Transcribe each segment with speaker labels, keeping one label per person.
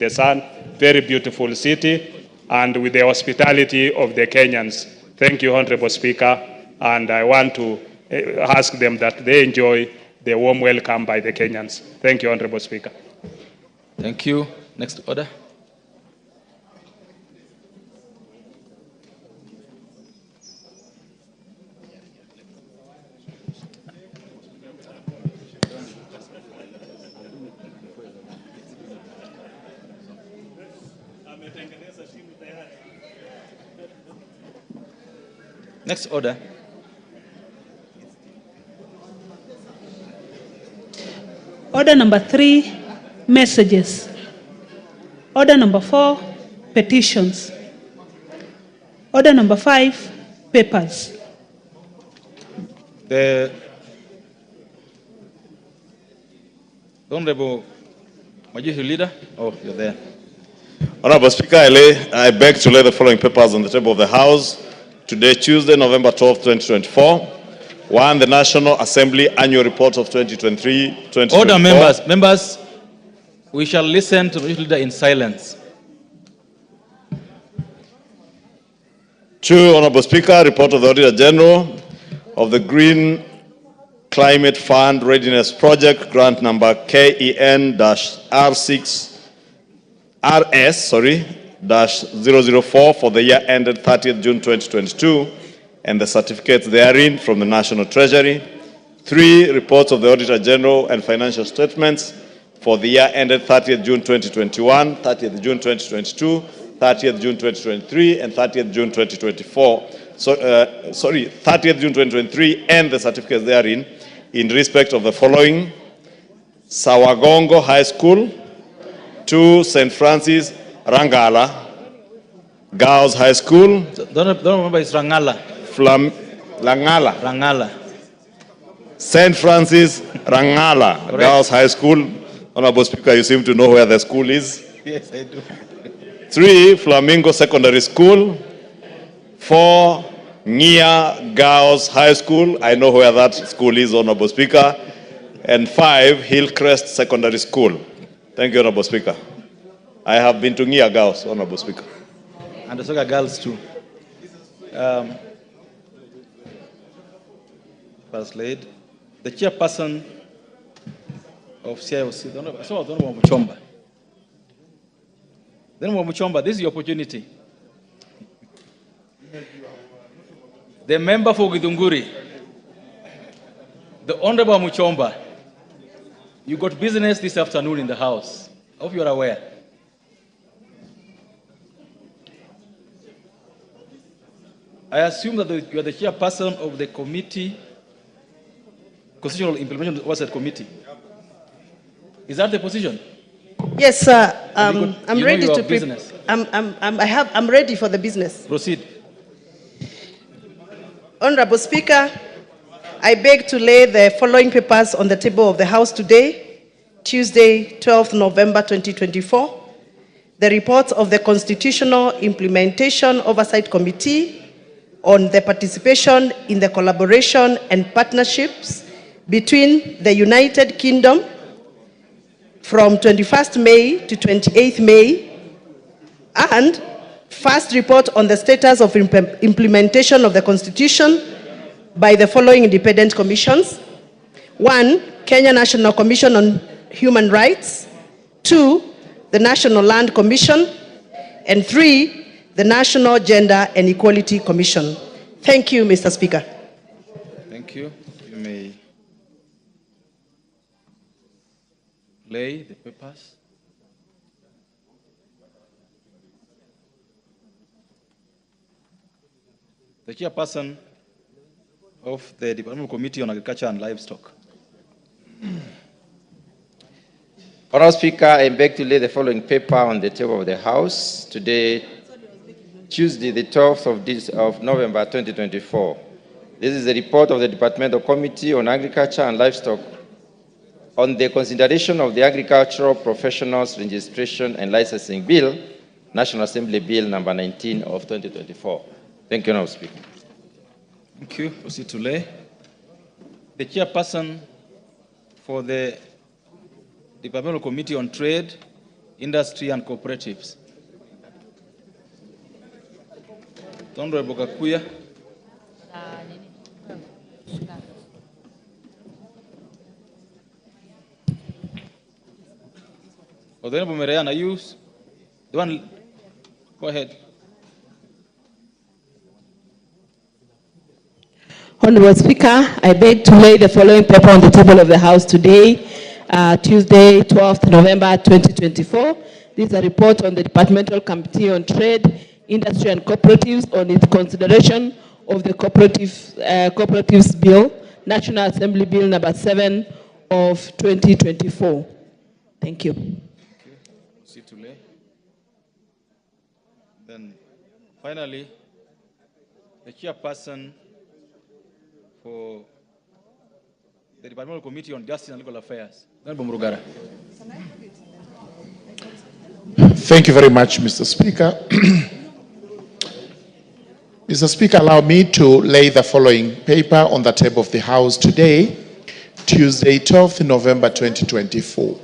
Speaker 1: the sun, very beautiful city, and with the hospitality of the Kenyans. Thank you, Honorable Speaker, and I want to ask them that they enjoy the warm welcome by the Kenyans. Thank you, Honorable Speaker.
Speaker 2: Thank you. Next order. Next order.
Speaker 3: Order number 3, messages. Order number 4, petitions. Order number 5, papers.
Speaker 2: The Honorable Majority Leader. Oh, you're there.
Speaker 4: Honorable Speaker, I beg to lay the following papers on the table of the House. Today, Tuesday, November 12, 2024. 1, the National Assembly Annual Report of 2023-2024.
Speaker 2: Order, members, we shall listen to the leader in silence.
Speaker 4: 2, Honorable Speaker, report of the Auditor General of the Green Climate Fund Readiness Project, grant number KEN-RS-004 for the year ended 30th June 2022, and the certificates therein from the National Treasury. 3, reports of the Auditor General and financial statements for the year ended 30th June 2021, 30th June 2022, 30th June 2023, and 30th June 2024. 30th June 2023, and the certificates therein in respect of the following: Sawagongo High School, 2, St. Francis Rangala Girls High School.
Speaker 2: Don't remember, it's Rangala. Rangala.
Speaker 4: St. Francis Rangala Girls High School. Honorable Speaker, you seem to know where the school is.
Speaker 2: Yes, I do.
Speaker 4: 3, Flamingo Secondary School. 4, Nia Girls High School. I know where that school is, Honorable Speaker. And 5, Hillcrest Secondary School. Thank you, Honorable Speaker. I have been to Nia Girls, Honorable Speaker.
Speaker 2: And the Soga girls too. First Lady, the chairperson of CIOC, the Honorable Muchomba. Then Muchomba, this is your opportunity. The member for Githunguri, the Honorable Muchomba, you got business this afternoon in the House. I hope you are aware. I assume that you are the chairperson of the committee, Constitutional Implementation Oversight Committee. Is that the position?
Speaker 5: Yes, sir. I'm ready to
Speaker 2: business.
Speaker 5: I'm ready for the business.
Speaker 2: Proceed.
Speaker 5: Honorable Speaker, I beg to lay the following papers on the table of the House today, Tuesday, 12th November 2024. The report of the Constitutional Implementation Oversight Committee on the participation in the collaboration and partnerships between the United Kingdom from 21st May to 28th May, and first report on the status of implementation of the Constitution by the following independent commissions. 1, Kenya National Commission on Human Rights. 2, the National Land Commission. And 3, the National Gender and Equality Commission. Thank you, Mr. Speaker.
Speaker 2: Thank you. You may lay the papers. The chairperson of the Department Committee on Agriculture and Livestock.
Speaker 6: Honorable Speaker, I beg to lay the following paper on the table of the House today, Tuesday, the 12th of November 2024. This is the report of the Departmental Committee on Agriculture and Livestock on the consideration of the Agricultural Professionals Registration and Licensing Bill, National Assembly Bill number 19 of 2024. Thank you, Honorable Speaker.
Speaker 2: Thank you. Proceed to lay. The chairperson for the Departmental Committee on Trade, industry and cooperatives. Honorable Gakuya. Honorable Merean, are you the one? Go ahead.
Speaker 7: Honorable Speaker, I beg to lay the following paper on the table of the House today, Tuesday, 12th November 2024. This is a report on the Departmental Committee on Trade, Industry and Cooperatives on its consideration of the Cooperatives Bill, National Assembly Bill number 7 of 2024. Thank you.
Speaker 2: Then finally, the chairperson for the Departmental Committee on Justice and Legal Affairs, Honorable Murugara.
Speaker 8: Thank you very much, Mr. Speaker. Mr. Speaker, allow me to lay the following paper on the table of the House today, Tuesday, 12th November 2024.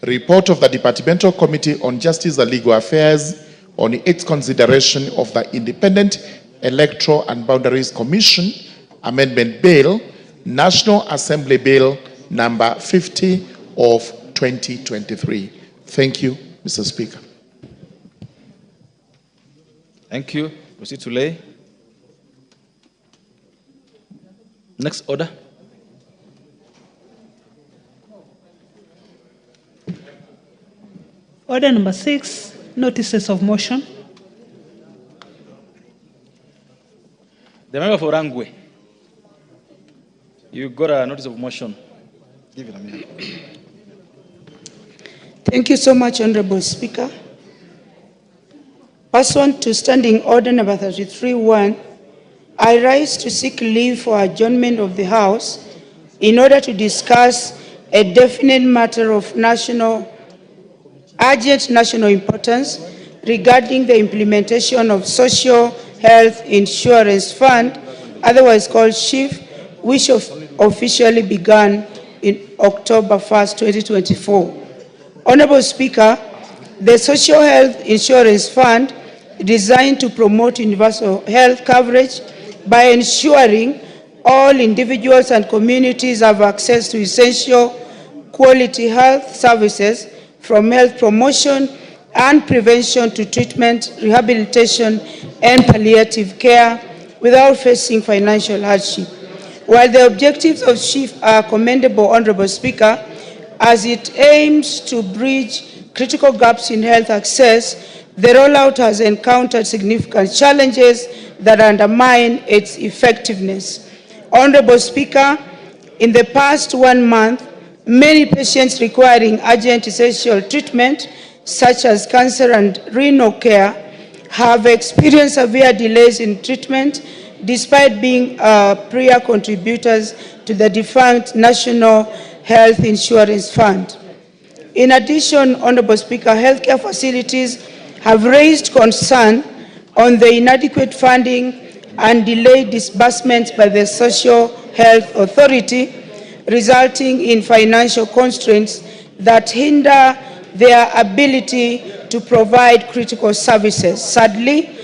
Speaker 8: Report of the Departmental Committee on Justice and Legal Affairs on its consideration of the Independent Electoral and Boundaries Commission Amendment Bill, National Assembly Bill number 50 of 2023. Thank you, Mr. Speaker.
Speaker 2: Thank you. Proceed to lay. Next order.
Speaker 3: Order number 6, notices of motion.
Speaker 2: The member for Rangwe, you got a notice of motion. Give it a minute.
Speaker 9: Thank you so much, Honorable Speaker. Pursuant to Standing Order number 33-1, I rise to seek leave for adjournment of the House in order to discuss a definite matter of urgent national importance regarding the implementation of Social Health Insurance Fund, otherwise called SHIF, which officially began in October 1st, 2024. Honorable Speaker, the Social Health Insurance Fund is designed to promote universal health coverage by ensuring all individuals and communities have access to essential quality health services, from health promotion and prevention to treatment, rehabilitation, and palliative care without facing financial hardship. While the objectives of SHIF are commendable, Honorable Speaker, as it aims to bridge critical gaps in health access, the rollout has encountered significant challenges that undermine its effectiveness. Honorable Speaker, in the past 1 month, many patients requiring urgent essential treatment, such as cancer and renal care, have experienced severe delays in treatment despite being prior contributors to the defunct National Health Insurance Fund. In addition, Honorable Speaker, healthcare facilities have raised concern on the inadequate funding and delayed disbursements by the Social Health Authority, resulting in financial constraints that hinder their ability to provide critical services. Sadly,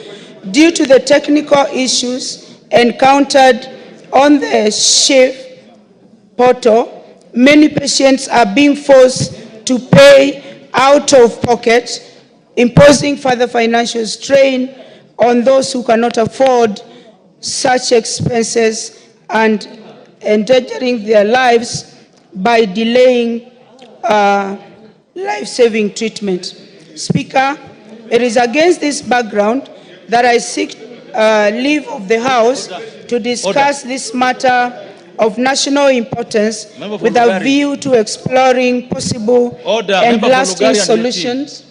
Speaker 9: due to the technical issues encountered on the SHIF portal, many patients are being forced to pay out of pocket, imposing further financial strain on those who cannot afford such expenses and endangering their lives by delaying life-saving treatment. Speaker, it is against this background that I seek leave of the House to discuss this matter of national importance with a view to exploring possible and lasting solutions.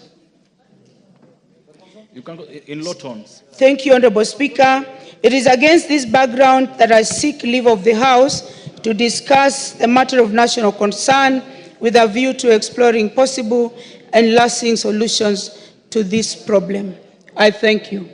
Speaker 2: You can go in low tones.
Speaker 9: Thank you, Honorable Speaker. It is against this background that I seek leave of the House to discuss the matter of national concern with a view to exploring possible and lasting solutions to this problem. I thank you.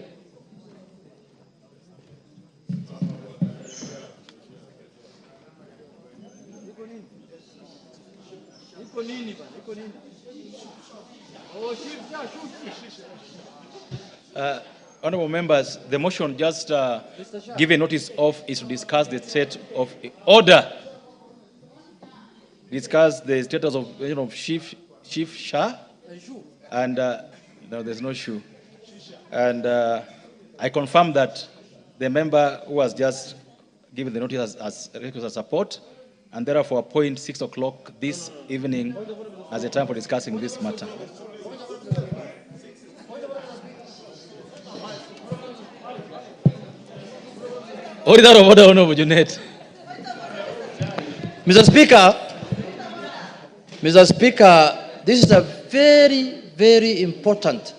Speaker 2: Honorable members, the motion just given notice of is to discuss the state of order. Discuss the status of Chief Shah, and no, there's no shoe. And I confirm that the member who has just given the notice has requested support, and therefore appoint 6 o'clock this evening as a time for discussing this matter. Order of order, Honorable Junet.
Speaker 10: Mr. Speaker, this is a very, very important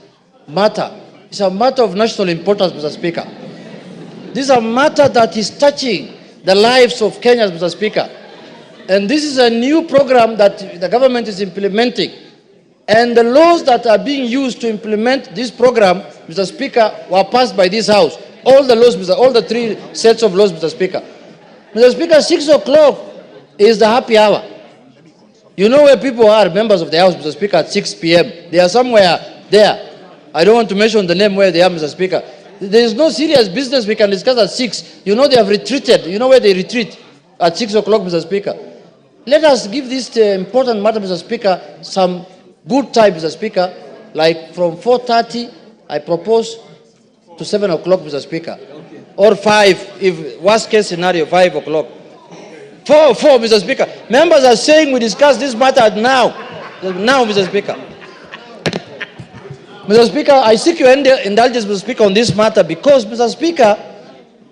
Speaker 10: matter. It's a matter of national importance, Mr. Speaker. This is a matter that is touching the lives of Kenyans, Mr. Speaker. And this is a new program that the government is implementing. And the laws that are being used to implement this program, Mr. Speaker, were passed by this House. All the laws, all the 3 sets of laws, Mr. Speaker. Mr. Speaker, 6 o'clock is the happy hour. You know where people are, members of the House, Mr. Speaker, at 6 p.m. They are somewhere there. I don't want to mention the name where they are, Mr. Speaker. There is no serious business we can discuss at 6. You know they have retreated. You know where they retreat? At 6 o'clock, Mr. Speaker. Let us give this important matter, Mr. Speaker, some good time, Mr. Speaker. Like from 4:30, I propose to 7 o'clock, Mr. Speaker. Or 5, if worst case scenario, 5 o'clock. 4, Mr. Speaker. Members are saying we discuss this matter now. Now, Mr. Speaker. Mr. Speaker, I seek your indulgence, Mr. Speaker, on this matter because, Mr. Speaker,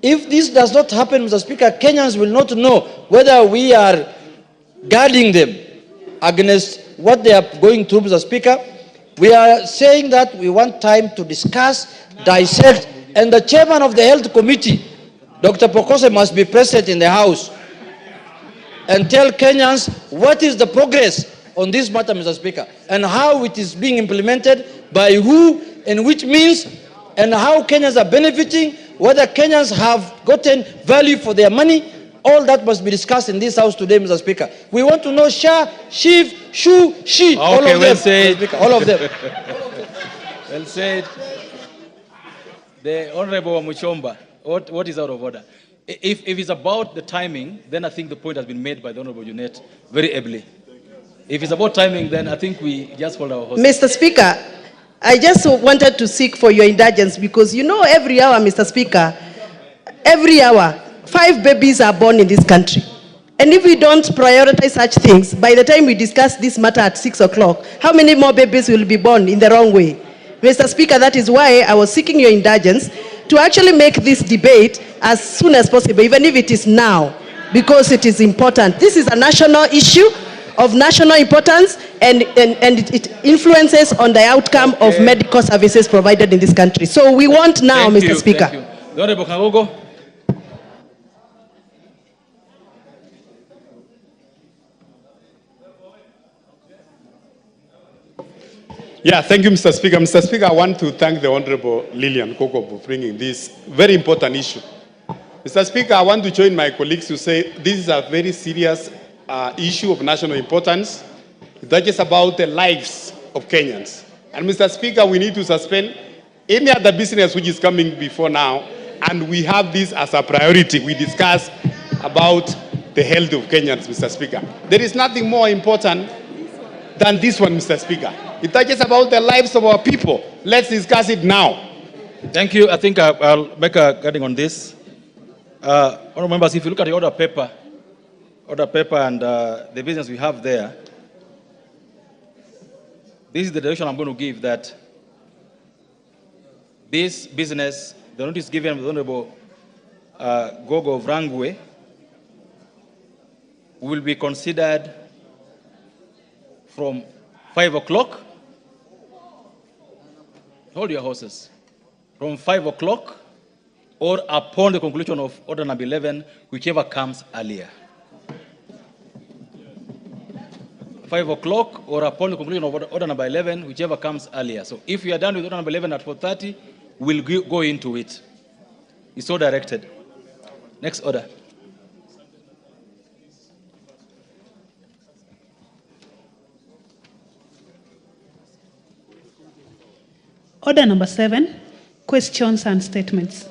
Speaker 10: if this does not happen, Mr. Speaker, Kenyans will not know whether we are guarding them against what they are going through, Mr. Speaker. We are saying that we want time to discuss, dissect, and the chairman of the Health Committee, Dr. Pokose, must be present in the House and tell Kenyans what is the progress on this matter, Mr. Speaker, and how it is being implemented, by who, and which means, and how Kenyans are benefiting, whether Kenyans have gotten value for their money. All that must be discussed in this House today, Mr. Speaker. We want to know Shah, Shiv, Shu, Shi, all of them, Mr. Speaker, all of them.
Speaker 2: Well said. The Honorable Muchomba, what is out of order? If it's about the timing, then I think the point has been made by the Honorable Junet very ably. If it's about timing, then I think we just hold our horses.
Speaker 5: Mr. Speaker, I just wanted to seek for your indulgence because you know every hour, Mr. Speaker, every hour, 5 babies are born in this country. And if we don't prioritize such things, by the time we discuss this matter at 6 o'clock, how many more babies will be born in the wrong way? Mr. Speaker, that is why I was seeking your indulgence to actually make this debate as soon as possible, even if it is now, because it is important. This is a national issue of national importance, and it influences on the outcome of medical services provided in this country. So we want now, Mr. Speaker.
Speaker 2: Thank you. The Honorable Kangogo.
Speaker 11: Yeah, thank you, Mr. Speaker. Mr. Speaker, I want to thank the Honorable Lillian Koko for bringing this very important issue. Mr. Speaker, I want to join my colleagues to say this is a very serious issue of national importance. That is about the lives of Kenyans. And Mr. Speaker, we need to suspend any other business which is coming before now, and we have this as a priority. We discuss about the health of Kenyans, Mr. Speaker. There is nothing more important than this one, Mr. Speaker. It touches about the lives of our people. Let's discuss it now.
Speaker 2: Thank you. I think I'll make a guiding on this. Honorable members, if you look at the order paper and the business we have there, this is the direction I'm going to give, that this business, the notice given by the Honorable Gogo of Rangwe, will be considered from 5 o'clock. Hold your horses. From 5 o'clock or upon the conclusion of order number 11, whichever comes earlier. 5 o'clock or upon the conclusion of order number 11, whichever comes earlier. So if we are done with order number 11 at 4:30, we'll go into it. It's so directed. Next order.
Speaker 3: Order number 7, questions and statements.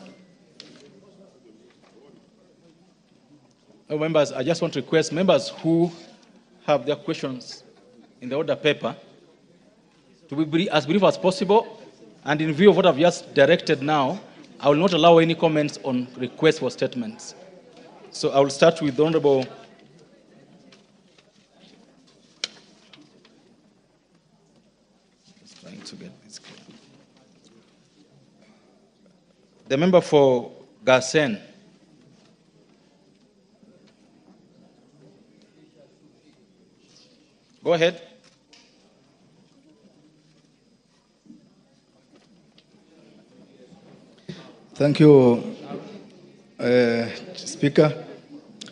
Speaker 2: Members, I just want to request members who have their questions in the order paper to be as brief as possible. And in view of what I've just directed now, I will not allow any comments on requests for statements. So I will start with the Honorable the member for Garsen. Go ahead.
Speaker 12: Thank you, Speaker.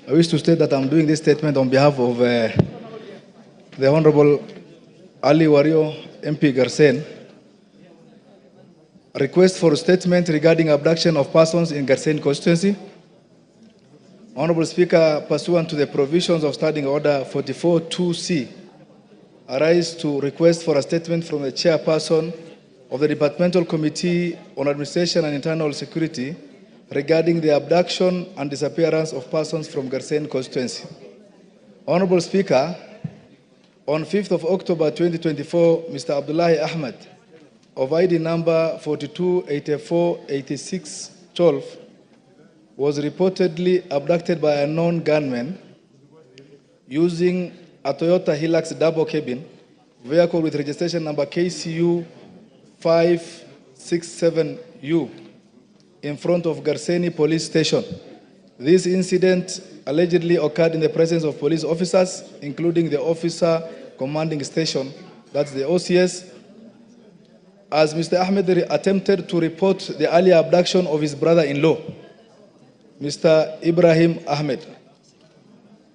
Speaker 12: I wish to state that I'm doing this statement on behalf of the Honorable Ali Wario MP Garsen. A request for a statement regarding abduction of persons in Garsen constituency. Honorable Speaker, pursuant to the provisions of Standing Order 44-2C, I rise to request for a statement from the chairperson of the Departmental Committee on Administration and Internal Security regarding the abduction and disappearance of persons from Garsen constituency. Honorable Speaker, on 5th of October 2024, Mr. Abdullahi Ahmed, of ID number 42848612, was reportedly abducted by a known gunman using a Toyota Hilux double cabin vehicle with registration number KCU 567U in front of Garseni Police Station. This incident allegedly occurred in the presence of police officers, including the officer commanding station, that's the OCS, as Mr. Ahmed attempted to report the earlier abduction of his brother-in-law, Mr. Ibrahim Ahmed.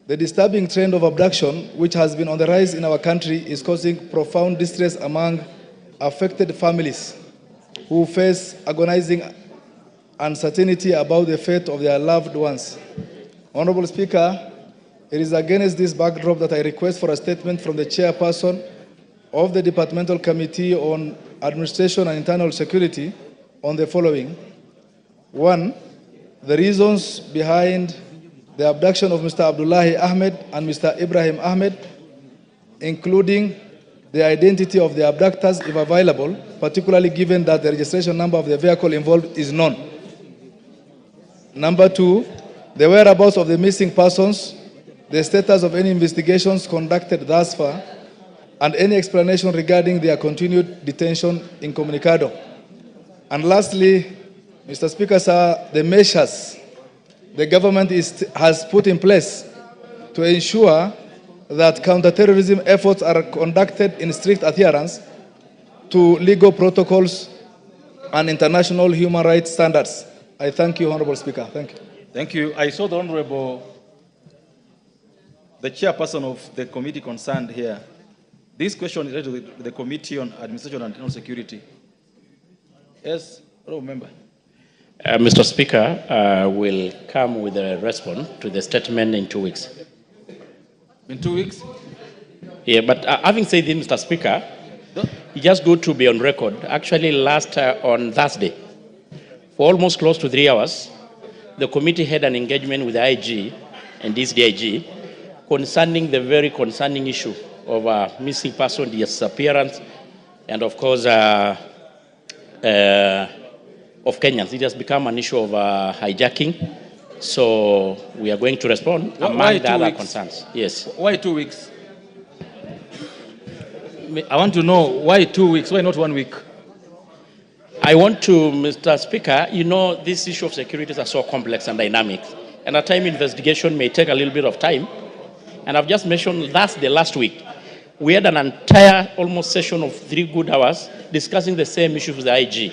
Speaker 12: The disturbing trend of abduction, which has been on the rise in our country, is causing profound distress among affected families who face agonizing uncertainty about the fate of their loved ones. Honorable Speaker, it is against this backdrop that I request for a statement from the chairperson of the Departmental Committee on Administration and Internal Security on the following. 1, the reasons behind the abduction of Mr. Abdullahi Ahmed and Mr. Ibrahim Ahmed, including the identity of the abductors if available, particularly given that the registration number of the vehicle involved is known. Number 2, the whereabouts of the missing persons, the status of any investigations conducted thus far, and any explanation regarding their continued detention incommunicado. And lastly, Mr. Speaker, sir, the measures the government has put in place to ensure that counterterrorism efforts are conducted in strict adherence to legal protocols and international human rights standards. I thank you, Honorable Speaker. Thank you.
Speaker 2: Thank you. I saw the Honorable, the chairperson of the committee concerned here. This question is related to the Committee on Administration and Internal Security. Yes, Honorable Member.
Speaker 13: Mr. Speaker, will come with a response to the statement in 2 weeks.
Speaker 2: In 2 weeks?
Speaker 13: Yeah, but having said this, Mr. Speaker, you just go to be on record. Actually, last on Thursday, for almost close to 3 hours, the committee had an engagement with the IG and this DIG concerning the very concerning issue of missing person disappearance and, of course, of Kenyans. It has become an issue of hijacking. So we are going to respond among the other concerns. Yes.
Speaker 2: Why 2 weeks? I want to know why 2 weeks, why not 1 week?
Speaker 13: I want to, Mr. Speaker, you know, these issues of security are so complex and dynamic. And at times investigation may take a little bit of time. And I've just mentioned that's the last week. We had an entire almost session of 3 good hours discussing the same issue with the IG.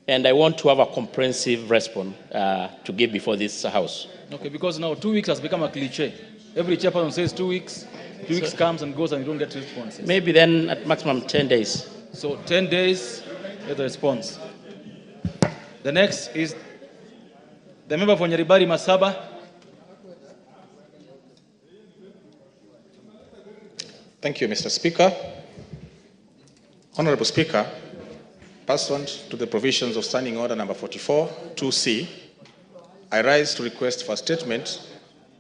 Speaker 13: And I want to have a comprehensive response to give before this House.
Speaker 2: Okay, because now 2 weeks has become a cliche. Every chairperson says 2 weeks, 2 weeks comes and goes and you don't get responses.
Speaker 13: Maybe then at maximum 10 days.
Speaker 2: So 10 days, get the response. The next is the member for Nyaribari Masaba.
Speaker 14: Thank you, Mr. Speaker. Honorable Speaker, pursuant to the provisions of Standing Order number 44, 2C, I rise to request for a statement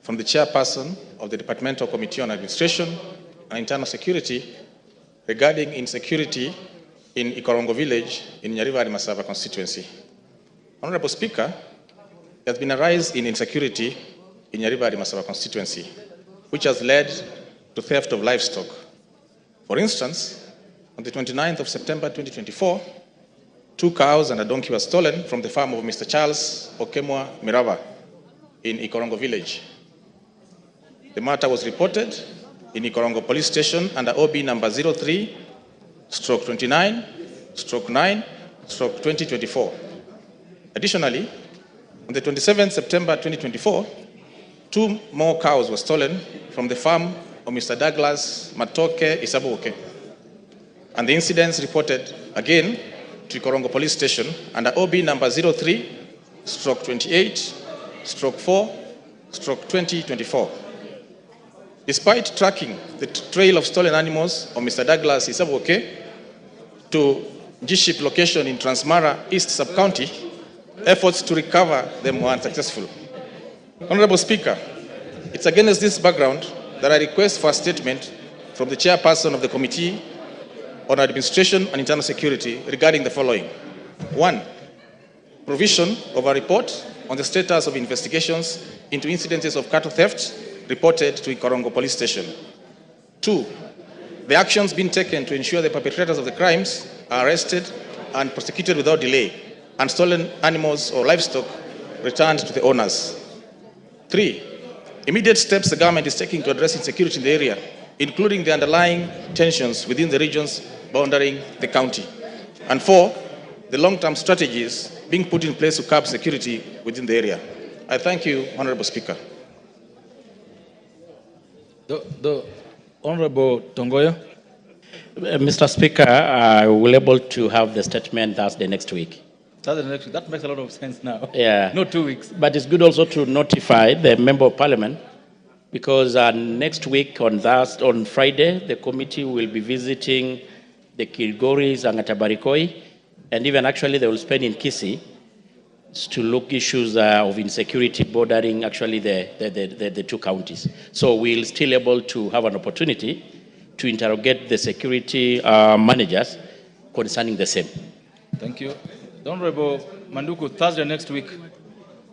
Speaker 14: from the chairperson of the Departmental Committee on Administration and Internal Security regarding insecurity in Ikorongo village in Nyariva Masava constituency. Honorable Speaker, there has been a rise in insecurity in Nyariva Masava constituency, which has led to theft of livestock. For instance, on the 29th of September 2024, 2 cows and a donkey were stolen from the farm of Mr. Charles Okemwa Mirava in Ikorongo village. The matter was reported in Ikorongo police station under OB number 03/29/9/2024. Additionally, on the 27th September 2024, 2 more cows were stolen from the farm of Mr. Douglas Matoke Isabuoke. And the incidents reported again to Ikorongo police station under OB number 03/28/4/2024. Despite tracking the trail of stolen animals of Mr. Douglas Isabuoke to G-Ship location in Transmara East Sub-County, efforts to recover them were unsuccessful. Honorable Speaker, it's against this background that I request for a statement from the chairperson of the Committee on Administration and Internal Security regarding the following. 1. Provision of a report on the status of investigations into incidences of cattle theft reported to Ikorongo police station. 2. The actions being taken to ensure the perpetrators of the crimes are arrested and prosecuted without delay, and stolen animals or livestock returned to the owners. 3. Immediate steps the government is taking to address insecurity in the area, including the underlying tensions within the regions bounding the county. And 4, the long-term strategies being put in place to curb security within the area. I thank you, Honorable Speaker.
Speaker 2: The Honorable Tongoyo.
Speaker 13: Mr. Speaker, I will be able to have the statement Thursday next week.
Speaker 2: That makes a lot of sense now.
Speaker 13: Yeah.
Speaker 2: Not 2 weeks.
Speaker 13: But it's good also to notify the Member of Parliament, because next week on Friday, the committee will be visiting the Kilgoris and Atabarikoi, and even actually they will spend in Kisii to look issues of insecurity bordering actually the 2 counties. So we'll still able to have an opportunity to interrogate the security managers concerning the same.
Speaker 2: Thank you. The Honorable Manduku, Thursday next week.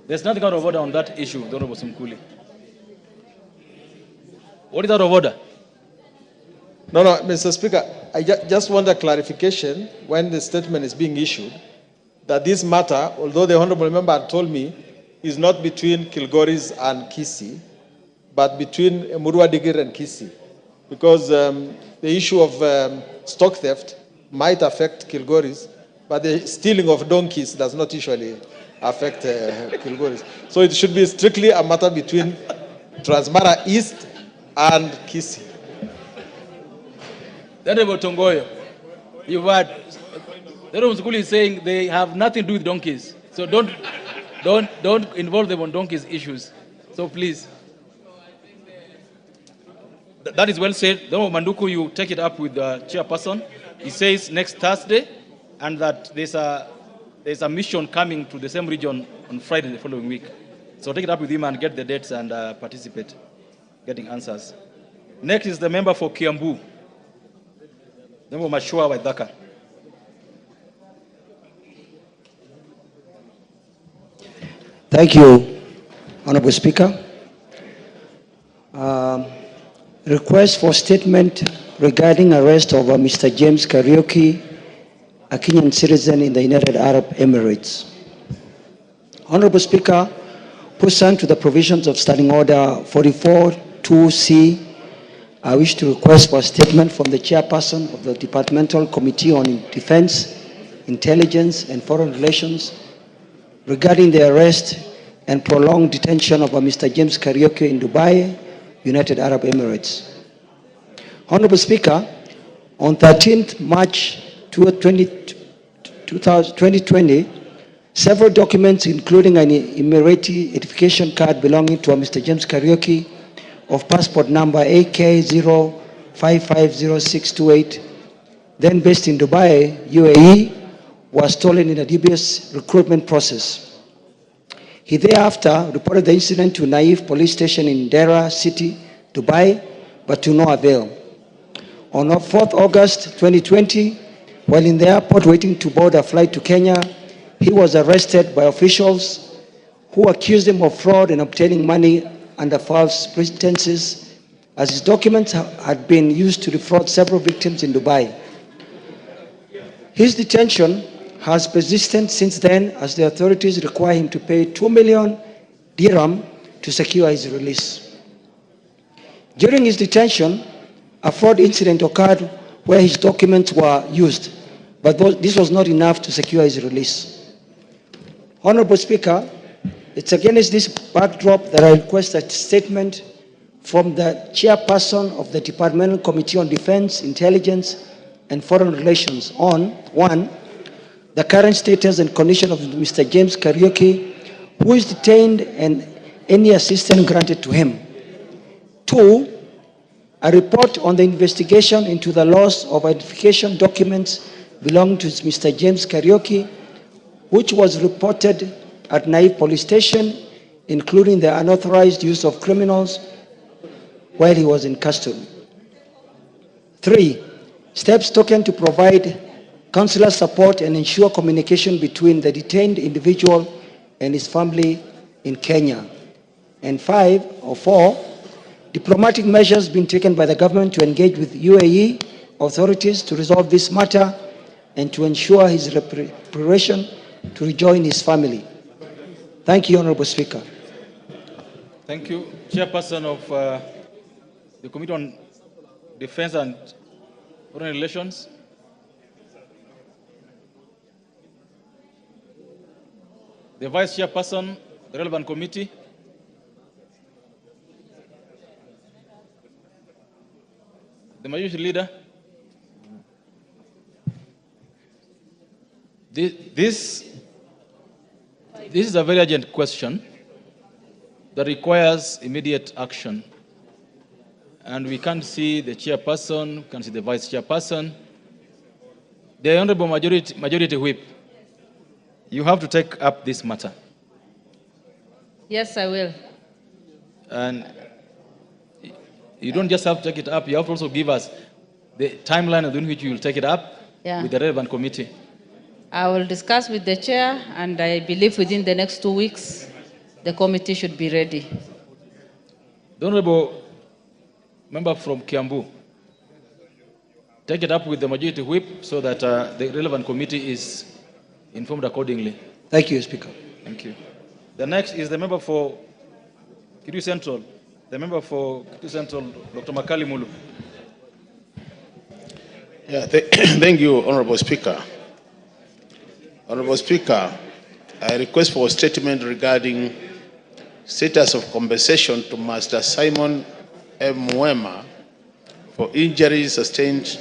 Speaker 2: There's nothing out of order on that issue, the Honorable Simkuli. What is out of order?
Speaker 15: No, Mr. Speaker, I just want a clarification when the statement is being issued that this matter, although the Honorable Member had told me, is not between Kilgoris and Kisii, but between Murua Digir and Kisii. Because the issue of stock theft might affect Kilgoris, but the stealing of donkeys does not usually affect Kilgoris. So it should be strictly a matter between Transmara East and Kisii.
Speaker 2: The Honorable Tongoyo, you've heard, the Honorable School is saying they have nothing to do with donkeys. So don't involve them on donkeys issues. So please. That is well said. The Honorable Manduku, you take it up with the chairperson. He says next Thursday, and that there's a mission coming to the same region on Friday the following week. So take it up with him and get the dates and participate, getting answers. Next is the member for Kiambu, the member Mashua Waithaka.
Speaker 16: Thank you, Honorable Speaker. Request for statement regarding arrest of Mr. James Kariuki, a Kenyan citizen in the United Arab Emirates. Honorable Speaker, pursuant to the provisions of Standing Order 44-2C, I wish to request for a statement from the chairperson of the Departmental Committee on Defense, Intelligence and Foreign Relations regarding the arrest and prolonged detention of Mr. James Kariuki in Dubai, United Arab Emirates. Honorable Speaker, on 13th March 2020, several documents, including an Emirati identification card belonging to Mr. James Kariuki of passport number AK0550628, then based in Dubai, UAE, was stolen in a dubious recruitment process. He thereafter reported the incident to Naif police station in Dera City, Dubai, but to no avail. On 4th August 2020, while in the airport waiting to board a flight to Kenya, he was arrested by officials who accused him of fraud and obtaining money under false pretenses, as his documents had been used to defraud several victims in Dubai. His detention has persisted since then, as the authorities require him to pay 2 million dirham to secure his release. During his detention, a fraud incident occurred where his documents were used, but this was not enough to secure his release. Honorable Speaker, it's against this backdrop that I request a statement from the chairperson of the Departmental Committee on Defense, Intelligence, and Foreign Relations on, 1, the current status and condition of Mr. James Kariuki, who is detained, and any assistance granted to him. 2, a report on the investigation into the loss of identification documents belonging to Mr. James Kariuki, which was reported at Naif Police Station, including the unauthorized use of criminals while he was in custody. 3, steps taken to provide consular support and ensure communication between the detained individual and his family in Kenya. And 4, diplomatic measures being taken by the government to engage with UAE authorities to resolve this matter and to ensure his repatriation to rejoin his family. Thank you, Honorable Speaker.
Speaker 2: Thank you. Chairperson of the Committee on Defense and Foreign Relations. The Vice Chairperson, the relevant committee. The Majority Leader. This is a very urgent question that requires immediate action. And we can't see the chairperson, we can't see the vice chairperson. The Honorable Majority Whip, you have to take up this matter.
Speaker 17: Yes, I will.
Speaker 2: And you don't just have to take it up, you have to also give us the timeline within which you will take it up with the relevant committee.
Speaker 17: I will discuss with the chair, and I believe within the next 2 weeks, the committee should be ready.
Speaker 2: The Honorable Member from Kiambu, take it up with the Majority Whip so that the relevant committee is informed accordingly.
Speaker 16: Thank you, Speaker.
Speaker 2: Thank you. The next is the member for Kitui Central. The member for Kitui Central, Dr. Makali Mulu.
Speaker 18: Yeah, thank you, Honorable Speaker. Honorable Speaker, I request for a statement regarding status of compensation to Master Simon M. Mwema for injuries sustained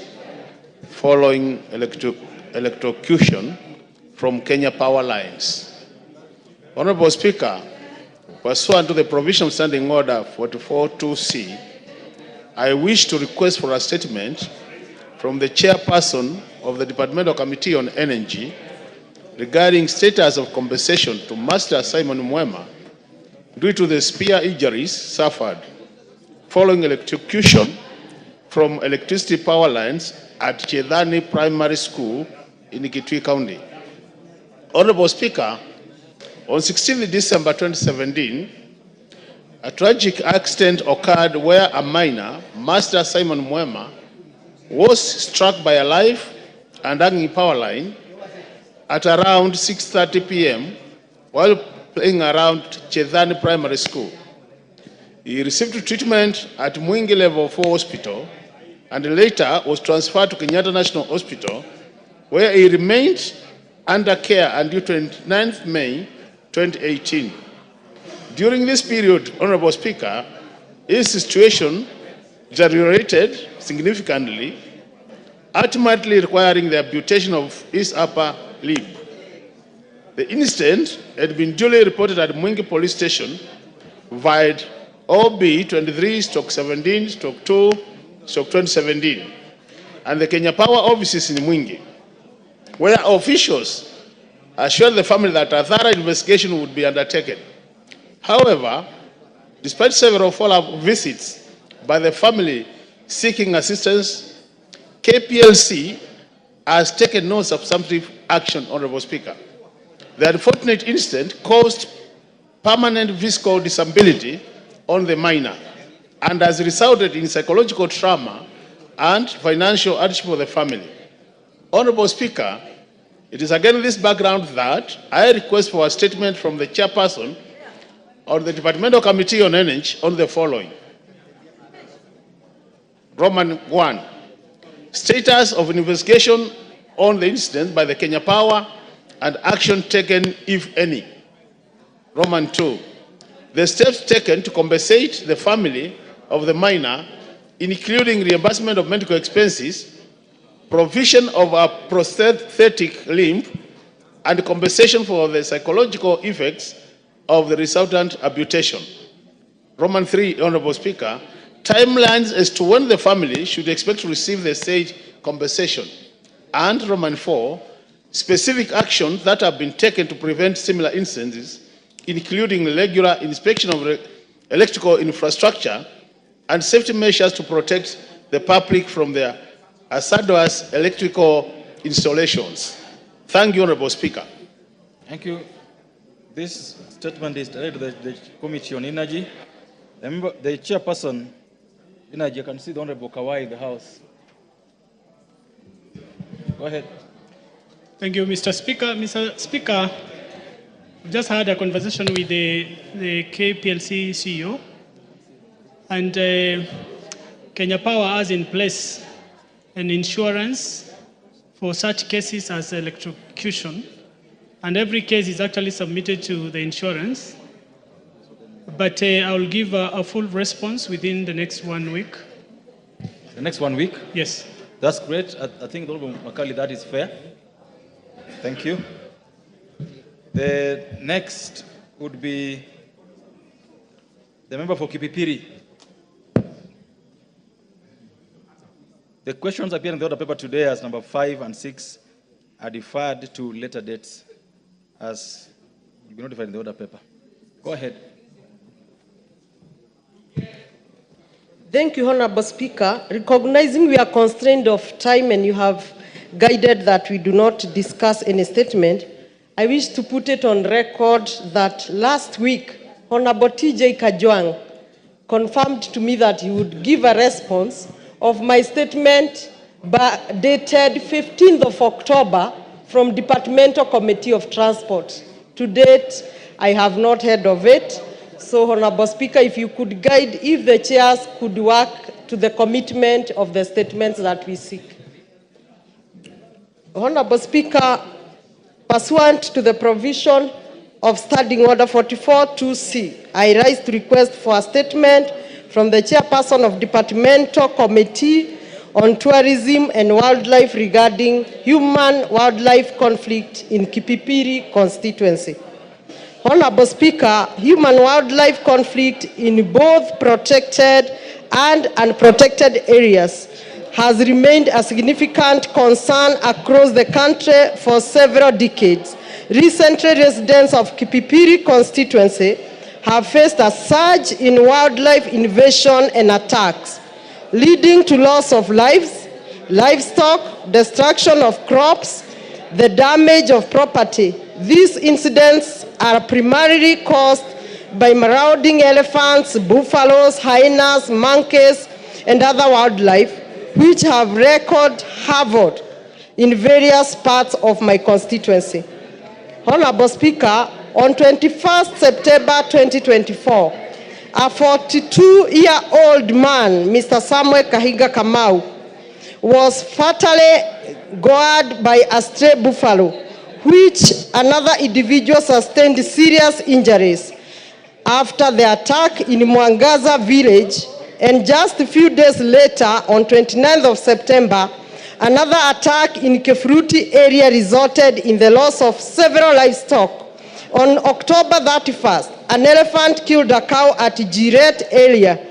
Speaker 18: following electrocution from Kenya Power Lines. Honorable Speaker, pursuant to the provision of Standing Order 44.2c, I wish to request for a statement from the chairperson of the Departmental Committee on Energy regarding status of compensation to Master Simon Mwema due to the spear injuries suffered following electrocution from electricity power lines at Chedhani Primary School in Kitui County. Honorable Speaker, on 16 December 2017, a tragic accident occurred where a minor, Master Simon Mwema, was struck by a live and hanging power line at around 6:30 p.m. while playing around Chedhani Primary School. He received treatment at Mwingi Level 4 Hospital and later was transferred to Kenyatta National Hospital, where he remained under care until 29th May 2018. During this period, Honorable Speaker, his situation deteriorated significantly, ultimately requiring the amputation of his upper limb. The incident had been duly reported at Mwingi Police Station via OB 23/17/2/2017 and the Kenya Power offices in Mwingi. where officials assured the family that a thorough investigation would be undertaken. However, despite several follow-up visits by the family seeking assistance, KPLC has taken no substantive action, Honorable Speaker. The unfortunate incident caused permanent physical disability on the minor and has resulted in psychological trauma and financial hardship for the family. Honorable Speaker, it is against this background that I request for a statement from the chairperson on the Departmental Committee on Energy on the following. Roman 1. Status of an investigation on the incident by the Kenya Power and action taken, if any. Roman 2. The steps taken to compensate the family of the minor, including reimbursement of medical expenses, provision of a prosthetic limb, and compensation for the psychological effects of the resultant amputation. Roman 3, Honorable Speaker, timelines as to when the family should expect to receive the said compensation. And Roman 4, specific actions that have been taken to prevent similar incidents, including regular inspection of electrical infrastructure and safety measures to protect the public from their hazardous electrical installations. Thank you, Honorable Speaker.
Speaker 2: Thank you. This statement is directed to the Committee on Energy. Remember, the chairperson, Energy, you can see the Honorable Kawai in the House. Go ahead.
Speaker 19: Thank you, Mr. Speaker. Mr. Speaker, we just had a conversation with the KPLC CEO, and Kenya Power has in place an insurance for such cases as electrocution, and every case is actually submitted to the insurance. But I will give a full response within the next 1 week.
Speaker 2: The next 1 week?
Speaker 19: Yes.
Speaker 2: That's great. I think, Honorable Makali, that is fair. Thank you. The next would be the member for Kipipiri. The questions appear in the order paper today as number 5 and 6 are deferred to later dates as you be notified in the order paper. Go ahead.
Speaker 5: Thank you, Honorable Speaker. Recognizing we are constrained of time and you have guided that we do not discuss any statement, I wish to put it on record that last week, Honorable TJ Kajwang confirmed to me that he would give a response of my statement dated 15th of October from Departmental Committee of Transport. To date, I have not heard of it. So, Honorable Speaker, if you could guide, if the chairs could work to the commitment of the statements that we seek. Honorable Speaker, pursuant to the provision of Standing Order 44-2C, I rise to request for a statement from the chairperson of Departmental Committee on Tourism and Wildlife regarding human-wildlife conflict in Kipipiri constituency. Honorable Speaker, human-wildlife conflict in both protected and unprotected areas has remained a significant concern across the country for several decades. Recently, residents of Kipipiri constituency have faced a surge in wildlife invasion and attacks, leading to loss of lives, livestock, destruction of crops, the damage of property. These incidents are primarily caused by marauding elephants, buffaloes, hyenas, monkeys, and other wildlife, which have wreaked havoc in various parts of my constituency. Honorable Speaker, on 21st September 2024, a 42-year-old man, Mr. Samuel Kahiga Kamau, was fatally gored by a stray buffalo, which another individual sustained serious injuries after the attack in Mwangaza village, and just a few days later, on 29th of September, another attack in Kefruti area resulted in the loss of several livestock. On October 31st, an elephant killed a cow at Jiret area.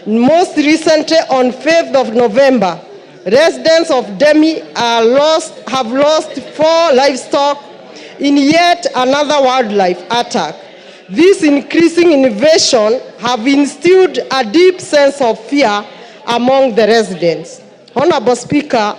Speaker 5: Most recently, on 5th of November,
Speaker 20: residents of Demi have lost 4 livestock in yet another wildlife attack. This increasing invasion have instilled a deep sense of fear among the residents. Honorable Speaker,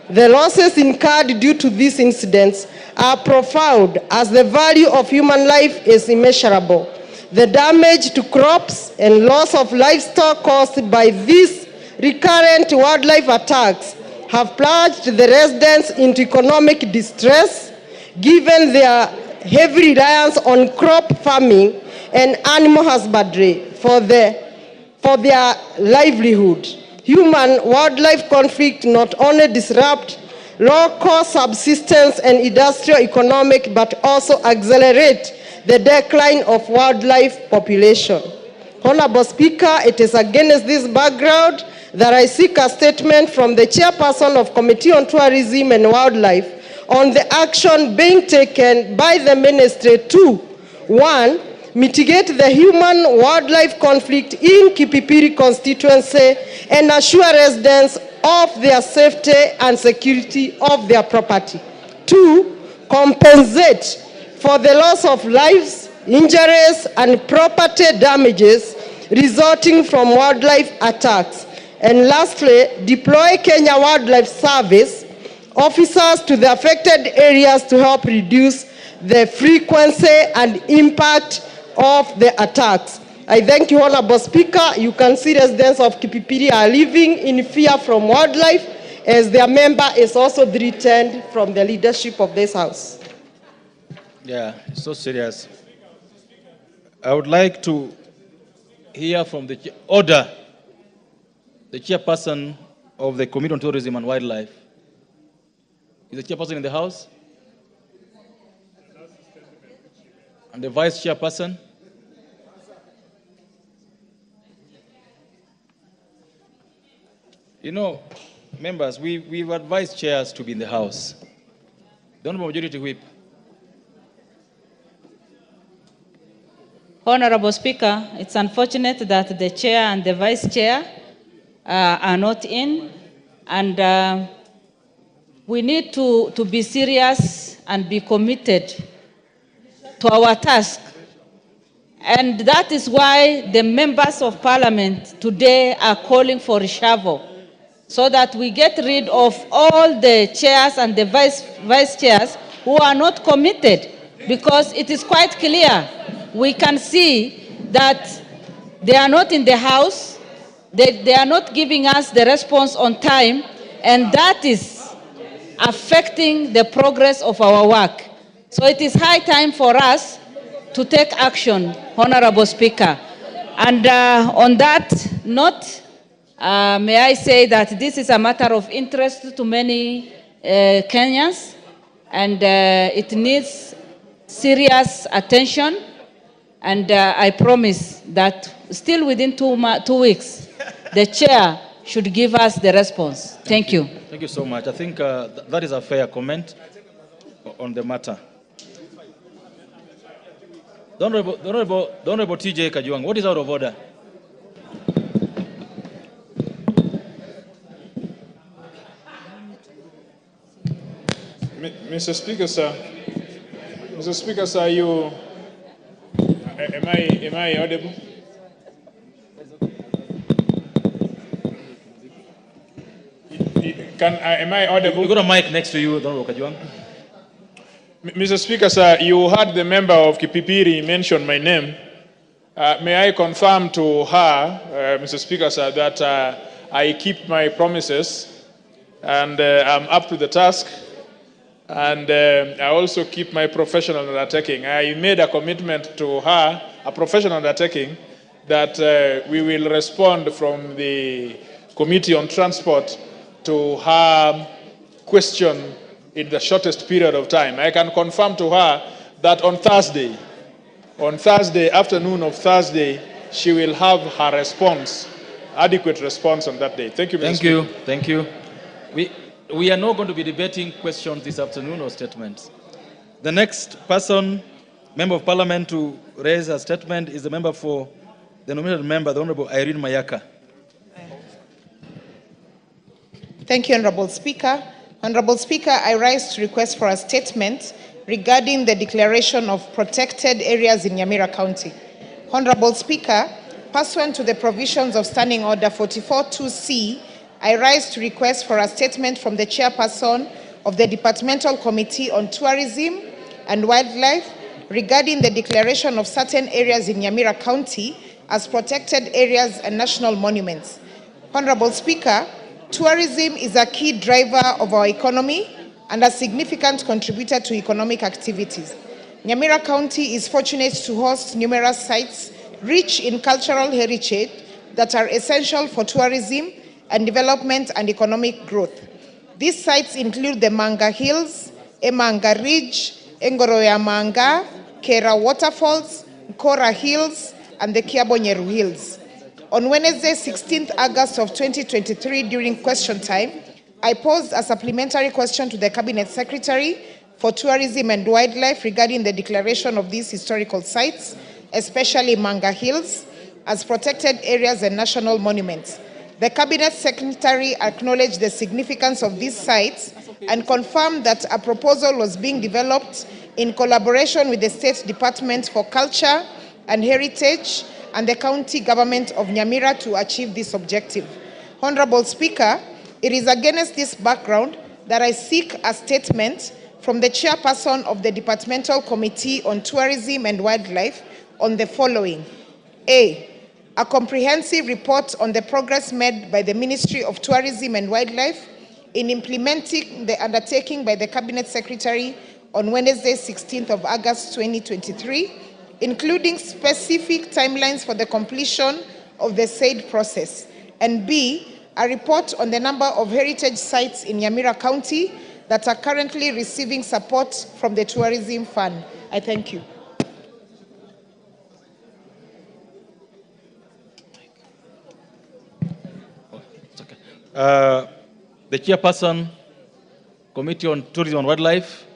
Speaker 20: the losses incurred due to these incidents are profound, as the value of human life is immeasurable. The damage to crops and loss of livestock caused by these recurrent wildlife attacks have plunged the residents into economic distress, given their heavy reliance on crop farming and animal husbandry for their livelihood. Human-wildlife conflict not only disrupt local subsistence and industrial economic, but also accelerate the decline of wildlife population. Honorable Speaker, it is against this background that I seek a statement from the chairperson of Committee on Tourism and Wildlife on the action being taken by the ministry to, 1, mitigate the human-wildlife conflict in Kipipiri constituency and assure residents of their safety and security of their property. 2, compensate for the loss of lives, injuries, and property damages resulting from wildlife attacks. And lastly, deploy Kenya Wildlife Service officers to the affected areas to help reduce the frequency and impact of the attacks. I thank you, Honorable Speaker. You can see residents of Kipipiri are living in fear from wildlife, as their member is also threatened from the leadership of this House.
Speaker 2: Yeah, it's so serious. I would like to hear from the chairperson of the Committee on Tourism and Wildlife. Is the chairperson in the House? And the vice chairperson? You know, members, we've advised chairs to be in the House. The Honorable Majority Whip.
Speaker 17: Honorable Speaker, it's unfortunate that the chair and the vice chair are not in, and we need to be serious and be committed to our task. And that is why the members of parliament today are calling for reshuffle, so that we get rid of all the chairs and the vice chairs who are not committed, because it is quite clear. We can see that they are not in the House, they are not giving us the response on time, and that is affecting the progress of our work. So it is high time for us to take action, Honorable Speaker. And on that note, may I say that this is a matter of interest to many Kenyans, and it needs serious attention. And I promise that still within 2 weeks, the chair should give us the response. Thank you.
Speaker 2: Thank you so much. I think that is a fair comment on the matter. The Honorable TJ Kajuang, what is out of order?
Speaker 1: Mr. Speaker, sir. Mr. Speaker, sir, you... Am I audible? Am I audible?
Speaker 2: You got a mic next to you, Honorable Kajuang.
Speaker 1: Mr. Speaker, sir, you heard the member of Kipipiri mention my name. May I confirm to her, Mr. Speaker, sir, that I keep my promises and I'm up to the task. And I also keep my professional undertaking. I made a commitment to her, a professional undertaking, that we will respond from the Committee on Transport to her question in the shortest period of time. I can confirm to her that on Thursday, afternoon of Thursday, she will have her response, adequate response on that day. Thank you, Mr. Speaker.
Speaker 2: Thank you. We are not going to be debating questions this afternoon or statements. The next person, member of parliament, to raise a statement is the member for the nominated member, the Honorable Irene Mayaka.
Speaker 21: Thank you, Honorable Speaker. Honorable Speaker, I rise to request for a statement regarding the declaration of protected areas in Nyamira County. Honorable Speaker, pursuant to the provisions of Standing Order 44-2C, I rise to request for a statement from the chairperson of the Departmental Committee on Tourism and Wildlife regarding the declaration of certain areas in Nyamira County as protected areas and national monuments. Honorable Speaker, tourism is a key driver of our economy and a significant contributor to economic activities. Nyamira County is fortunate to host numerous sites rich in cultural heritage that are essential for tourism and development and economic growth. These sites include the Manga Hills, Emanga Ridge, Engoroya Manga, Kera Waterfalls, Kora Hills, and the Kiabonyeru Hills. On Wednesday, 16th August of 2023, during question time, I posed a supplementary question to the Cabinet Secretary for Tourism and Wildlife regarding the declaration of these historical sites, especially Manga Hills, as protected areas and national monuments. The Cabinet Secretary acknowledged the significance of these sites and confirmed that a proposal was being developed in collaboration with the State Department for Culture and Heritage and the County Government of Nyamira to achieve this objective. Honorable Speaker, it is against this background that I seek a statement from the chairperson of the Departmental Committee on Tourism and Wildlife on the following. A comprehensive report on the progress made by the Ministry of Tourism and Wildlife in implementing the undertaking by the Cabinet Secretary on Wednesday, 16th of August 2023, including specific timelines for the completion of the said process. And B, a report on the number of heritage sites in Nyamira County that are currently receiving support from the Tourism Fund. I thank you.
Speaker 2: The chairperson, Committee on Tourism and Wildlife.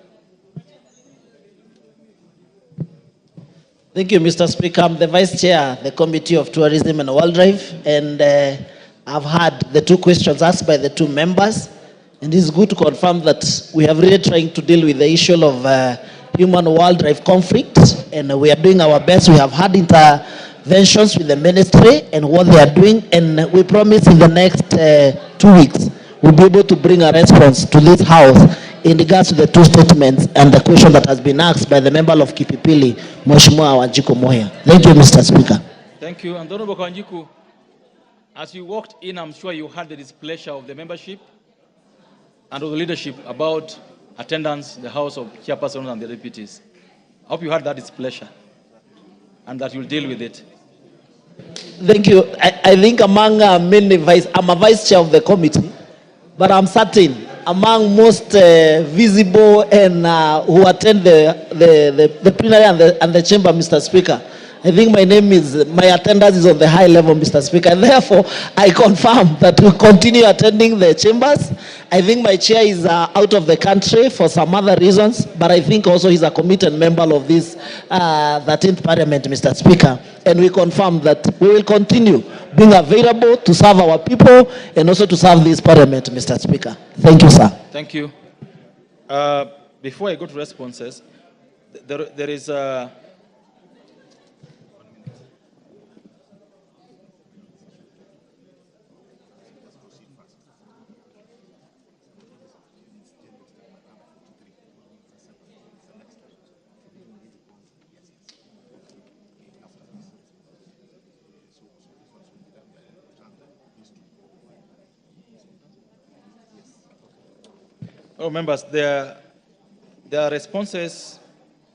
Speaker 22: Thank you, Mr. Speaker. I'm the Vice Chair, the Committee of Tourism and Wildlife, and I've had the two questions asked by the two members, and it's good to confirm that we are really trying to deal with the issue of human-wildlife conflict, and we are doing our best. We have had interventions with the ministry and what they are doing, and we promise in the next 2 weeks we'll be able to bring a response to this House in regards to the two statements and the question that has been asked by the member of Kipipili, Mheshimiwa Wanjiku Moya. Thank you, Mr. Speaker.
Speaker 2: Thank you. And Honorable Wanjiku, as you walked in, I'm sure you had the displeasure of the membership and of the leadership about attendance, the House of Chairpersons and the deputies. I hope you had that displeasure and that you'll deal with it.
Speaker 22: Thank you. I think among many I'm a vice chair of the committee, but I'm certain among most visible and who attend the plenary and the chamber, Mr. Speaker, I think my attendance is on the high level, Mr. Speaker, and therefore I confirm that we'll continue attending the chambers. I think my chair is out of the country for some other reasons, but I think also he's a committed member of this 13th Parliament, Mr. Speaker, and we confirm that we will continue being available to serve our people and also to serve this Parliament, Mr. Speaker. Thank you, sir.
Speaker 2: Thank you. Before I go to responses, there is a... Oh, members, there are responses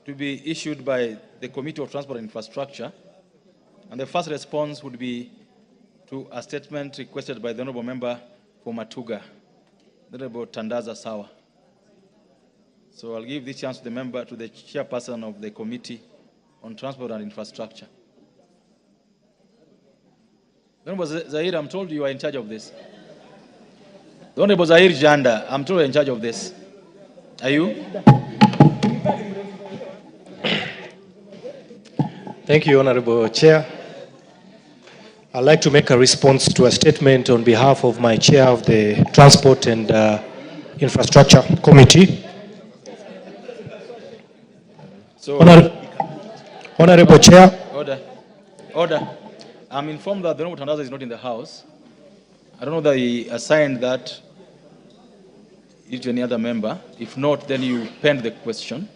Speaker 2: to be issued by the Committee of Transport and Infrastructure, and the first response would be to a statement requested by the Honourable Member for Matuga, the Honourable Tandaza Sawa. So I'll give this chance to the member, to the chairperson of the Committee on Transport and Infrastructure. The Honourable Zahir, I'm told you are in charge of this. The Honourable Zahir Janda, I'm told you're in charge of this. Are you?
Speaker 23: Thank you, Honourable Chair.
Speaker 4: I'd like to make a response to a statement on behalf of my chair of the Transport and Infrastructure Committee.
Speaker 2: So,
Speaker 4: Honorable Chair.
Speaker 2: Order. I'm informed that the Honorable Tandaza is not in the House. I don't know that he assigned that to any other member. If not, then you pen the question.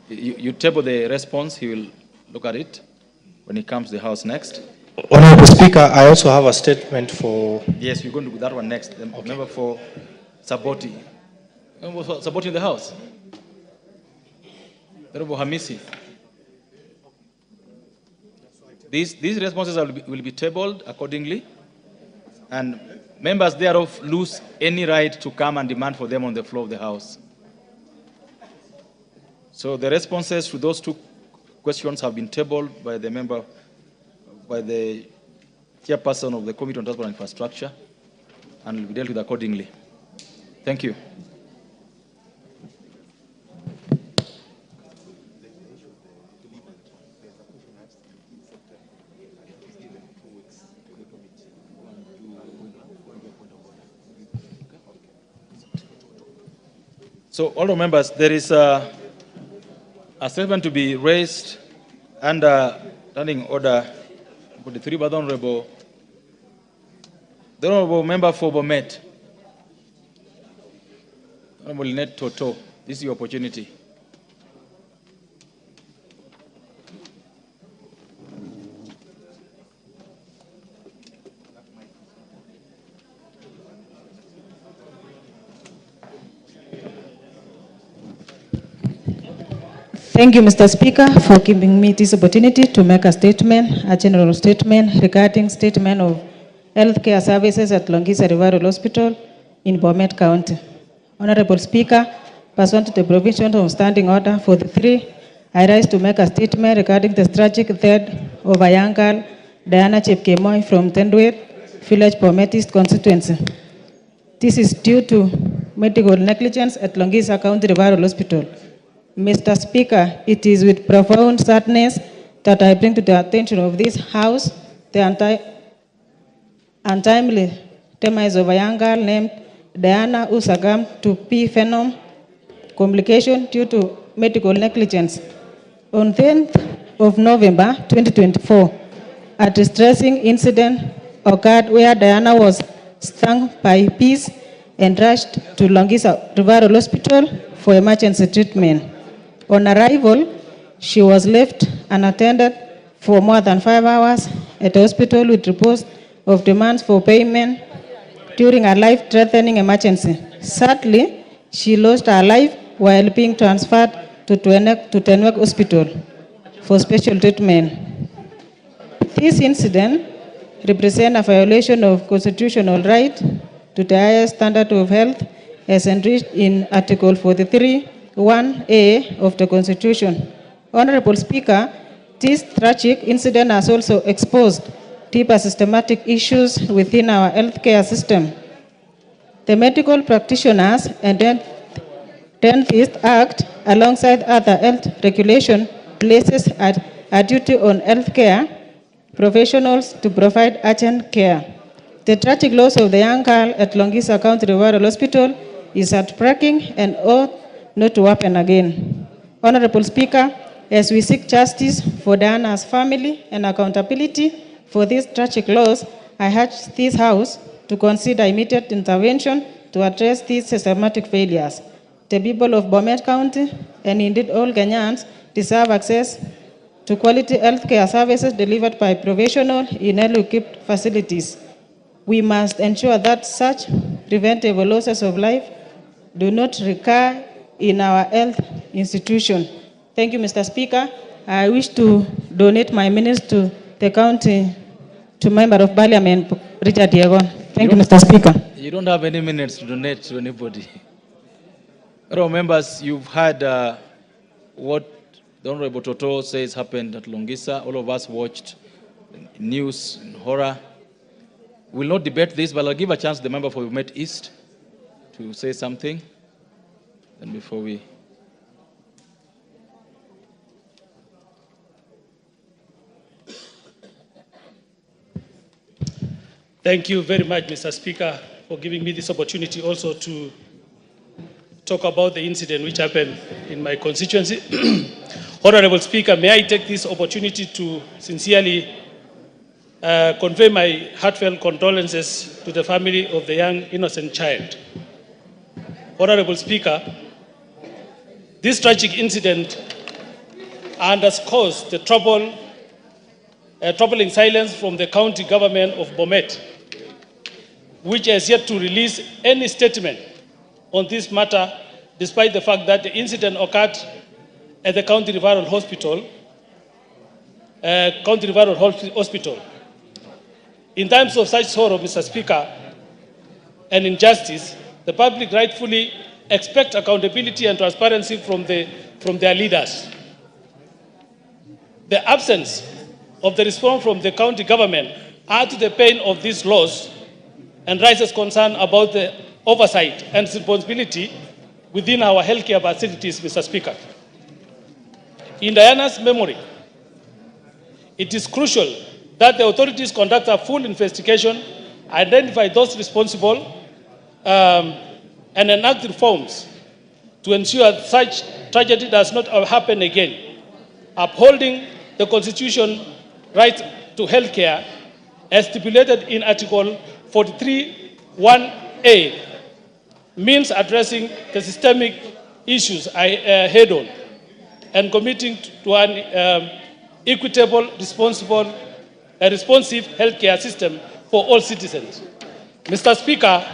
Speaker 2: You table the response. He will look at it when he comes to the House next.
Speaker 4: Honorable Speaker, I also have a statement for...
Speaker 2: Yes, we're going to do that one next. The member for Saboti. Member for Saboti in the House. Honorable Hamisi. These responses will be tabled accordingly, and members thereof lose any right to come and demand for them on the floor of the House. So the responses to those two questions have been tabled by the member, by the chairperson of the Committee on Transport and Infrastructure, and will be dealt with accordingly. Thank you. So, all members, there is a statement to be raised under standing order 43 by the Honorable Member for Bomet, Honorable Lynette Toto. This is your opportunity.
Speaker 6: Thank you, Mr. Speaker, for giving me this opportunity to make a statement, a general statement regarding statement of healthcare services at Longisa Referral Hospital in Bomet County. Honorable Speaker, pursuant to the provision of Standing Order 43, I rise to make a statement regarding the tragic death of a young girl, Diana Chepkemoi from Tendwet Village, Bomet East constituency. This is due to medical negligence at Longisa County Referral Hospital. Mr. Speaker, it is with profound sadness that I bring to the attention of this House the untimely demise of a young girl named Diana who succumbed to P-phenom complication due to medical negligence. On 10th of November 2024, a distressing incident occurred where Diana was stung by bees and rushed to Longisa Referral Hospital for emergency treatment. On arrival, she was left unattended for more than 5 hours at the hospital with reports of demands for payment during a life-threatening emergency. Sadly, she lost her life while being transferred to Tenwek Hospital for special treatment. This incident represents a violation of constitutional right to the highest standard of health as enriched in Article 43. 1A of the Constitution. Honorable Speaker, this tragic incident has also exposed deeper systematic issues within our healthcare system. The Medical Practitioners and Dentists Act, alongside other health regulation, places a duty on healthcare professionals to provide urgent care. The tragic loss of the young girl at Longisa County Referral Hospital is heartbreaking and ought not to happen again. Honorable Speaker, as we seek justice for Diana's family and accountability for this tragic loss, I urge this House to consider immediate intervention to address these systematic failures. The people of Bomet County, and indeed all Kenyans, deserve access to quality healthcare services delivered by professionals in well-equipped facilities. We must ensure that such preventable losses of life do not recur in our health institution. Thank you, Mr. Speaker. I wish to donate my minutes to the county, to Member of Parliament, Richard Yegon. Thank you, Mr. Speaker.
Speaker 2: You don't have any minutes to donate to anybody. Honourable members, you've heard what the Honourable Toto says happened at Longisa. All of us watched news and horror. We'll not debate this, but I'll give a chance to the member for Bomet East to say something. And before we...
Speaker 7: Thank you very much, Mr. Speaker, for giving me this opportunity also to talk about the incident which happened in my constituency. Honorable Speaker, may I take this opportunity to sincerely convey my heartfelt condolences to the family of the young innocent child. Honorable Speaker, this tragic incident underscores the troubling silence from the county government of Bomet, which has yet to release any statement on this matter, despite the fact that the incident occurred at the county referral hospital. In times of such sorrow, Mr. Speaker, and injustice, the public rightfully expect accountability and transparency from their leaders. The absence of the response from the county government adds to the pain of this loss and raises concern about the oversight and responsibility within our healthcare facilities, Mr. Speaker. In Diana's memory, it is crucial that the authorities conduct a full investigation, identify those responsible, and enact reforms to ensure such tragedy does not happen again. Upholding the Constitution right to health care as stipulated in Article 43(1)(a means addressing the systemic issues head on and committing to an equitable, responsive healthcare system for all citizens. Mr. Speaker,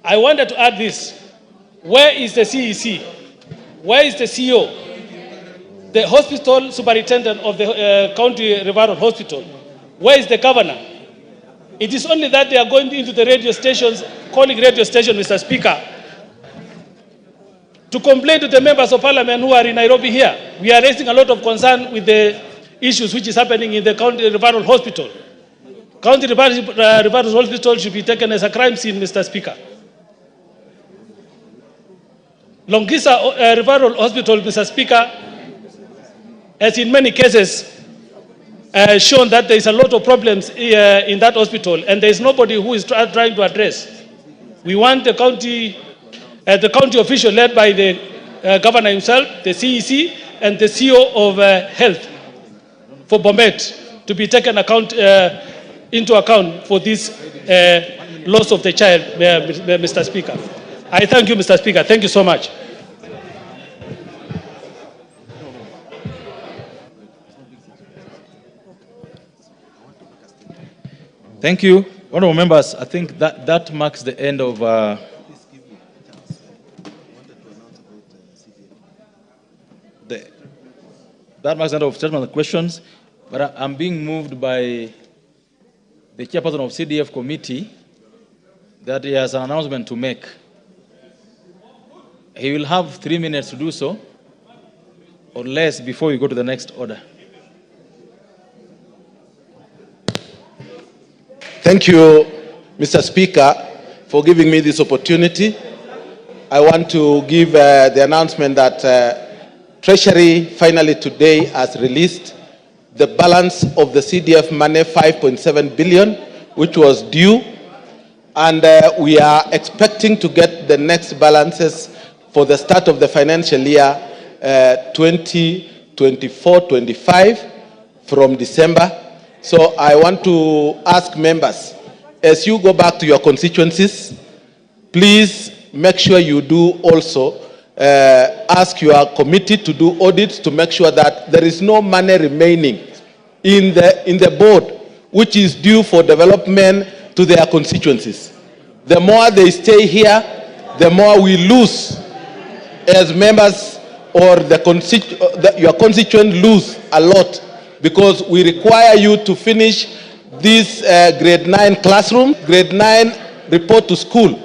Speaker 7: I wanted to add this. Where is the CEC? Where is the CEO? The hospital superintendent of the county referral hospital? Where is the governor? It is only that they are going into the radio stations, calling radio station, Mr. Speaker, to complain to the members of parliament who are in Nairobi here. We are raising a lot of concern with the issues which is happening in the county referral hospital. County referral hospital should be taken as a crime scene, Mr. Speaker. Longisa referral hospital, Mr. Speaker, has in many cases shown that there is a lot of problems in that hospital, and there is nobody who is trying to address. We want the county official led by the governor himself, the CEC, and the CEO of Health for Bomet to be taken into account for this loss of the child, Mr. Speaker. I thank you, Mr. Speaker. Thank you so much.
Speaker 2: Thank you. Honorable members, I think that marks the end of statement of questions, but I'm being moved by the chairperson of CDF committee that he has an announcement to make. He will have 3 minutes to do so, or less, before we go to the next order.
Speaker 18: Thank you, Mr. Speaker, for giving me this opportunity. I want to give the announcement that Treasury finally today has released the balance of the CDF money, 5.7 billion, which was due, and we are expecting to get the next balances for the start of the financial year 2024-25 from December. So I want to ask members, as you go back to your constituencies, please make sure you do also ask your committee to do audits to make sure that there is no money remaining in the board which is due for development to their constituencies. The more they stay here, the more we lose as members, or your constituent lose a lot, because we require you to finish this grade 9 classroom, grade 9 report to school.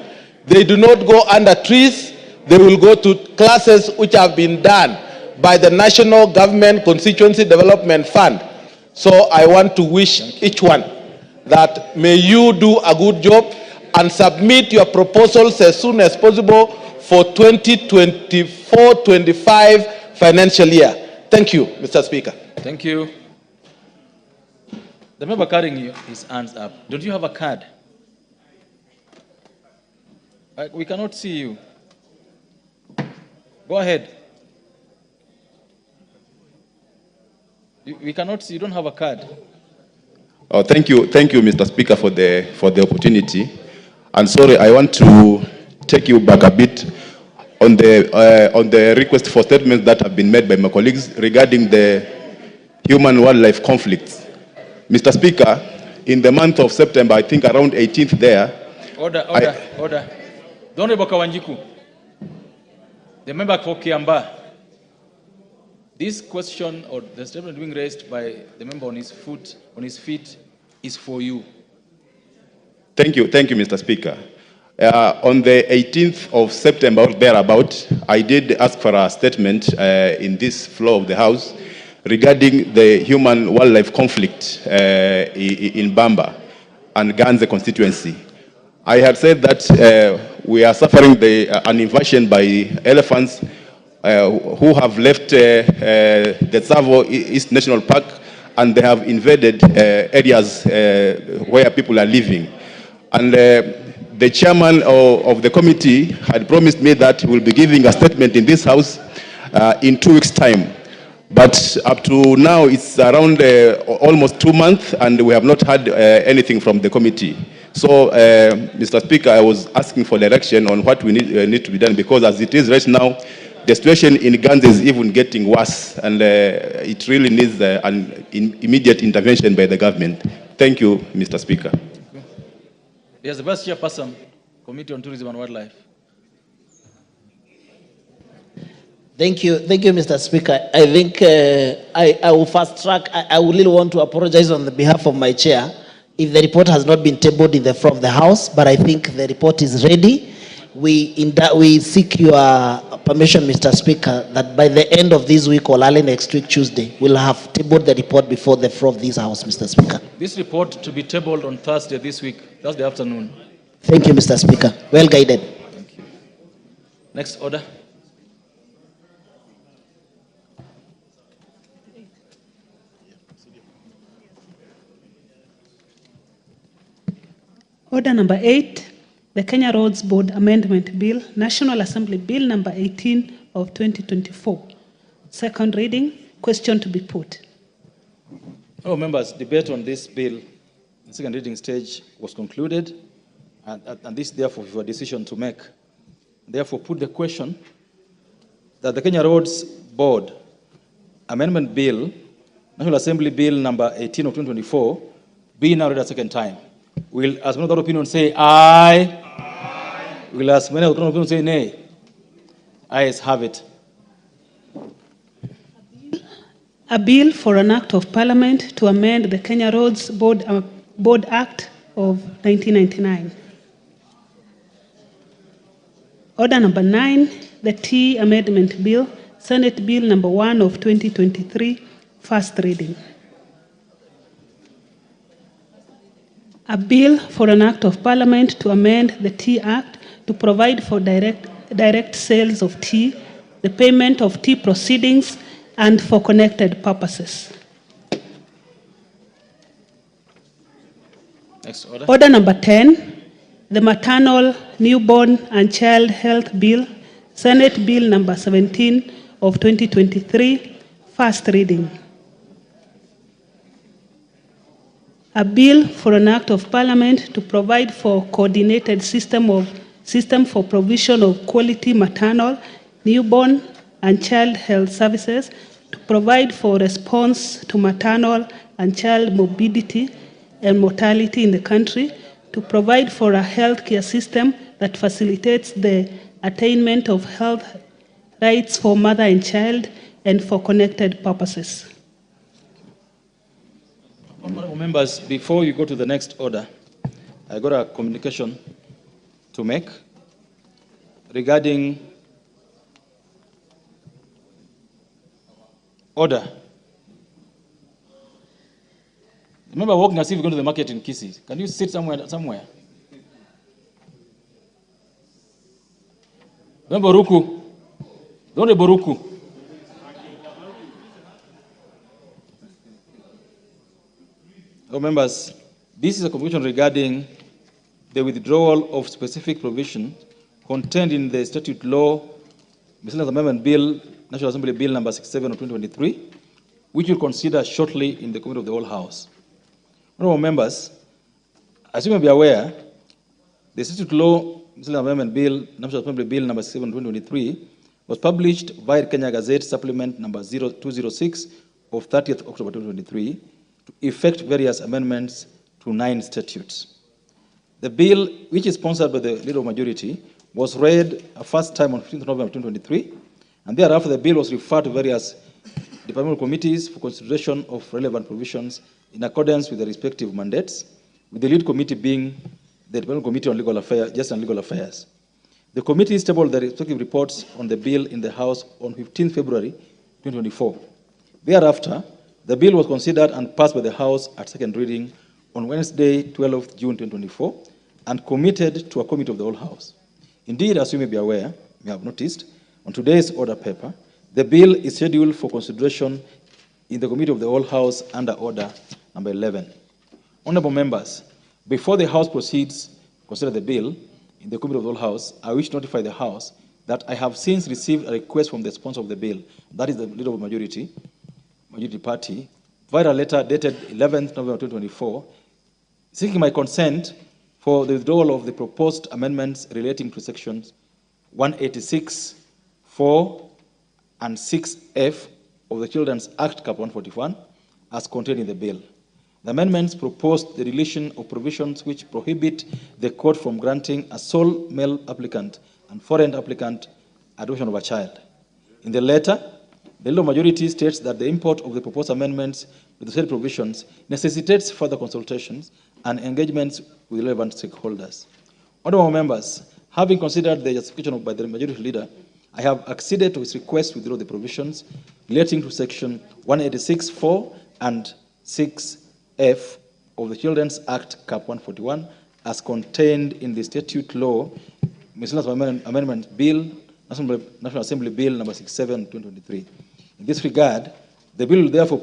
Speaker 18: They do not go under trees. They will go to classes which have been done by the National Government Constituency Development Fund. So I want to wish each one that may you do a good job and submit your proposals as soon as possible for 2024-25 financial year. Thank you, Mr. Speaker.
Speaker 2: Thank you. The member carrying his hands up. Don't you have a card? We cannot see you. Go ahead. We cannot see. You don't have a card.
Speaker 8: Oh, thank you, Mr. Speaker, for the opportunity. And sorry, I want to take you back a bit on the request for statements that have been made by my colleagues regarding the human-wildlife conflicts. Mr. Speaker, in the month of September, I think around 18th there.
Speaker 2: Order. The Honorable Kawanjiku, the member for Kiamba. This question or the statement being raised by the member on his feet is for you.
Speaker 8: Thank you, Mr. Speaker. On the 18th of September, or thereabout, I did ask for a statement in this floor of the House regarding the human-wildlife conflict in Bamba and Ganze constituency. I had said that we are suffering an invasion by elephants who have left the Tsavo East National Park, and they have invaded areas where people are living. And the chairman of the committee had promised me that he will be giving a statement in this House in 2 weeks' time. But up to now, it's around almost 2 months, and we have not had anything from the committee. So, Mr. Speaker, I was asking for direction on what we need to be done, because as it is right now, the situation in Ganze is even getting worse, and it really needs an immediate intervention by the government. Thank you, Mr. Speaker.
Speaker 2: Yes, the Vice Chairperson, Committee on Tourism and Wildlife.
Speaker 22: Thank you, Mr. Speaker. I think I will fast track. I would really want to apologize on the behalf of my chair if the report has not been tabled in the floor of the House, but I think the report is ready. We seek your permission, Mr. Speaker, that by the end of this week or early next week, Tuesday, we'll have tabled the report before the floor of this House, Mr. Speaker.
Speaker 2: This report to be tabled on Thursday this week, Thursday afternoon.
Speaker 22: Thank you, Mr. Speaker. Well guided.
Speaker 2: Thank you. Next order.
Speaker 3: Order number 8, the Kenya Roads Board Amendment Bill, National Assembly Bill number 18 of 2024. Second reading, question to be put.
Speaker 2: Hello, members, debate on this bill in the second reading stage was concluded, and this therefore is a decision to make. Therefore, put the question that the Kenya Roads Board Amendment Bill, National Assembly Bill number 18 of 2024, be now read a second time. Will, as many of the opinion say aye? Aye. Will, as many of the opinion say nay? Ayes have it.
Speaker 3: A bill for an act of parliament to amend the Kenya Roads Board Act of 1999. Order number 9, the Tea Amendment Bill, Senate Bill number 1 of 2023, first reading. A bill for an act of parliament to amend the Tea Act to provide for direct sales of tea, the payment of tea proceedings, and for connected purposes.
Speaker 2: Next order.
Speaker 3: Order number 10, the Maternal, Newborn, and Child Health Bill, Senate Bill number 17 of 2023, first reading. A bill for an act of parliament to provide for coordinated system for provision of quality maternal, newborn, and child health services, to provide for response to maternal and child morbidity and mortality in the country, to provide for a healthcare system that facilitates the attainment of health rights for mother and child, and for connected purposes.
Speaker 2: Honorable members, before you go to the next order, I got a communication to make regarding order. Remember walking as if you're going to the market in Kisii. Can you sit somewhere? Remember Ruku? Don't Boruku. Members, this is a contribution regarding the withdrawal of specific provision contained in the statute law, Miscellaneous Amendment Bill, National Assembly Bill number 67 of 2023, which we'll consider shortly in the committee of the whole House. Honorable members, as you may be aware, the statute law, Miscellaneous Amendment Bill, National Assembly Bill number 67 of 2023, was published via Kenya Gazette Supplement number 0206 of 30th October 2023 to effect various amendments to 9 statutes. The bill, which is sponsored by the Leader of Majority, was read a first time on 15th November 2023, and thereafter the bill was referred to various departmental committees for consideration of relevant provisions in accordance with the respective mandates, with the lead committee being the Departmental Committee on Legal Affairs, Justice and Legal Affairs. The committees tabled their respective reports on the bill in the House on 15 February 2024. Thereafter, the bill was considered and passed by the House at second reading on Wednesday, 12th June 2024, and committed to a committee of the whole House. Indeed, as you may be aware, you have noticed, on today's order paper, the bill is scheduled for consideration in the committee of the whole House under order number 11. Honorable members, before the House proceeds to consider the bill in the committee of the whole House, I wish to notify the House that I have since received a request from the sponsor of the bill, that is the Leader of Majority Party, via a letter dated 11th November 2024, seeking my consent for the withdrawal of the proposed amendments relating to sections 186, 4, and 6F of the Children's Act, Cap 141, as contained in the bill. The amendments proposed the deletion of provisions which prohibit the court from granting a sole male applicant and foreign applicant adoption of a child. In the letter, the Leader of Majority states that the import of the proposed amendments with the said provisions necessitates further consultations and engagements with relevant stakeholders. Honorable members, having considered the justification by the Majority Leader, I have acceded to his request to withdraw the provisions relating to section 186(4) and 6F of the Children's Act, Cap 141, as contained in the statute law, Miscellaneous Amendment Bill, National Assembly Bill number 67, 2023. In this regard, the bill will therefore be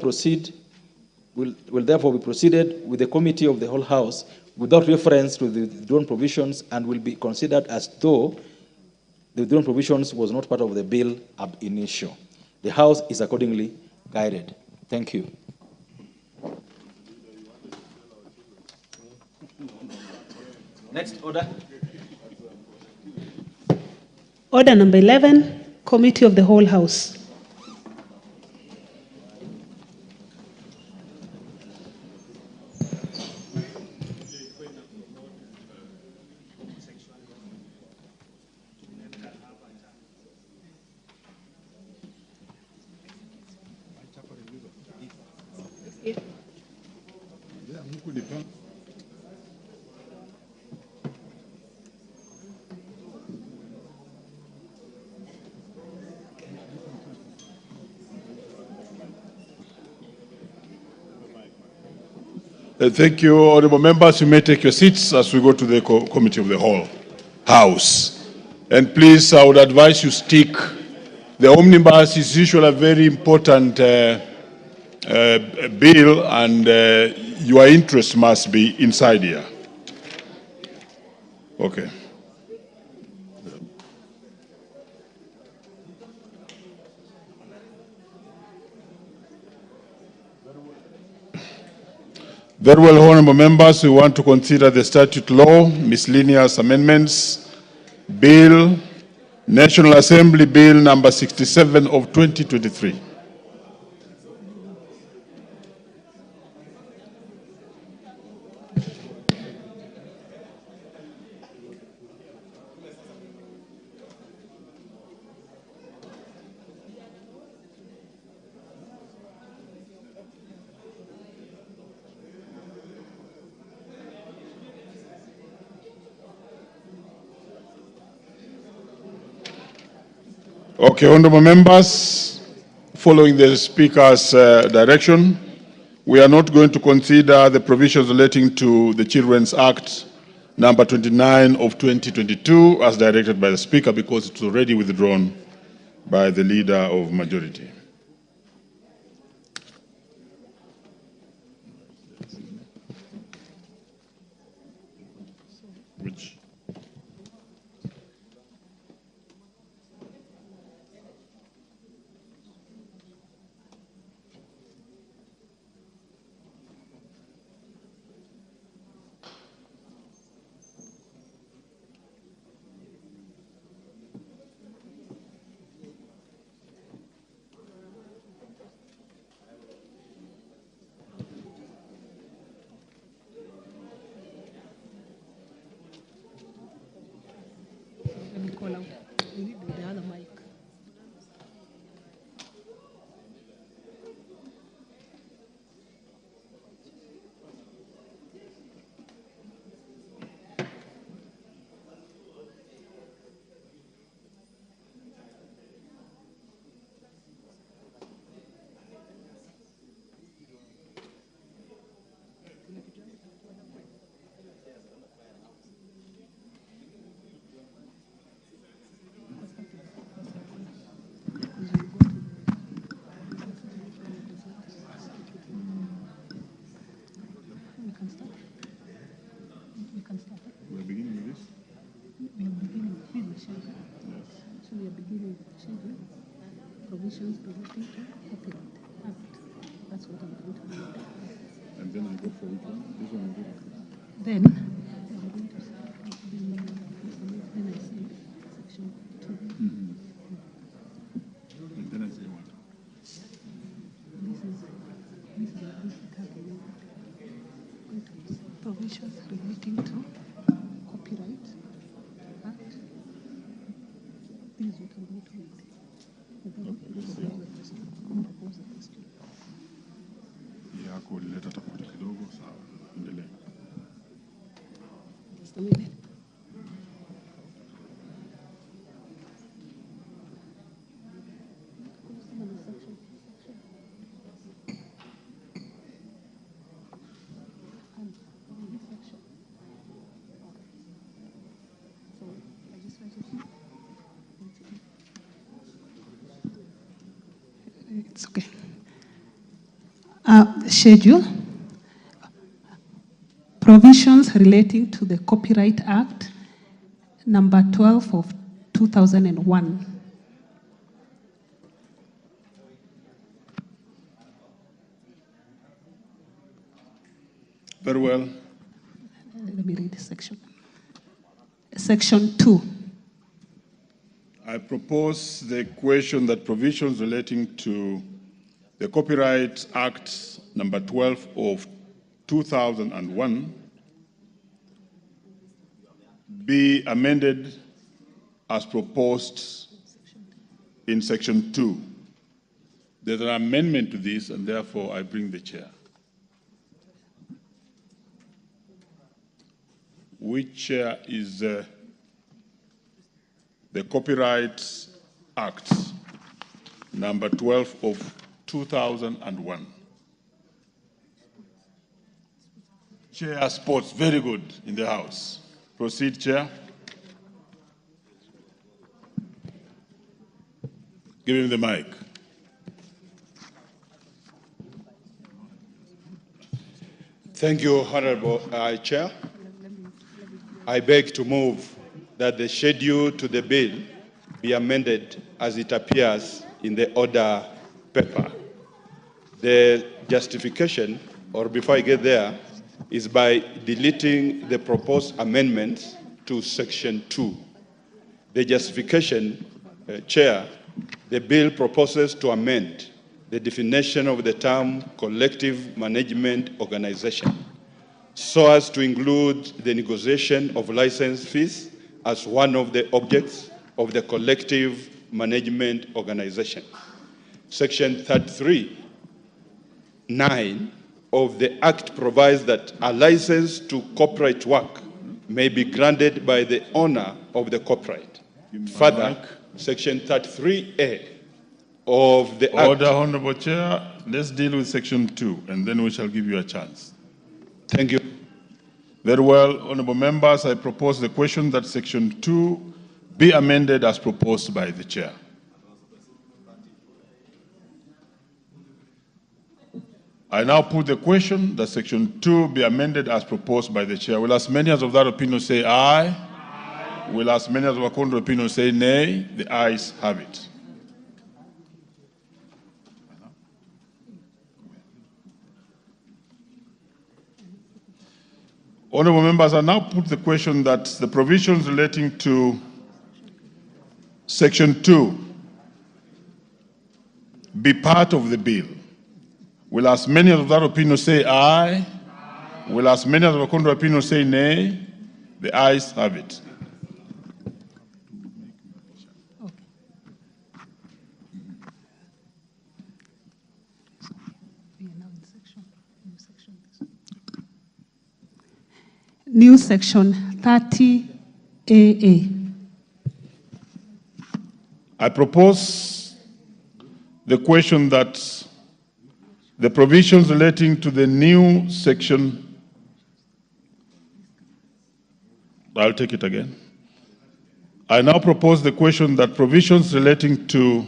Speaker 2: proceeded with the committee of the whole House without reference to the withdrawn provisions and will be considered as though the withdrawn provisions was not part of the bill ab initio. The House is accordingly guided. Thank you. Next order.
Speaker 3: Order number 11, Committee of the Whole House.
Speaker 9: Thank you, honorable members. You may take your seats as we go to the committee of the whole House. And please, I would advise you stick. The omnibus is usually a very important bill, and your interest must be inside here. Okay. Very well, honorable members, we want to consider the statute law, miscellaneous amendments, bill, National Assembly Bill number 67 of 2023. Okay, honorable members, following the Speaker's direction, we are not going to consider the provisions relating to the Children's Act number 29 of 2022 as directed by the Speaker because it's already withdrawn by the Leader of Majority.
Speaker 3: provisions relating to Copyright Act. That's what I'm going to read.
Speaker 9: And then I go for which one? This one.
Speaker 3: Then I say section 2.
Speaker 9: And then I say what?
Speaker 3: This is provisions relating to Copyright Act. This is what I'm going to read.
Speaker 9: Yako ulileta tofauti kidogo, sawa. Endelea.
Speaker 3: Just a minute. It's okay. Schedule. Provisions relating to the Copyright Act, number 12 of 2001.
Speaker 9: Very well.
Speaker 3: Let me read the section. Section 2.
Speaker 9: I propose the question that provisions relating to the Copyright Act number 12 of 2001 be amended as proposed in section 2. There's an amendment to this, and therefore I bring the chair. Which chair is the Copyright Act number 12 of 2001. Chair sports, very good in the House. Proceed, Chair. Give him the mic.
Speaker 10: Thank you, Honorable Chair. I beg to move that the schedule to the bill be amended as it appears in the order paper. The justification, or before I get there, is by deleting the proposed amendments to section 2. The justification, Chair, the bill proposes to amend the definition of the term collective management organization so as to include the negotiation of license fees as one of the objects of the collective management organization. Section 33(9) of the Act provides that a license to copyright work may be granted by the owner of the copyright. Further, Section 33A of the Act...
Speaker 9: Order, Honorable Chair. Let's deal with Section 2, and then we shall give you a chance.
Speaker 10: Thank you.
Speaker 9: Very well, honorable members, I propose the question that Section 2 be amended as proposed by the Chair. I now put the question that Section 2 be amended as proposed by the Chair. Will as many as of that opinion say aye? Aye. Will as many as of a contrary opinion say nay? The ayes have it. Honorable members, I now put the question that the provisions relating to Section 2 be part of the bill. Will as many of that opinion say aye? Aye. Will as many of the contrary opinion say nay? The ayes have it.
Speaker 3: New section 30AA.
Speaker 9: I propose the question that the provisions relating to the new section, I'll take it again. I now propose the question that provisions relating to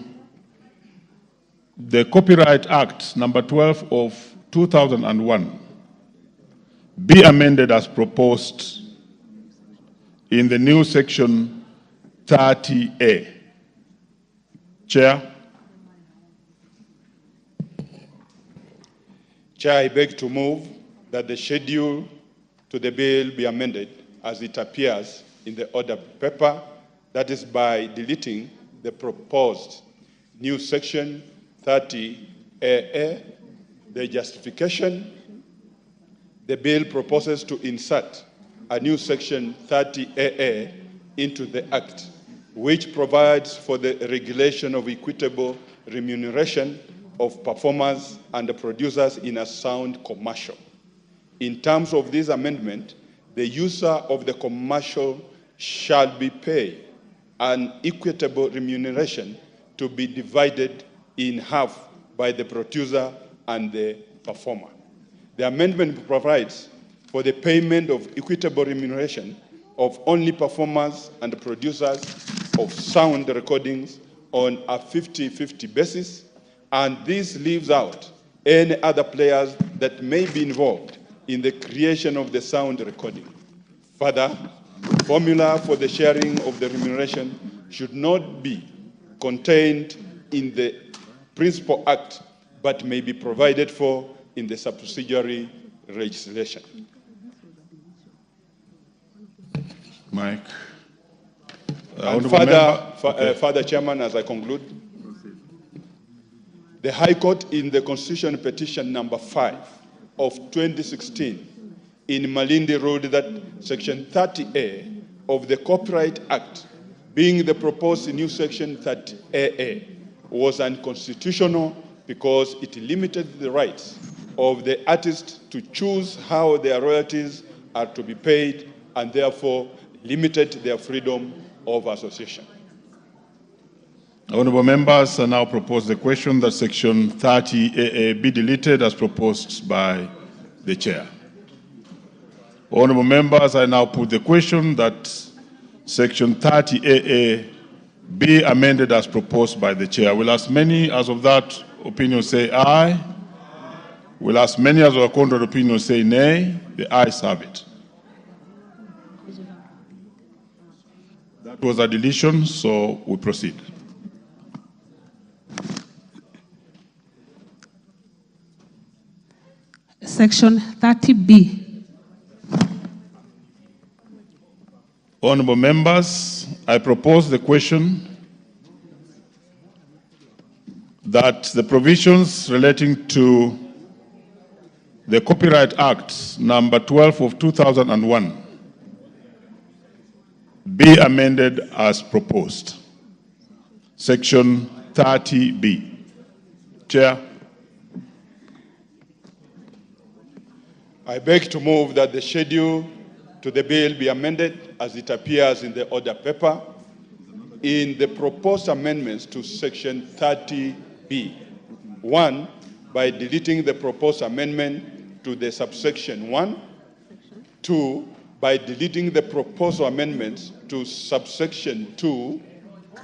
Speaker 9: the Copyright Act number 12 of 2001 be amended as proposed in the new section 30A. Chair.
Speaker 10: Chair, I beg to move that the schedule to the bill be amended as it appears in the order paper, that is by deleting the proposed new section 30AA. The justification: the bill proposes to insert a new section 30AA into the Act, which provides for the regulation of equitable remuneration of performers and producers in a sound commercial. In terms of this amendment, the user of the commercial shall be paid an equitable remuneration to be divided in half by the producer and the performer. The amendment provides for the payment of equitable remuneration of only performers and producers of sound recordings on a 50-50 basis, and this leaves out any other players that may be involved in the creation of the sound recording. Further, formula for the sharing of the remuneration should not be contained in the Principal Act, but may be provided for in the subsidiary legislation.
Speaker 9: Mike.
Speaker 10: And further, Chairman, as I conclude, the High Court in the Constitution Petition number 5 of 2016 in Malindi ruled that Section 30A of the Copyright Act, being the proposed new Section 30AA, was unconstitutional because it limited the rights of the artist to choose how their royalties are to be paid and therefore limited their freedom of association.
Speaker 9: Honourable members, I now propose the question that Section 30AA be deleted as proposed by the Chair. Honourable members, I now put the question that Section 30AA be amended as proposed by the Chair. Will as many as of that opinion say aye? Will as many as of the contrary opinion say nay? The ayes have it. That was a deletion, so we proceed.
Speaker 3: Section 30B.
Speaker 9: Honourable members, I propose the question that the provisions relating to the Copyright Act number 12 of 2001 be amended as proposed. Section 30B. Chair.
Speaker 10: I beg to move that the schedule to the bill be amended as it appears in the order paper in the proposed amendments to Section 30B. 1, by deleting the proposed amendment to the subsection 1. 2, by deleting the proposed amendments to subsection 2.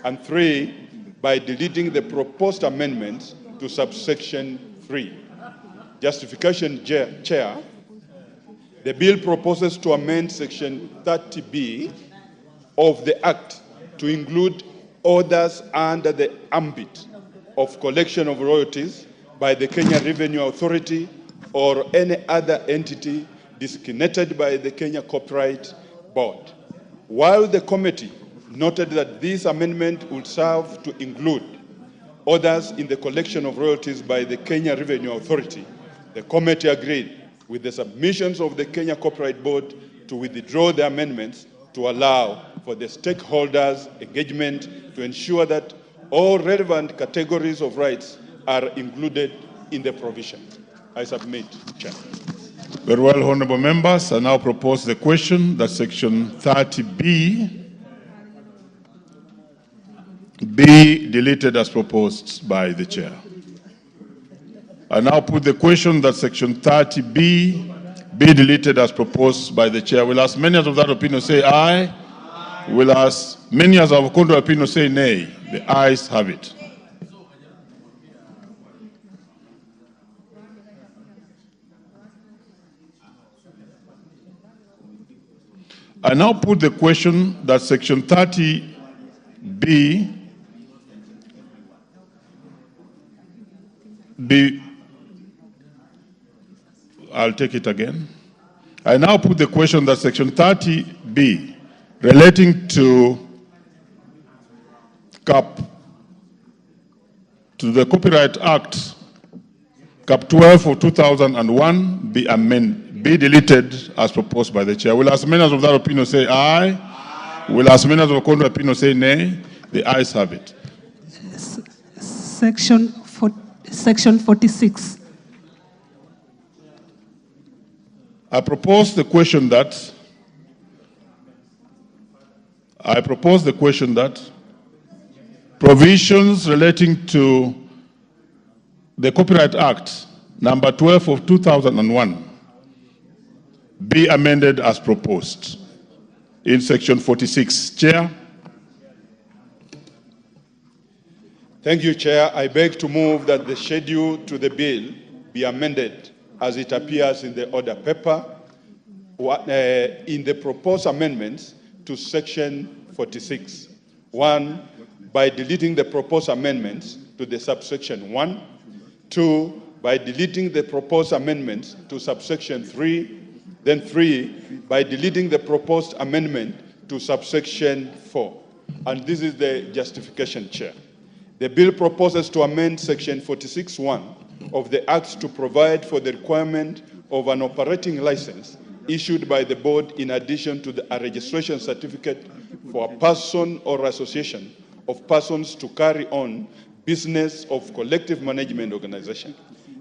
Speaker 10: And 3, by deleting the proposed amendments to subsection 3. Justification, Chair. The bill proposes to amend Section 30B of the Act to include orders under the ambit of collection of royalties by the Kenya Revenue Authority or any other entity designated by the Kenya Copyright Board. While the committee noted that this amendment would serve to include orders in the collection of royalties by the Kenya Revenue Authority, the committee agreed with the submissions of the Kenya Copyright Board to withdraw the amendments to allow for the stakeholders' engagement to ensure that all relevant categories of rights are included in the provision. I submit, Chair.
Speaker 9: Very well, honourable members. I now propose the question that Section 30B be deleted as proposed by the Chair. I now put the question that Section 30B be deleted as proposed by the Chair. Will as many as of that opinion say aye? Will as many as of contrary opinion say nay? The ayes have it. I now put the question that Section 30B be I'll take it again. I now put the question that Section 30B, relating to the Copyright Act, Cap 12 of 2001, be deleted as proposed by the chair. Will as many of that opinion say aye? Will as many of the contrary opinion say nay? The ayes have it.
Speaker 3: Section 46.
Speaker 9: I propose the question that provisions relating to the Copyright Act, number 12 of 2001, be amended as proposed in section 46. Chair.
Speaker 10: Thank you, Chair. I beg to move that the schedule to the bill be amended as it appears in the order paper in the proposed amendments to section 46. 1, by deleting the proposed amendments to the subsection 1. 2, by deleting the proposed amendments to subsection 3. Then 3, by deleting the proposed amendment to subsection 4. And this is the justification, Chair. The bill proposes to amend section 46(1) of the Act to provide for the requirement of an operating license issued by the board in addition to a registration certificate for a person or association of persons to carry on business of collective management organization.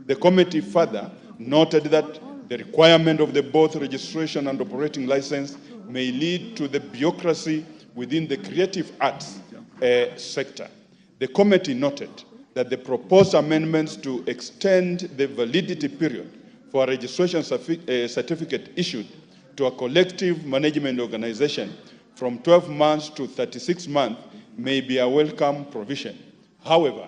Speaker 10: The committee further noted that the requirement of the both registration and operating license may lead to the bureaucracy within the creative arts sector. The committee noted that the proposed amendments to extend the validity period for a registration certificate issued to a collective management organization from 12 months to 36 months may be a welcome provision. However,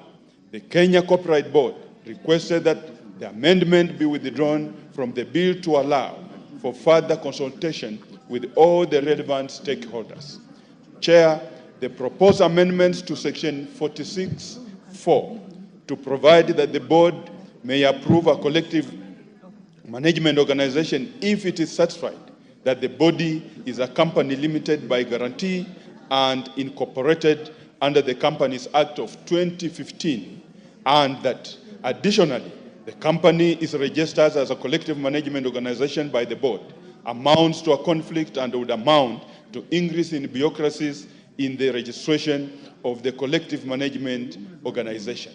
Speaker 10: the Kenya Copyright Board requested that the amendment be withdrawn from the bill to allow for further consultation with all the relevant stakeholders. Chair, the proposed amendments to section 46(4) to provide that the board may approve a collective management organization if it is satisfied that the body is a company limited by guarantee and incorporated under the Companies Act of 2015, and that additionally the company is registered as a collective management organization by the board, amounts to a conflict and would amount to increase in bureaucracies in the registration of the collective management organization.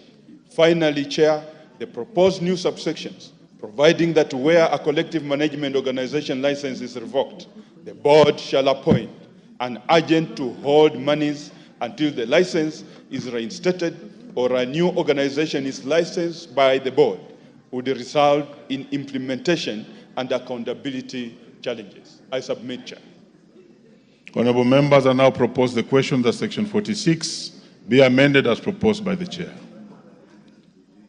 Speaker 10: Finally, Chair, the proposed new subsections, providing that where a collective management organization license is revoked, the board shall appoint an agent to hold monies until the license is reinstated or a new organization is licensed by the board, would result in implementation and accountability challenges. I submit, Chair.
Speaker 9: Honorable members, I now propose the question that section 46 be amended as proposed by the chair.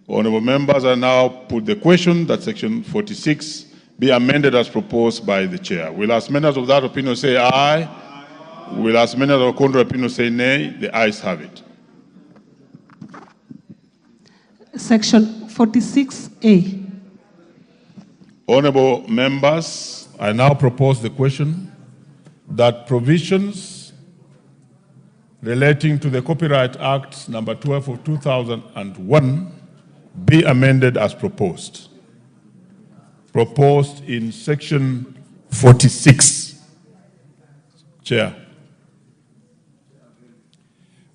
Speaker 9: Honorable members, I now put the question that section 46 be amended as proposed by the chair. Will as many of that opinion say aye? Will as many of the contrary opinion say nay? The ayes have it.
Speaker 3: Section 46A.
Speaker 9: Honorable members, I now propose the question that provisions relating to the Copyright Act number 12 of 2001 be amended as proposed. Proposed in section 46. Chair.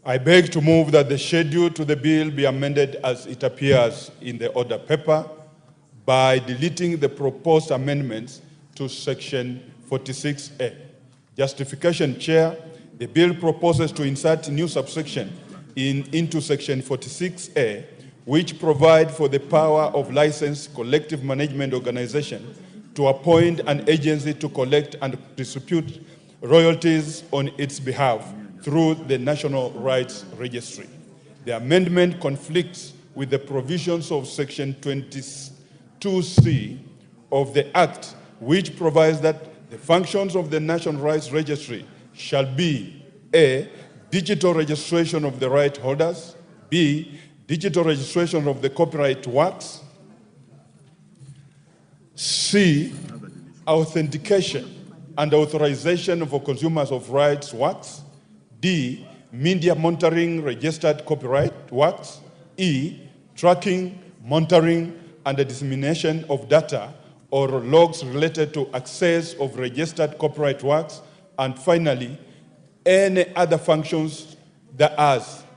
Speaker 10: I beg to move that the schedule to the bill be amended as it appears in the order paper by deleting the proposed amendments to section 46A. Justification, Chair, the bill proposes to insert new subsection into section 46A, which provide for the power of licensed collective management organization to appoint an agency to collect and distribute royalties on its behalf through the National Rights Registry. The amendment conflicts with the provisions of section 22C of the Act, which provides that the functions of the National Rights Registry shall be A, digital registration of the right holders, B, digital registration of the copyright works, C, authentication and authorization for consumers of rights works. D, media monitoring registered copyright works. E, tracking, monitoring, and the dissemination of data or logs related to access of registered copyright works. And finally, any other functions that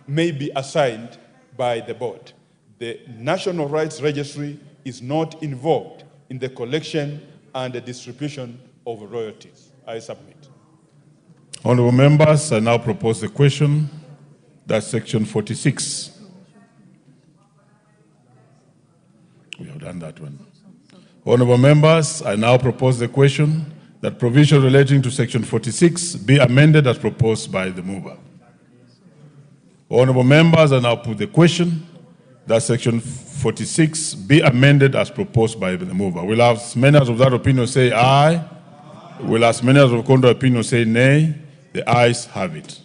Speaker 10: may be assigned by the board. The National Rights Registry is not involved in the collection and the distribution of royalties. I submit.
Speaker 9: Honorable members, I now propose the question. That's section 46. We have done that one. Honorable members, I now propose the question that provision relating to section 46 be amended as proposed by the mover. Honorable members, I now put the question that section 46 be amended as proposed by the mover. Will as many as of that opinion say aye? Will as many as of contrary opinion say nay? The ayes have it.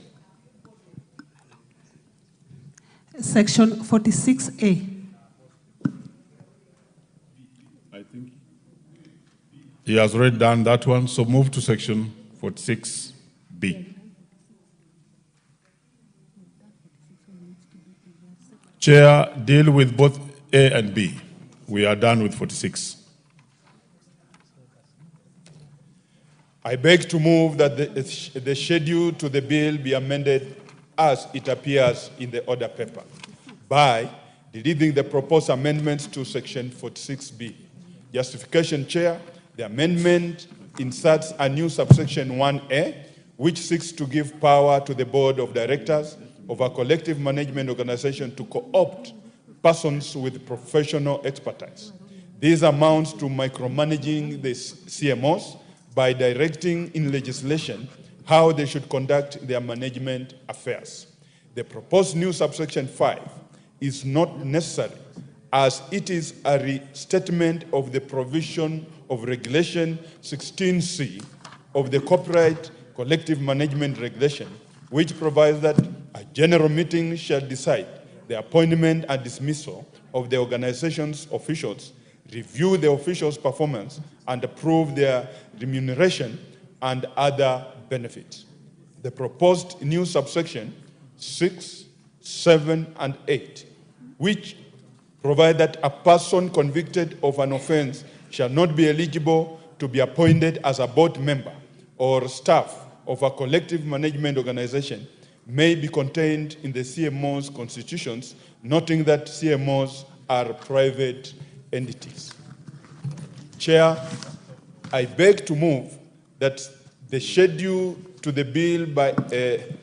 Speaker 3: Section 46A.
Speaker 9: He has already done that one, so move to section 46B. Chair, deal with both A and B. We are done with 46.
Speaker 10: I beg to move that the schedule to the bill be amended as it appears in the order paper by deleting the proposed amendments to section 46B. Justification, Chair. The amendment inserts a new subsection 1A, which seeks to give power to the board of directors of a collective management organization to co-opt persons with professional expertise. This amounts to micromanaging the CMOs by directing in legislation how they should conduct their management affairs. The proposed new subsection 5 is not necessary, as it is a restatement of the provision of Regulation 16C of the Copyright Collective Management Regulation, which provides that a general meeting shall decide the appointment and dismissal of the organization's officials, review the officials' performance, and approve their remuneration and other benefits. The proposed new subsection 6, 7, and 8, which provide that a person convicted of an offense shall not be eligible to be appointed as a board member or staff of a collective management organization, may be contained in the CMO's constitutions, noting that CMOs are private entities. Chair, I beg to move that the schedule to the bill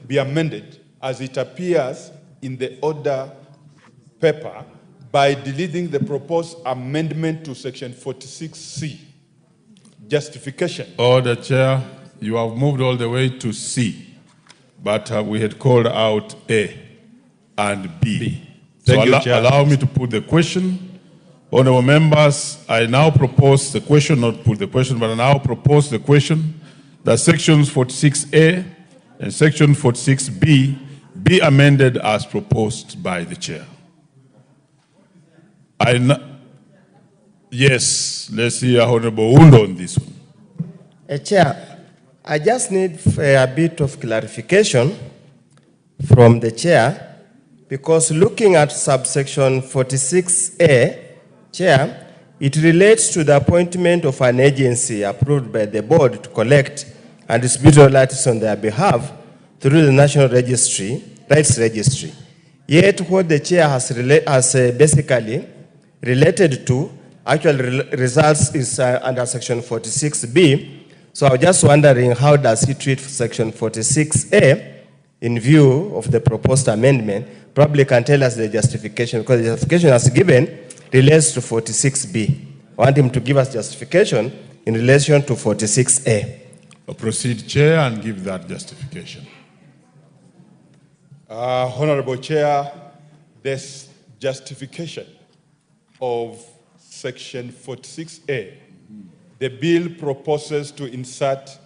Speaker 10: be amended as it appears in the order paper by deleting the proposed amendment to section 46C. Justification.
Speaker 9: Order, Chair. You have moved all the way to C, but we had called out A and B.
Speaker 10: Thank you, Chair.
Speaker 9: Allow me to put the question. Honorable members, I now propose the question, not put the question, but I now propose the question that sections 46A and section 46B be amended as proposed by the chair. Yes, let's see Honorable Undo on this one.
Speaker 11: Chair, I just need a bit of clarification from the chair, because looking at subsection 46A, Chair, it relates to the appointment of an agency approved by the board to collect and distribute royalties on their behalf through the National Rights Registry. Yet what the chair has basically related to actual results is under section 46B. So I was just wondering, how does he treat section 46A in view of the proposed amendment? Probably can tell us the justification, because the justification as given relates to 46B. I want him to give us justification in relation to 46A.
Speaker 9: Proceed, Chair, and give that justification.
Speaker 10: Honorable Chair, this justification of section 46A, the bill proposes to insert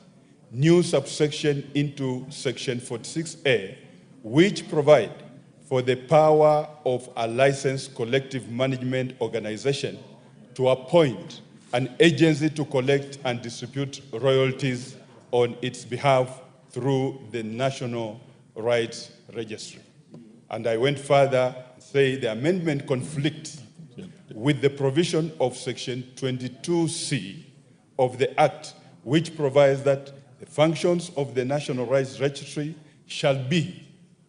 Speaker 10: new subsection into section 46A, which provide for the power of a licensed collective management organization to appoint an agency to collect and distribute royalties on its behalf through the National Rights Registry. And I went further and say the amendment conflicts with the provision of Section 22C of the Act, which provides that the functions of the National Rights Registry shall be,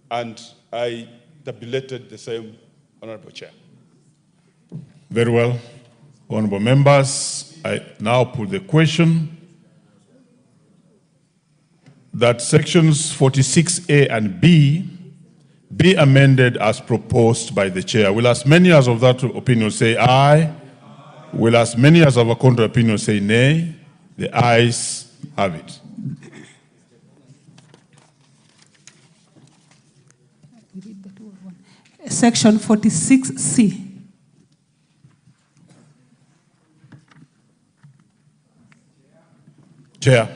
Speaker 10: and I tabulated the same, Honorable Chair.
Speaker 9: Very well. Honorable members, I now put the question that sections 46A and B be amended as proposed by the chair. Will as many as of that opinion say aye? Will as many as of a contrary opinion say nay? The ayes have it.
Speaker 3: Section 46C.
Speaker 9: Chair.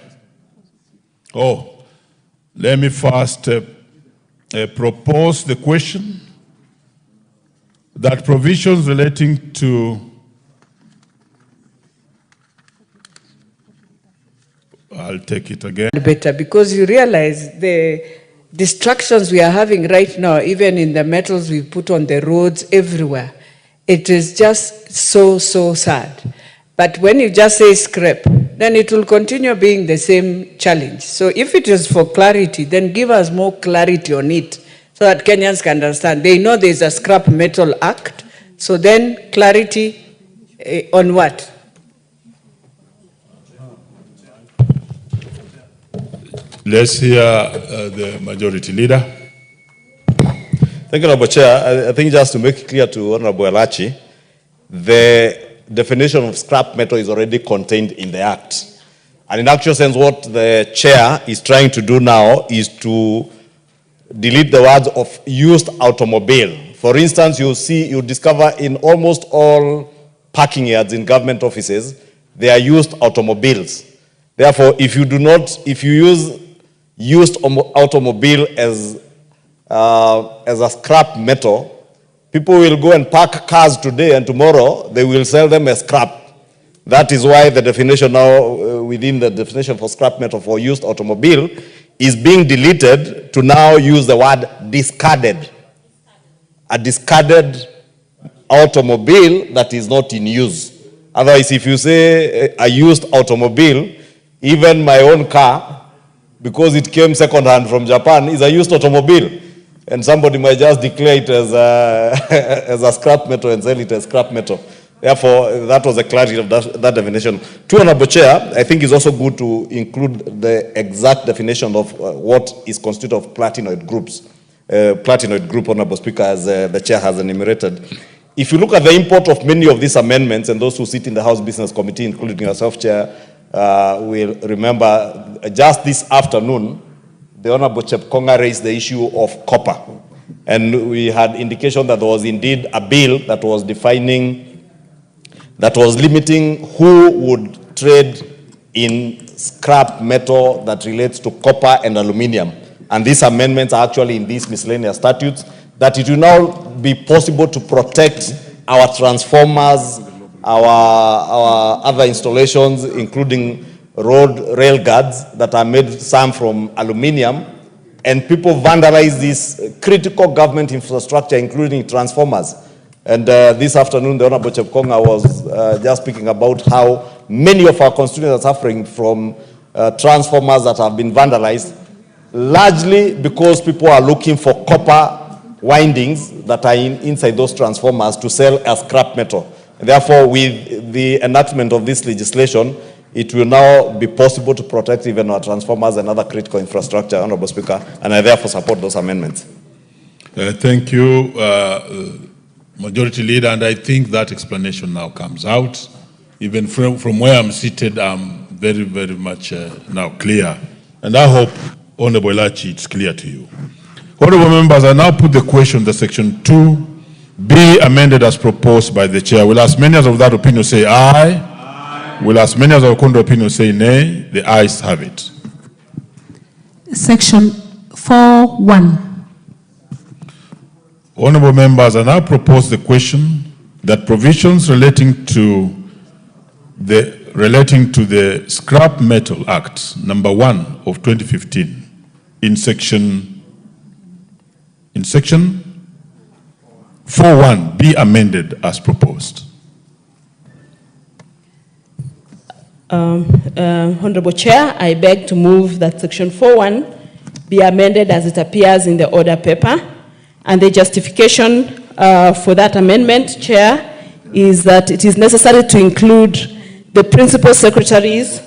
Speaker 9: Oh, let me first propose the question that provisions relating to I'll take it again.
Speaker 12: Better, because you realize the distractions we are having right now, even in the metals we put on the roads everywhere, it is just so sad. But when you just say scrap, then it will continue being the same challenge. So if it is for clarity, then give us more clarity on it so that Kenyans can understand. They know there's a Scrap Metal Act, so then clarity on what?
Speaker 9: Let's hear the majority leader.
Speaker 14: Thank you, Honorable Chair. I think just to make it clear to Honorable Elachi, the definition of scrap metal is already contained in the Act. And in actual sense, what the chair is trying to do now is to delete the words of used automobile. For instance, you discover in almost all parking yards in government offices, they are used automobiles. Therefore, if you use used automobile as a scrap metal, people will go and park cars today and tomorrow they will sell them as scrap. That is why the definition now, within the definition for scrap metal for used automobile, is being deleted to now use the word discarded. A discarded automobile that is not in use. Otherwise, if you say a used automobile, even my own car, because it came second-hand from Japan, is a used automobile. And somebody might just declare it as a scrap metal and sell it as scrap metal. Therefore, that was the clarity of that definition. To Honorable Chair, I think it's also good to include the exact definition of what is constituted of platinoid groups. Platinoid group, Honorable Speaker, as the Chair has enumerated. If you look at the import of many of these amendments, and those who sit in the House Business Committee, including yourself, Chair, will remember just this afternoon, the Honorable Chepkonga raised the issue of copper. And we had indication that there was indeed a bill that was limiting who would trade in scrap metal that relates to copper and aluminium. And these amendments are actually in these miscellaneous statutes, that it will now be possible to protect our transformers, our other installations, including rail guards that are made some from aluminium, and people vandalize this critical government infrastructure, including transformers. And this afternoon, the Honorable Chepkonga was just speaking about how many of our constituents are suffering from transformers that have been vandalized, largely because people are looking for copper windings that are inside those transformers to sell as scrap metal. Therefore, with the enactment of this legislation, it will now be possible to protect even our transformers and other critical infrastructure, Honorable Speaker, and I therefore support those amendments.
Speaker 9: Thank you, Majority Leader, and I think that explanation now comes out. Even from where I'm seated, I'm very, very much now clear. And I hope, Honorable Elachi, it's clear to you. Honorable members, I now put the question that Section 2 be amended as proposed by the Chair. Will as many as of that opinion say aye? Aye. Will as many as of contrary opinion say nay? The ayes have it.
Speaker 3: Section 4(1).
Speaker 9: Honorable members, I now propose the question that provisions relating to relating to the Scrap Metal Act, number 1 of 2015, in section 4.1 be amended as proposed.
Speaker 13: Honorable Chair, I beg to move that section 4.1 be amended as it appears in the order paper. And the justification for that amendment, Chair, is that it is necessary to include the principal secretaries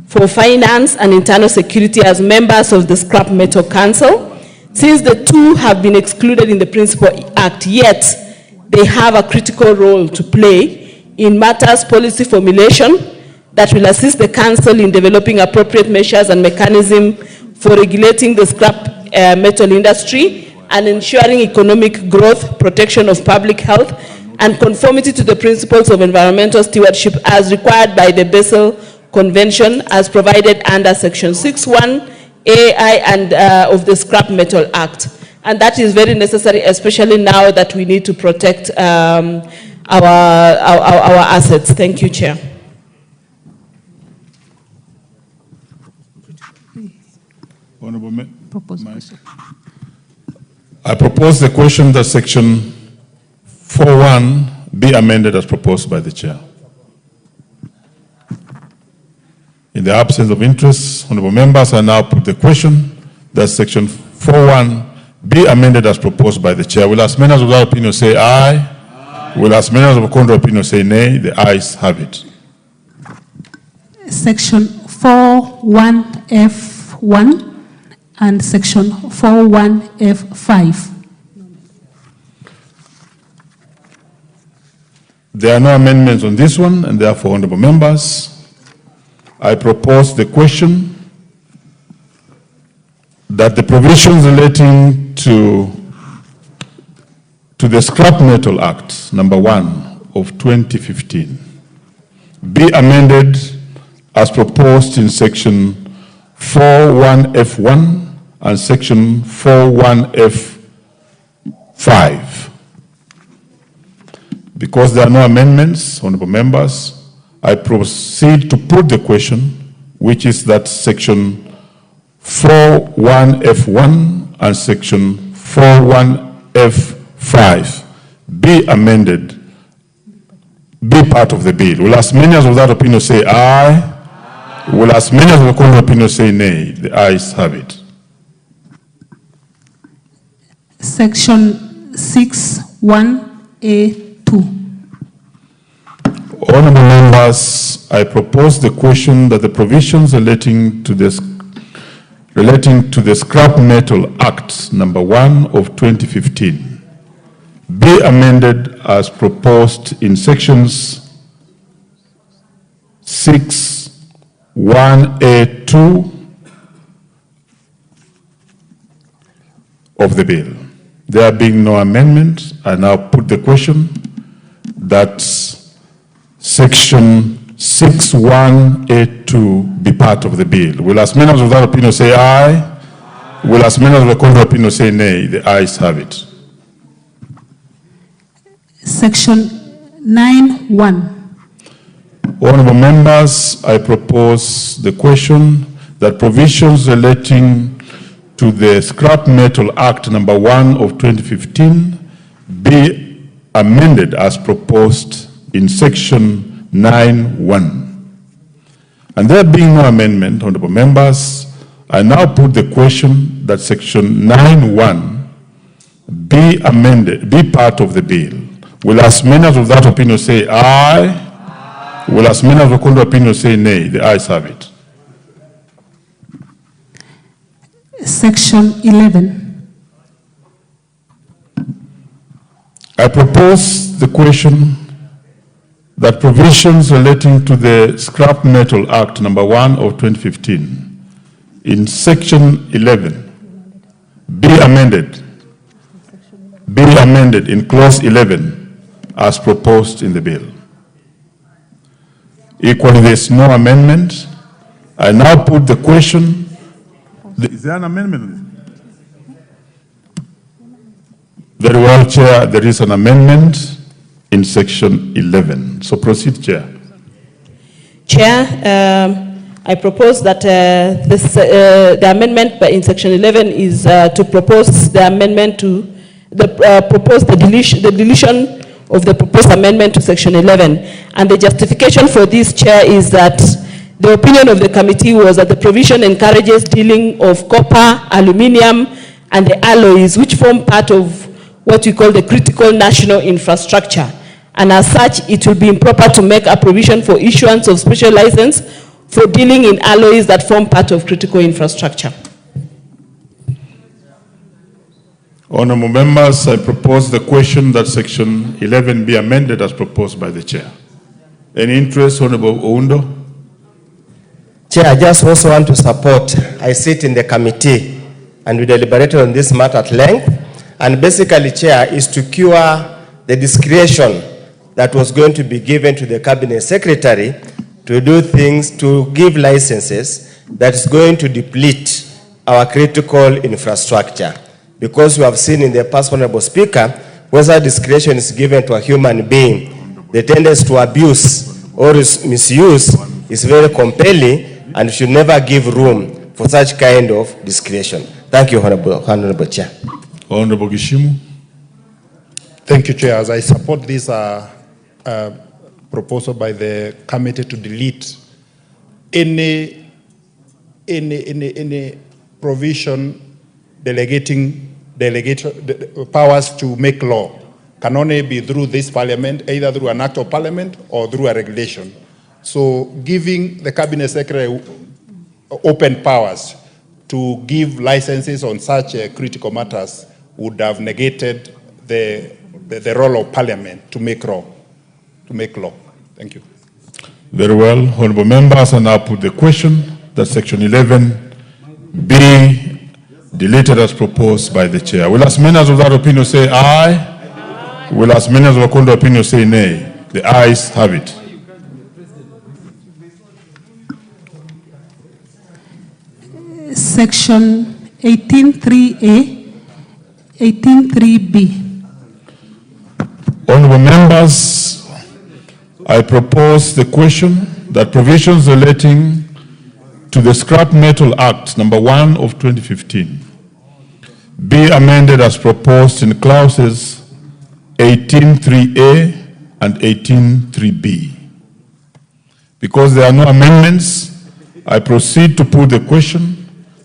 Speaker 13: for finance and internal security as members of the Scrap Metal Council. Since the two have been excluded in the Principal Act, yet they have a critical role to play in matters policy formulation that will assist the Council in developing appropriate measures and mechanisms for regulating the scrap metal industry and ensuring economic growth, protection of public health, and conformity to the principles of environmental stewardship as required by the Basel Convention as provided under Section 6.1 AI and of the Scrap Metal Act. And that is very necessary, especially now that we need to protect our assets. Thank you, Chair.
Speaker 9: Honorable I propose the question that section 4.1 be amended as proposed by the chair. In the absence of interest, honorable members, I now put the question that section 4.1 be amended as proposed by the chair. Will as many as without opinion say aye? Aye. Will as many as of contrary opinion say nay? The ayes have it.
Speaker 3: Section 4.1F1 and section 4.1F5.
Speaker 9: There are no amendments on this one, and therefore, honorable members, I propose the question that the provisions relating to the Scrap Metal Act, number 1 of 2015, be amended as proposed in section 4.1F1 and section 4.1F5. Because there are no amendments, honorable members, I proceed to put the question, which is that section 4.1F1 and section 4.1F5 be amended, be part of the bill. Will as many as of that opinion say aye? Aye. Will as many as of the contrary opinion say nay? The ayes have it.
Speaker 3: Section 6.1A2.
Speaker 9: Honorable members, I propose the question that the provisions relating to the Scrap Metal Act, number 1 of 2015, be amended as proposed in sections 6.1A2 of the bill. There being no amendment, I now put the question that section 6.1A2 be part of the bill. Will as many of that opinion say aye? Aye. Will as many of the contrary opinion say nay? The ayes have it.
Speaker 3: Section 9.1.
Speaker 9: Honorable members, I propose the question that provisions relating to the Scrap Metal Act number 1 of 2015 be amended as proposed in section 9.1. And there being no amendment, honorable members, I now put the question that section 9.1 be amended, be part of the bill. Will as many of that opinion say aye? Aye. Will as many of the contrary opinion say nay? The ayes have it.
Speaker 3: Section 11.
Speaker 9: I propose the question that provisions relating to the Scrap Metal Act number 1 of 2015 in section 11 be amended in clause 11 as proposed in the bill. Equally, there is no amendment. I now put the question. Is there an amendment? Very well, Chair, there is an amendment in section 11. So proceed, Chair.
Speaker 13: Chair, I propose that the amendment in section 11 is to propose the amendment to the deletion of the proposed amendment to section 11. And the justification for this, Chair, is that the opinion of the committee was that the provision encourages dealing of copper, aluminium, and the alloys, which form part of what we call the critical national infrastructure. And as such, it will be improper to make a provision for issuance of special license for dealing in alloys that form part of critical infrastructure.
Speaker 9: Honourable members, I propose the question that section 11 be amended as proposed by the chair. Any interest, Honourable Oundo?
Speaker 11: Chair, I just also want to support. I sit in the committee and we deliberated on this matter at length. And basically, Chair, is to cure the discretion that was going to be given to the Cabinet Secretary to do things, to give licenses that is going to deplete our critical infrastructure. Because we have seen in the past, Honourable Speaker, whether discretion is given to a human being, the tendency to abuse or misuse is very compelling and should never give room for such kind of discretion. Thank you, Honourable Chair.
Speaker 9: Honourable Gishimu.
Speaker 15: Thank you, Chair. As I support this proposal by the committee to delete any provision delegating powers to make law can only be through this parliament, either through an act of parliament or through a regulation. So giving the cabinet secretary open powers to give licenses on such critical matters would have negated the role of parliament to make law. Thank you.
Speaker 9: Very well. Honourable members, I now put the question that section 11 be deleted as proposed by the chair. Will as many as of that opinion say aye? Aye. Will as many as of the opinion say nay? The ayes have it.
Speaker 3: Section 18.3A, 18.3B.
Speaker 9: Honourable members, I propose the question that provisions relating to the Scrap Metal Act number 1 of 2015 be amended as proposed in clauses 18.3A and 18.3B. Because there are no amendments, I proceed to put the question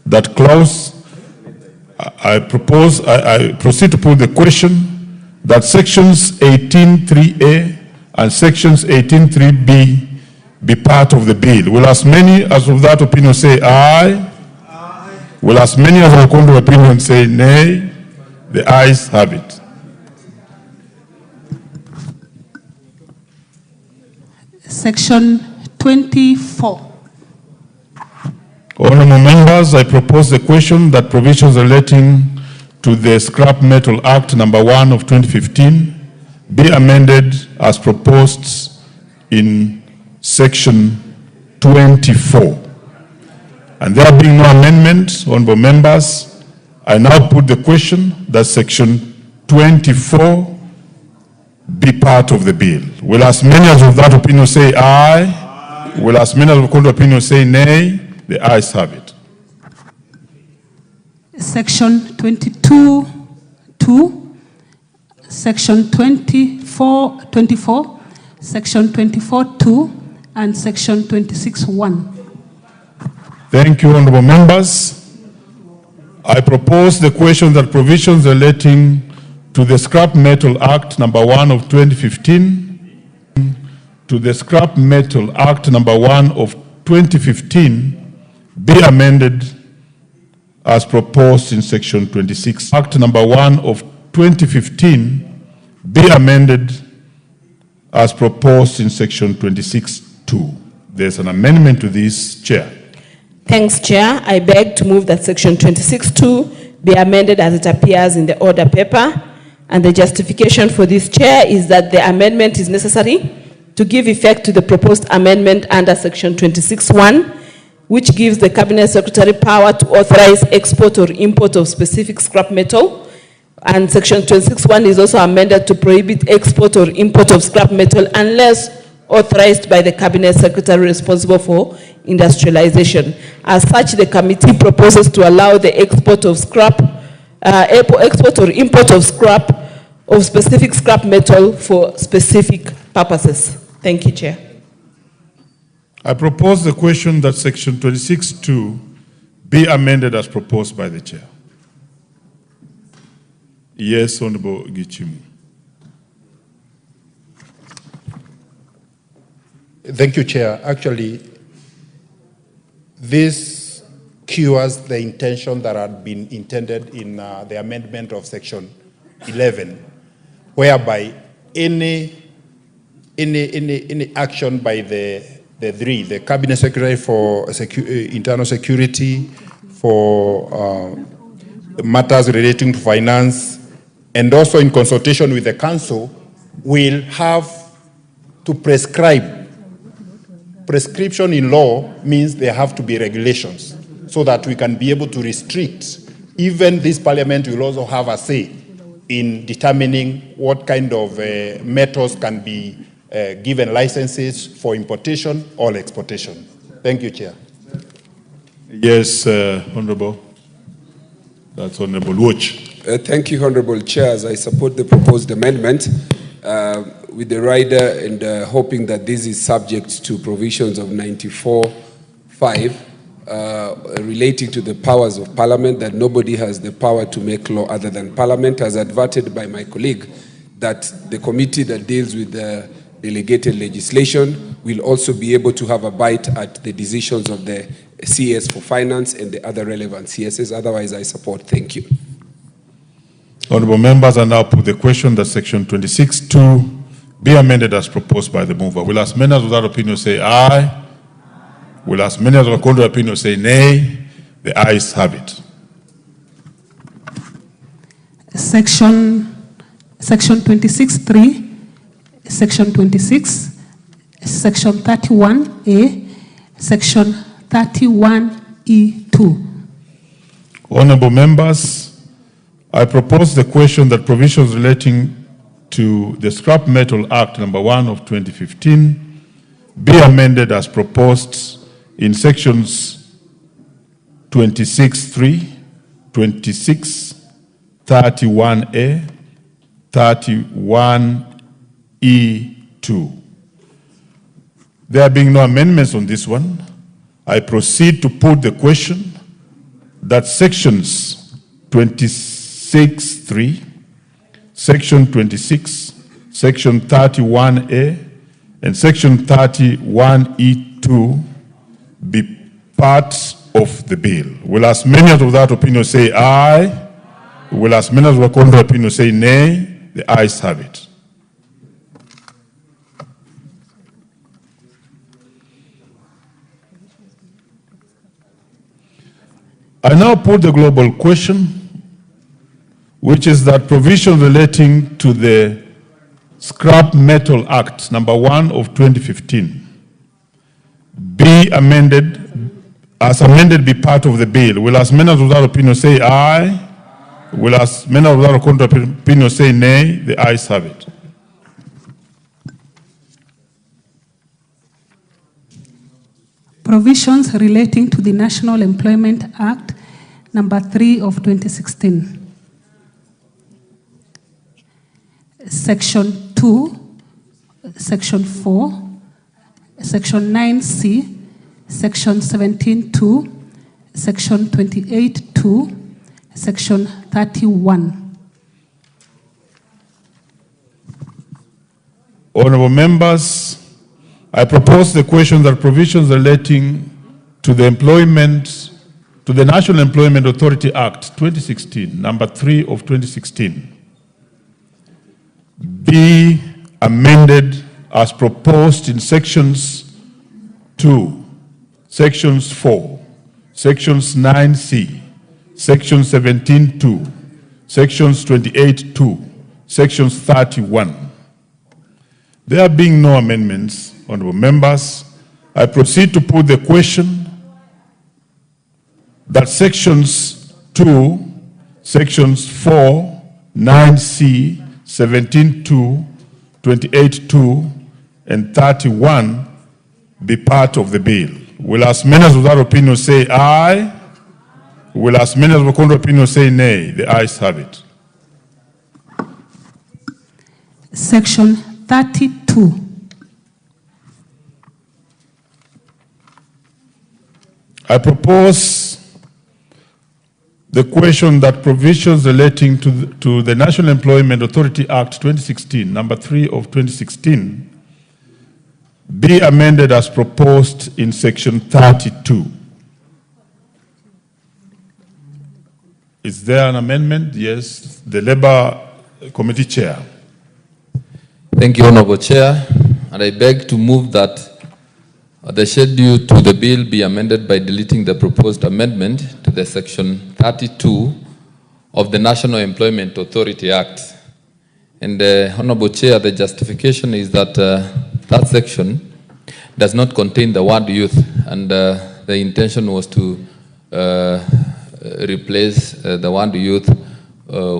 Speaker 9: that clause. I proceed to put the question that sections 18.3A and sections 18.3B be part of the bill. Will as many as of that opinion say aye? Aye. Will as many as of the opinion say nay? The ayes have it.
Speaker 3: Section 24.
Speaker 9: Honourable members, I propose the question that provisions relating to the Scrap Metal Act number 1 of 2015 be amended as proposed in section 24. And there being no amendment, honourable members, I now put the question that section 24 be part of the bill. Will as many as of that opinion say aye? Aye. Will as many as of the opinion say nay? The ayes have it.
Speaker 3: Section 22.2, Section 24, Section 24.2, and Section 26.1.
Speaker 9: Thank you, honourable members. I propose the question that provisions relating to the Scrap Metal Act number 1 of 2015 to the Scrap Metal Act number 1 of 2015 be amended as proposed in section 26. Act number 1 of 2015 be amended as proposed in section 26.2. There's an amendment to this, Chair.
Speaker 13: Thanks, Chair. I beg to move that section 26.2 be amended as it appears in the order paper. And the justification for this, Chair, is that the amendment is necessary to give effect to the proposed amendment under section 26.1, which gives the Cabinet Secretary power to authorize export or import of specific scrap metal. And section 26.1 is also amended to prohibit export or import of scrap metal unless authorized by the Cabinet Secretary responsible for industrialization. As such, the committee proposes to allow the export of scrap, export or import of scrap, of specific scrap metal for specific purposes. Thank you, Chair.
Speaker 9: I propose the question that Section 26(2) be amended as proposed by the Chair. Yes, Honorable Gichimu.
Speaker 15: Thank you, Chair. Actually, this cures the intention that had been intended in the amendment of Section 11, whereby any action by the Cabinet Secretary for Internal Security, for matters relating to finance, and also in consultation with the Council, will have to prescribe. Prescription in law means there have to be regulations so that we can be able to restrict. Even this Parliament will also have a say in determining what kind of metals can be given licenses for importation or exportation. Thank you, Chair.
Speaker 9: Yes, Honorable. That's Honorable Watch.
Speaker 16: Thank you, Honorable Chairs. I support the proposed amendment with the rider and hoping that this is subject to provisions of 94(5) relating to the powers of Parliament, that nobody has the power to make law other than Parliament, as adverted by my colleague, that the committee that deals with the delegated legislation will also be able to have a bite at the decisions of the CS for Finance and the other relevant CSs. Otherwise, I support. Thank you.
Speaker 9: Honorable members, I now put the question that Section 26(2) be amended as proposed by the mover. Will as many as without opinion say aye? Will as many as with contrary opinion say nay? The ayes have it.
Speaker 3: Section 26(3), Section 26, Section 31A, Section 31E2.
Speaker 9: Honorable members, I propose the question that provisions relating to the Scrap Metal Act number 1 of 2015 be amended as proposed in sections 26(3), 26, 31A, 31E2. There being no amendments on this one, I proceed to put the question that sections 26(3), Section 26, Section 31A, and Section 31E2 be part of the bill. Will as many as without opinion say aye? Will as many as with contrary opinion say nay? The ayes have it. I now put the global question, which is that provision relating to the Scrap Metal Act number 1 of 2015 be amended, as amended be part of the bill. Will as many as without opinion say aye? Will as many as without contrary opinion say nay? The ayes have it.
Speaker 3: Provisions relating to the National Employment Act number 3 of 2016. Section 2, Section 4, Section 9C, Section 17(2), Section 28(2), Section 31.
Speaker 9: Honorable members, I propose the question that provisions relating to the National Employment Authority Act 2016, number 3 of 2016, be amended as proposed in sections 2, sections 4, sections 9C, sections 17(2), sections 28(2), sections 31. There being no amendments, honorable members, I proceed to put the question that sections 2, sections 4, 9C, 17(2), 28(2), and 31 be part of the bill. Will as many as without opinion say aye? Will as many as with opinion say nay? The ayes have it.
Speaker 3: Section 32.
Speaker 9: I propose the question that provisions relating to the National Employment Authority Act 2016, number 3 of 2016, be amended as proposed in section 32. Is there an amendment? Yes. The Labour Committee Chair.
Speaker 5: Thank you, Honorable Chair. And I beg to move that the schedule to the bill be amended by deleting the proposed amendment to the section 32 of the National Employment Authority Act. And Honorable Chair, the justification is that that section does not contain the word youth, and the intention was to replace the word youth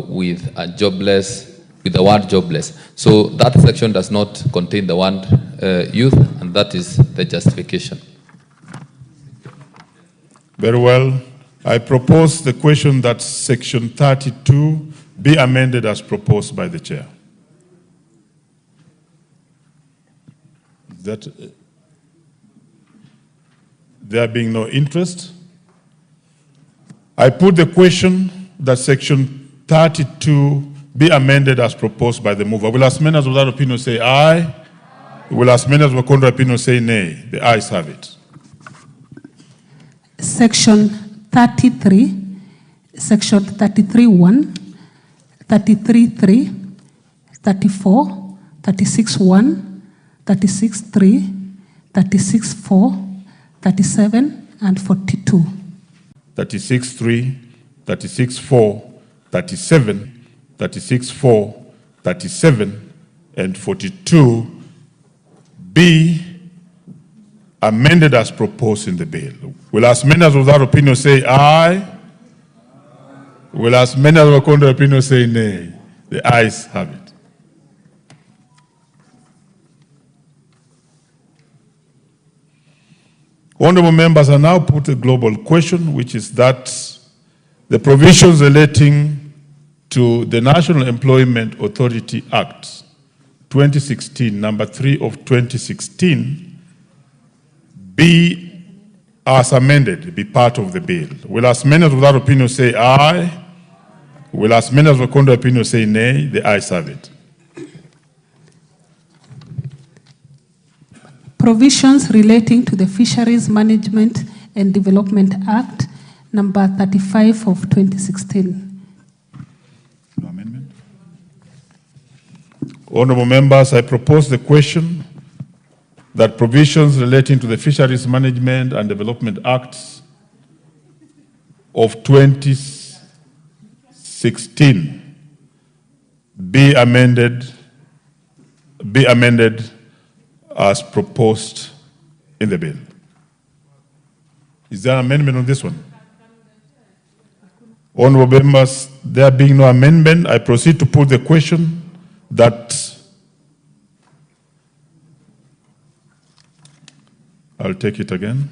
Speaker 5: with a jobless, with the word jobless. So that section does not contain the word youth, and that is the justification.
Speaker 9: Very well. I propose the question that section 32 be amended as proposed by the chair. That there being no interest, I put the question that section 32 be amended as proposed by the mover. Will as many as without opinion say aye? Will as many as with contrary opinion say nay? The ayes have it.
Speaker 3: Section 33, section 33.1, 33.3, 34, 36.1, 36.3, 36.4, 37, and 42.
Speaker 9: 36.3, 36.4, 37, 36.4, 37, and 42 be amended as proposed in the bill. Will as many as without opinion say aye? Will as many as with contrary opinion say nay? The ayes have it. Honorable members, I now put a global question, which is that the provisions relating to the National Employment Authority Act 2016, number 3 of 2016, be as amended, be part of the bill. Will as many as without opinion say aye? Will as many as with contrary opinion say nay? The ayes have it.
Speaker 3: Provisions relating to the Fisheries Management and Development Act, number 35 of 2016.
Speaker 9: No amendment. Honorable members, I propose the question that provisions relating to the Fisheries Management and Development Acts of 2016 be amended as proposed in the bill. Is there an amendment on this one? Honorable members, there being no amendment, I proceed to put the question that I'll take it again.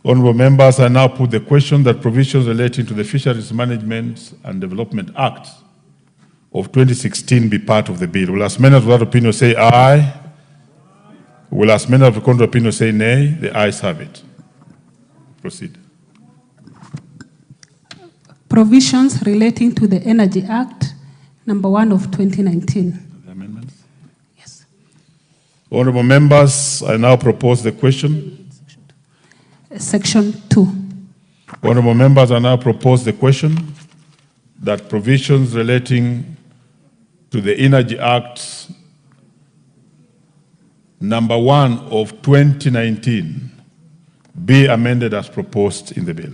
Speaker 9: Honorable members, I now put the question that provisions relating to the Fisheries Management and Development Act of 2016 be part of the bill. Will as many as without opinion say aye? Will as many as with contrary opinion say nay? The ayes have it. Proceed.
Speaker 3: Provisions relating to the Energy Act, number 1 of 2019.
Speaker 9: Amendments? Yes. Honorable members, I now propose the question.
Speaker 3: Section 2.
Speaker 9: Honorable members, I now propose the question that provisions relating to the Energy Act number 1 of 2019 be amended as proposed in the bill.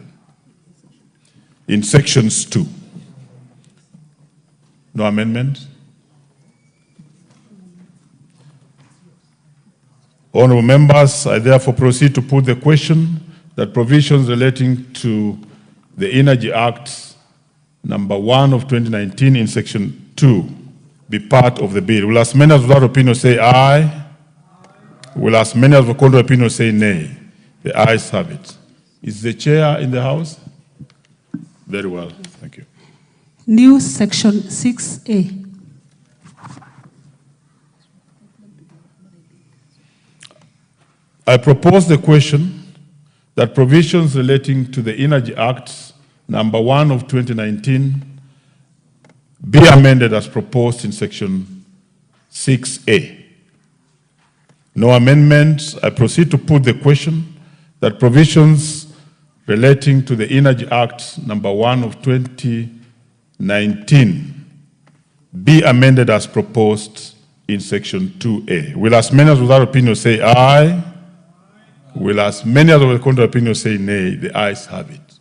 Speaker 9: in sections 2. No amendment? Honorable members, I therefore proceed to put the question that provisions relating to the Energy Act number 1 of 2019 in section 2 be part of the bill. Will as many as without opinion say aye? Will as many as with contrary opinion say nay? The ayes have it. Is the chair in the house? Very well, thank you.
Speaker 3: New section 6A.
Speaker 9: I propose the question that provisions relating to the Energy Act number 1 of 2019 be amended as proposed in section 6A. No amendments. I proceed to put the question that provisions relating to the Energy Act number 1 of 2019 be amended as proposed in section 2A. Will as many as without opinion say aye? Will as many as with contrary opinion say nay? The ayes have it.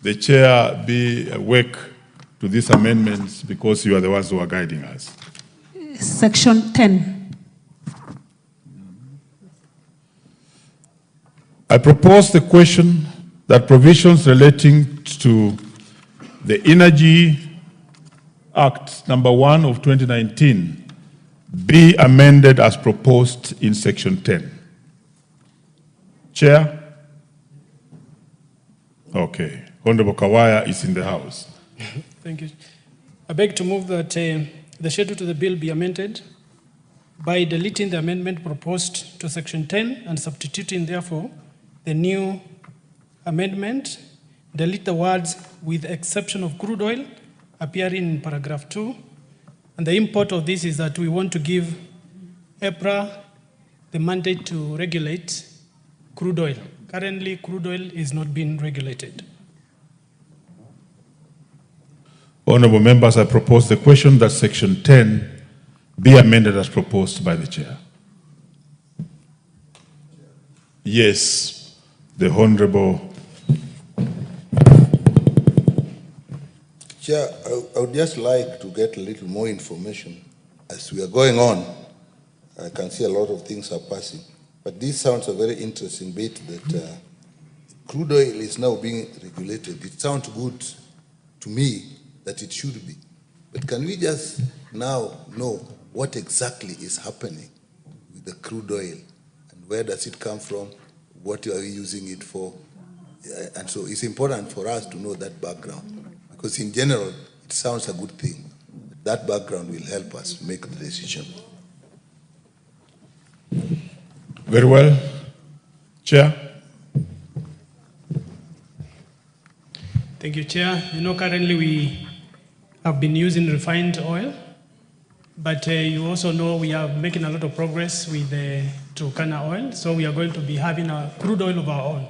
Speaker 9: The chair be awake to these amendments because you are the ones who are guiding us.
Speaker 3: Section 10.
Speaker 9: I propose the question that provisions relating to the Energy Act number 1 of 2019 be amended as proposed in section 10. Chair? Okay. Honorable Kawaya is in the house.
Speaker 19: Thank you. I beg to move that the schedule to the bill be amended by deleting the amendment proposed to section 10 and substituting, therefore, the new amendment. Delete the words "with exception of crude oil" appearing in paragraph 2. And the import of this is that we want to give EPRA the mandate to regulate crude oil. Currently, crude oil is not being regulated.
Speaker 9: Honorable members, I propose the question that section 10 be amended as proposed by the chair. Yes, the Honorable.
Speaker 20: Chair, I would just like to get a little more information. As we are going on, I can see a lot of things are passing. But this sounds a very interesting bit that crude oil is now being regulated. It sounds good to me that it should be. But can we just now know what exactly is happening with the crude oil? And where does it come from? What are we using it for? And so it's important for us to know that background. Because in general, it sounds a good thing. That background will help us make the decision.
Speaker 9: Very well. Chair.
Speaker 19: Thank you, Chair. You know, currently we have been using refined oil, but you also know we are making a lot of progress with the Turkana oil, so we are going to be having a crude oil of our own.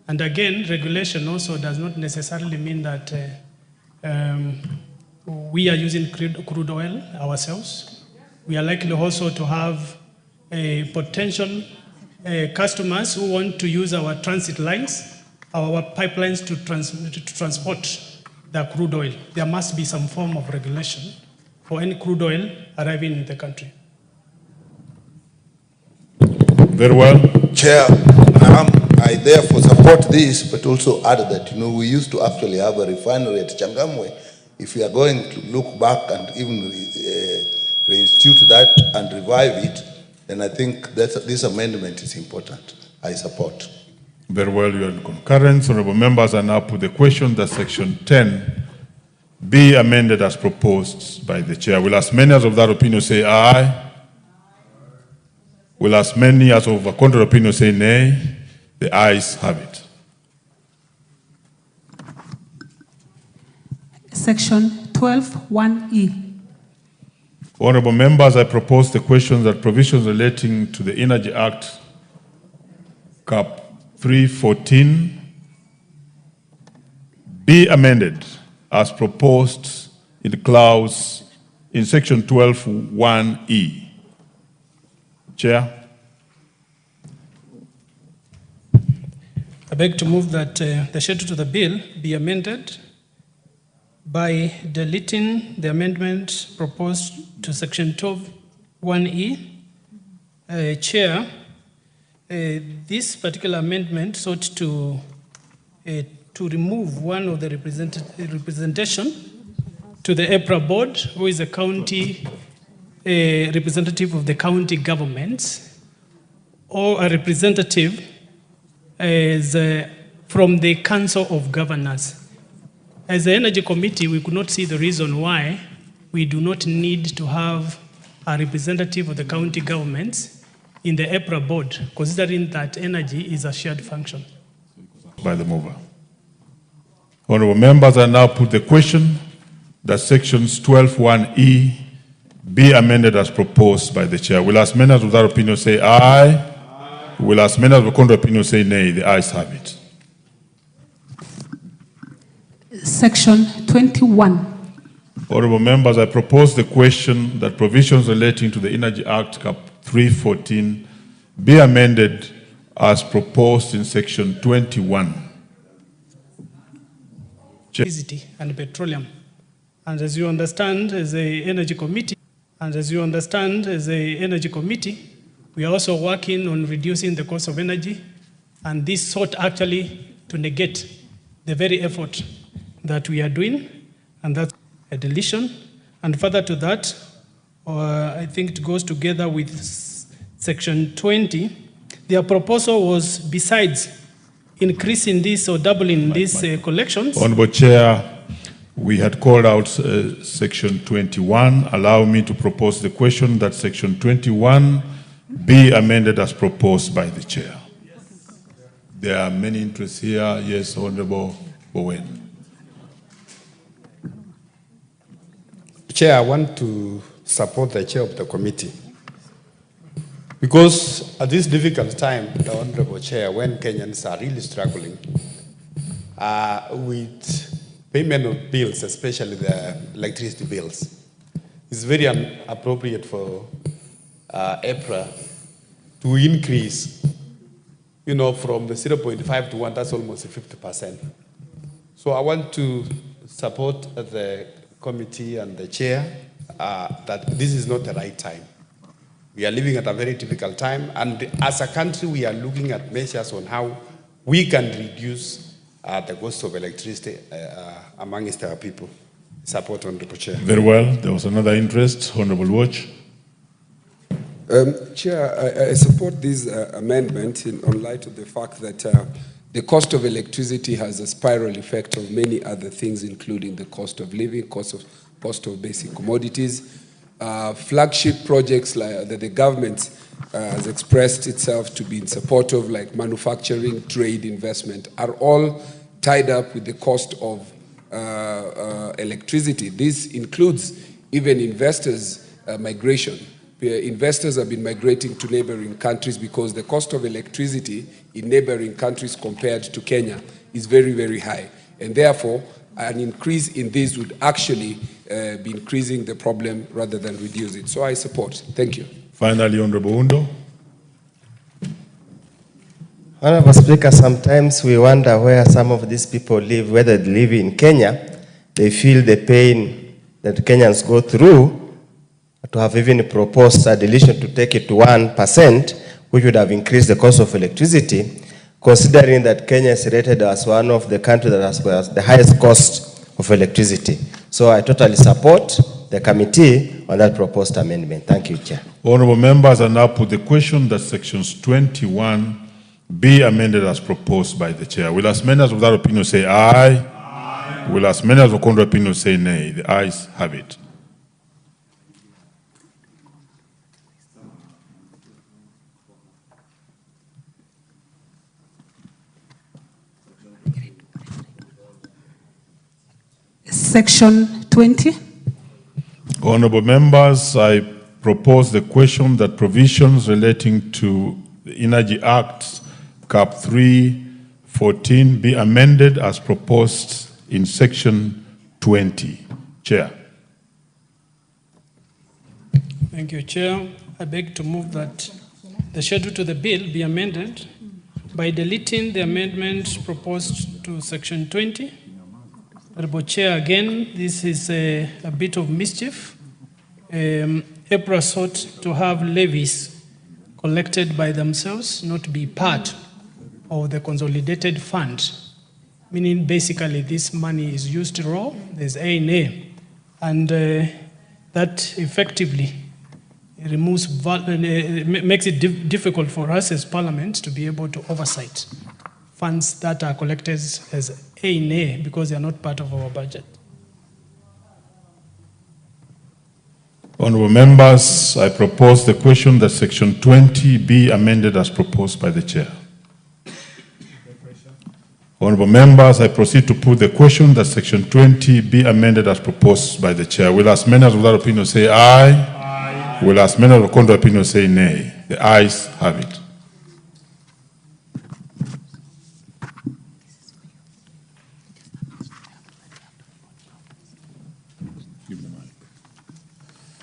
Speaker 19: And again, regulation also does not necessarily mean that we are using crude oil ourselves. We are likely also to have potential customers who want to use our transit lines, our pipelines to transport the crude oil. There must be some form of regulation for any crude oil arriving in the country.
Speaker 9: Very well.
Speaker 20: Chair, I therefore support this, but also add that, you know, we used to actually have a refinery at Changamwe. If we are going to look back and even reinstitute that and revive it, then I think that this amendment is important. I support.
Speaker 9: Very well, you are in concurrence. Honorable members, I now put the question that section 10 be amended as proposed by the chair. Will as many as of that opinion say aye? Will as many as of a contrary opinion say nay? The ayes have it.
Speaker 3: Section 12(1)(e).
Speaker 9: Honorable members, I propose the question that provisions relating to the Energy Act Cap 314 be amended as proposed in the clause in section 12(1)(e). Chair.
Speaker 19: I beg to move that the schedule to the bill be amended by deleting the amendment proposed to section 12(1)(e). Chair, this particular amendment sought to remove one of the representation to the EPRA board, who is a county representative of the county governments, or a representative from the Council of Governors. As the Energy Committee, we could not see the reason why we do not need to have a representative of the county governments in the EPRA board, considering that energy is a shared function.
Speaker 9: By the mover. Honorable members, I now put the question that sections 12(1)(e) be amended as proposed by the chair. Will as many as without opinion say aye? Aye. Will as many as with contrary opinion say nay? The ayes have it.
Speaker 3: Section 21.
Speaker 9: Honorable members, I propose the question that provisions relating to the Energy Act Cap 314 be amended as proposed in section 21.
Speaker 19: Electricity and petroleum. And as you understand, as a energy committee, we are also working on reducing the cost of energy, and this sought actually to negate the very effort that we are doing, and that's a deletion. And further to that, I think it goes together with section 20. Their proposal was, besides increasing this or doubling these collections.
Speaker 9: Honorable Chair, we had called out section 21. Allow me to propose the question that section 21 be amended as proposed by the chair. There are many interests here. Yes, Honorable Bowen.
Speaker 15: Chair, I want to support the chair of the committee. Because at this difficult time, the Honorable Chair, when Kenyans are really struggling with payment of bills, especially the electricity bills, it's very inappropriate for EPRA to increase, from the 0.5 to 1, that's almost 50%. So I want to support the committee and the chair that this is not the right time. We are living at a very difficult time, and as a country, we are looking at measures on how we can reduce the cost of electricity amongst our people. Support, Honorable Chair.
Speaker 9: Very well. There was another interest. Honorable Watch.
Speaker 16: Chair, I support this amendment on light of the fact that the cost of electricity has a spiral effect of many other things, including the cost of living, cost of basic commodities. Flagship projects like that the government has expressed itself to be in support of, like manufacturing, trade, investment, are all tied up with the cost of electricity. This includes even investors' migration. Investors have been migrating to neighboring countries because the cost of electricity in neighboring countries compared to Kenya is very, very high. And therefore, an increase in this would actually be increasing the problem rather than reduce it. So I support. Thank you.
Speaker 9: Finally, Honorable Undo.
Speaker 11: Honorable Speaker, sometimes we wonder where some of these people live, whether they live in Kenya. They feel the pain that Kenyans go through. To have even proposed a deletion to take it to 1%, which would have increased the cost of electricity, considering that Kenya is rated as one of the countries that has the highest cost of electricity. So I totally support the committee on that proposed amendment. Thank you, Chair.
Speaker 9: Honorable members, I now put the question that sections 21 be amended as proposed by the chair. Will as many as without opinion say aye? Aye. Will as many as with contrary opinion say nay? The ayes have it.
Speaker 3: Section 20.
Speaker 9: Honorable members, I propose the question that provisions relating to the Energy Act Cap 314 be amended as proposed in section 20. Chair.
Speaker 19: Thank you, Chair. I beg to move that the schedule to the bill be amended by deleting the amendment proposed to Section 20. Honorable Chair, again, this is a bit of mischief. EPRA sought to have levies collected by themselves, not be part of the consolidated fund, meaning basically this money is used raw, there's A&A, and that effectively removes, makes it difficult for us as Parliament to be able to oversight funds that are collected as A&A because they are not part of our budget.
Speaker 9: Honourable members, I propose the question that Section 20 be amended as proposed by the Chair. Honourable members, I proceed to put the question that Section 20 be amended as proposed by the Chair. Will as many as of that opinion say aye? Aye. Will as many of the contrary opinion say nay? The ayes have it.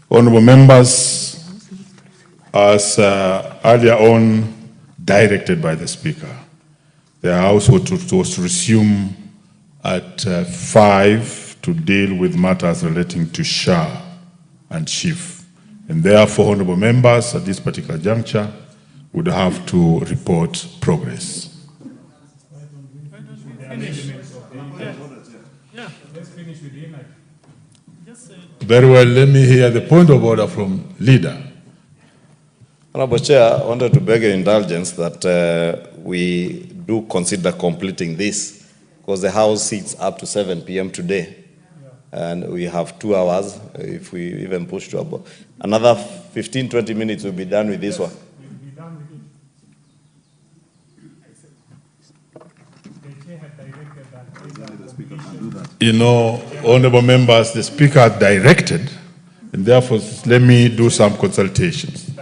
Speaker 9: Honourable members, as earlier on directed by the Speaker, the House was to resume at 5 to deal with matters relating to SHA and SHIF. And therefore, honourable members, at this particular juncture, would have to report progress. Very well, let me hear the point of order from Leader.
Speaker 14: Honourable Chair, I wanted to beg your indulgence that we do consider completing this because the House sits up to 7 p.m. today. And we have 2 hours. If we even push to about another 15, 20 minutes, we'll be done with this one.
Speaker 9: You know, honourable members, the Speaker had directed, and therefore let me do some consultations.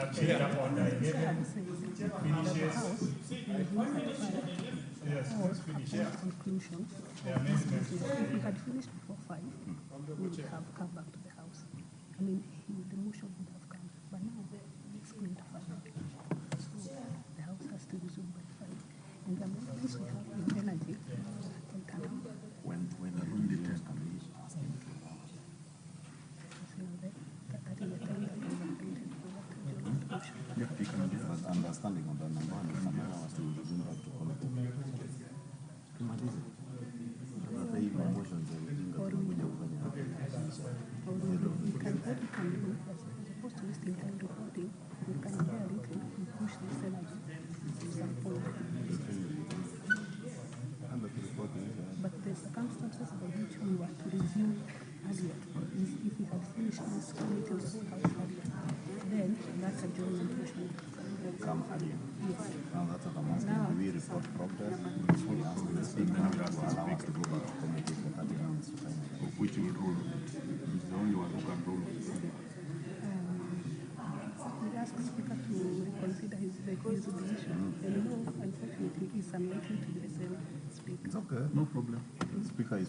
Speaker 1: It's okay, no problem. Speaker is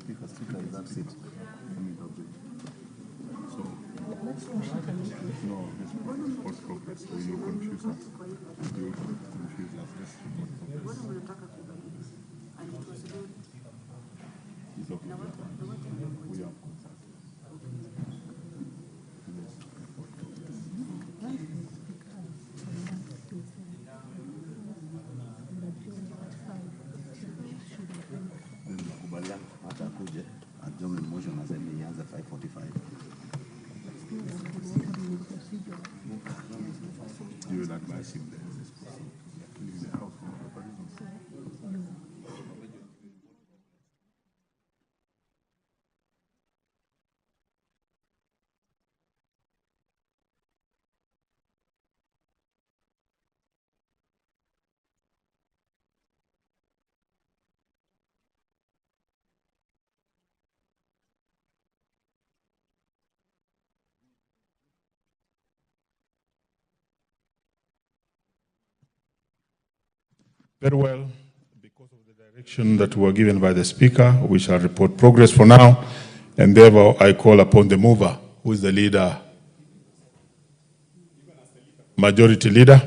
Speaker 1: that's it. So, no, this report progress, so you confuse us. You confuse us. This report progress. It's okay. We have consulted. Adjournment motion as he has at 5:45. You will advise him then. Leave the house for
Speaker 9: Very well. Because of the direction that were given by the Speaker, we shall report progress for now, and therefore I call upon the mover, who is the leader, Majority Leader.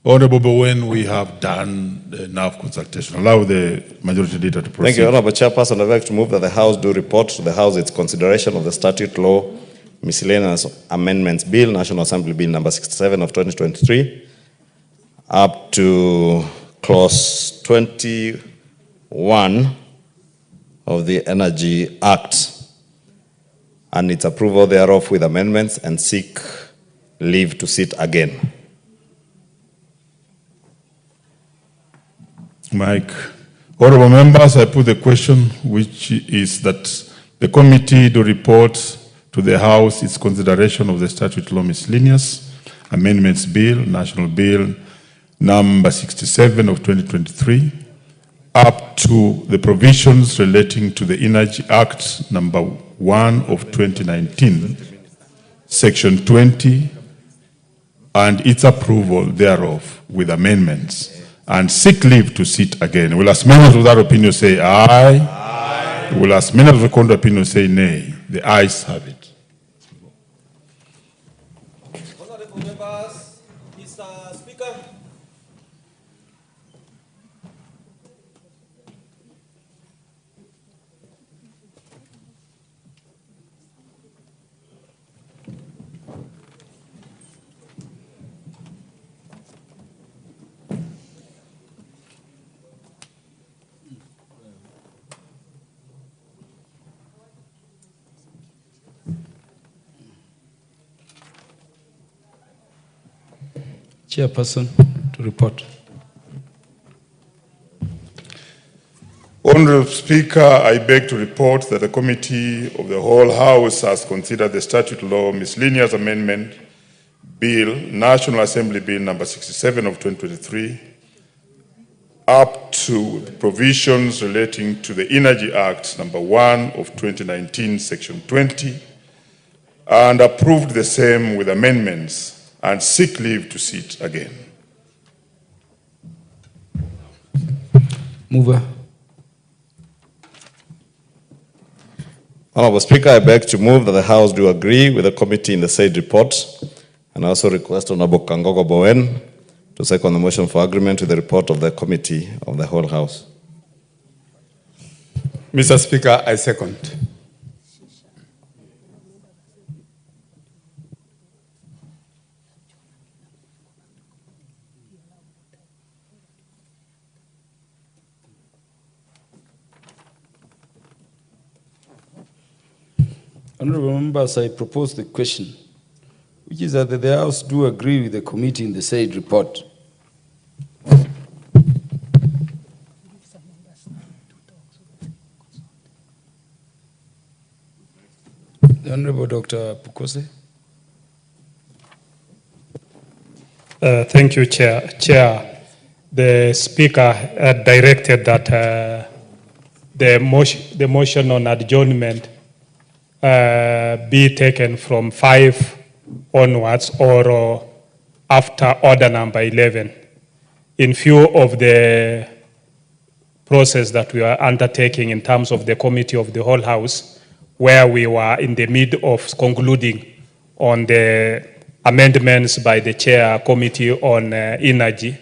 Speaker 9: Honorable Bowen, we have done enough consultation. Allow the majority leader to proceed.
Speaker 14: Thank you, Honorable Chairperson. I'd like to move that the House do report to the House its consideration of the statute law miscellaneous amendments bill, National Assembly Bill number 67 of 2023, up to clause 21 of the Energy Act, and its approval thereof with amendments, and seek leave to sit again.
Speaker 9: Mike. Honorable members, I put the question, which is that the committee do report to the House its consideration of the statute law miscellaneous amendments bill, National Bill number 67 of 2023, up to the provisions relating to the Energy Act number 1 of 2019, section 20, and its approval thereof with amendments, and seek leave to sit again. Will as many of that opinion say aye? Aye. Will as many of the contrary opinion say nay? The ayes have it.
Speaker 17: Honorable members, Mr. Speaker.
Speaker 21: Chairperson to report.
Speaker 9: Honorable Speaker, I beg to report that the Committee of the Whole House has considered the statute law miscellaneous amendment bill, National Assembly Bill number 67 of 2023, up to the provisions relating to the Energy Act number 1 of 2019, section 20, and approved the same with amendments, and seek leave to sit again.
Speaker 21: Mover.
Speaker 14: Honorable Speaker, I beg to move that the House do agree with the committee in the said report, and also request Honorable Kangogo Bowen to second the motion for agreement with the report of the Committee of the Whole House.
Speaker 16: Mr. Speaker, I second.
Speaker 21: Honorable members, I propose the question, which is that the House do agree with the committee in the said report. The Honorable Dr. Pukose.
Speaker 23: Thank you, Chair. The Speaker directed that the motion on adjournment be taken from 5 onwards or after order number 11 in view of the process that we are undertaking in terms of the Committee of the Whole House, where we were in the mid of concluding on the amendments by the Chair Committee on Energy.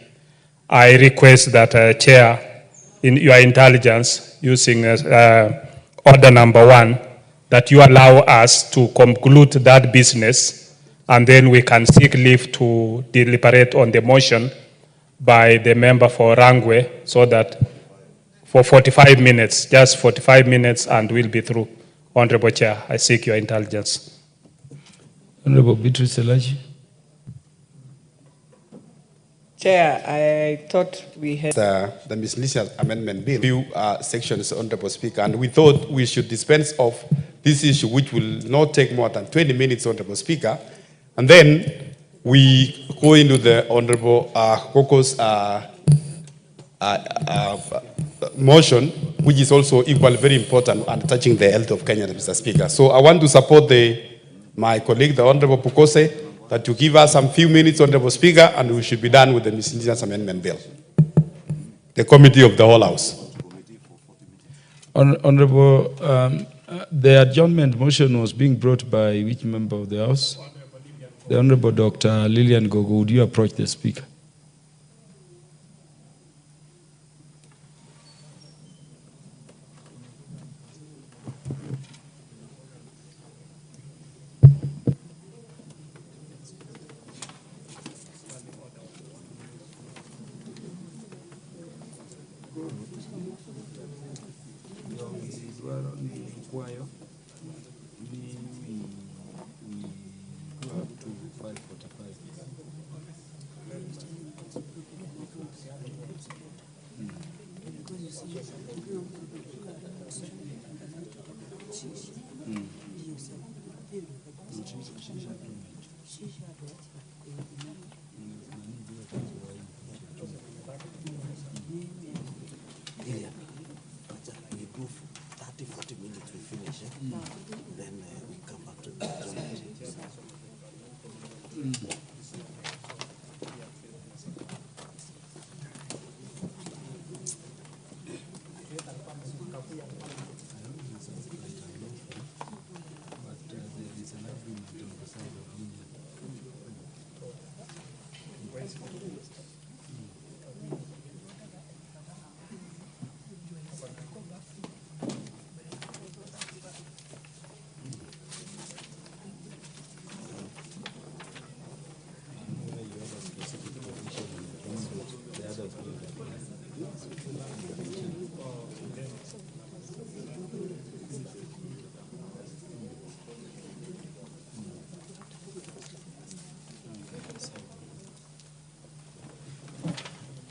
Speaker 23: I request that Chair, in your intelligence, using order number 1, that you allow us to conclude that business, and then we can seek leave to deliberate on the motion by the member for Rangwe, so that for 45 minutes, just 45 minutes, and we'll be through. Honorable Chair, I seek your intelligence.
Speaker 21: Honorable Beatrice Elaji.
Speaker 12: Chair, I thought we had
Speaker 16: the miscellaneous amendment bill, few sections, Honorable Speaker, and we thought we should dispense of this issue, which will not take more than 20 minutes, Honorable Speaker, and then we go into the Honorable Koko's motion, which is also equally very important and touching the health of Kenya, Mr. Speaker. So I want to support my colleague, the Honorable Pukose, that you give us some few minutes, Honorable Speaker, and we should be done with the miscellaneous amendment bill. The Committee of the Whole House.
Speaker 21: Honorable, the adjournment motion was being brought by which member of the House? The Honorable Dr. Lillian Gogo. Would you approach the Speaker?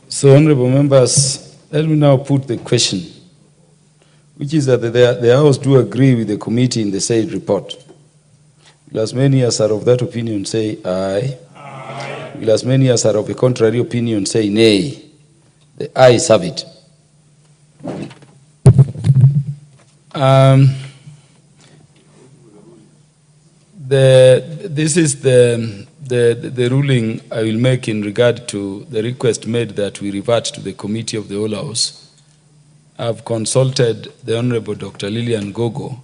Speaker 21: So, honorable members, let me now put the question, which is that the House do agree with the committee in the said report. Will as many as are of that opinion say aye? Aye. Will as many as are of a contrary opinion say nay? The ayes have it. This is the ruling I will make in regard to the request made that we revert to the Committee of the Whole House. I've consulted the Honorable Dr. Lilian Gogo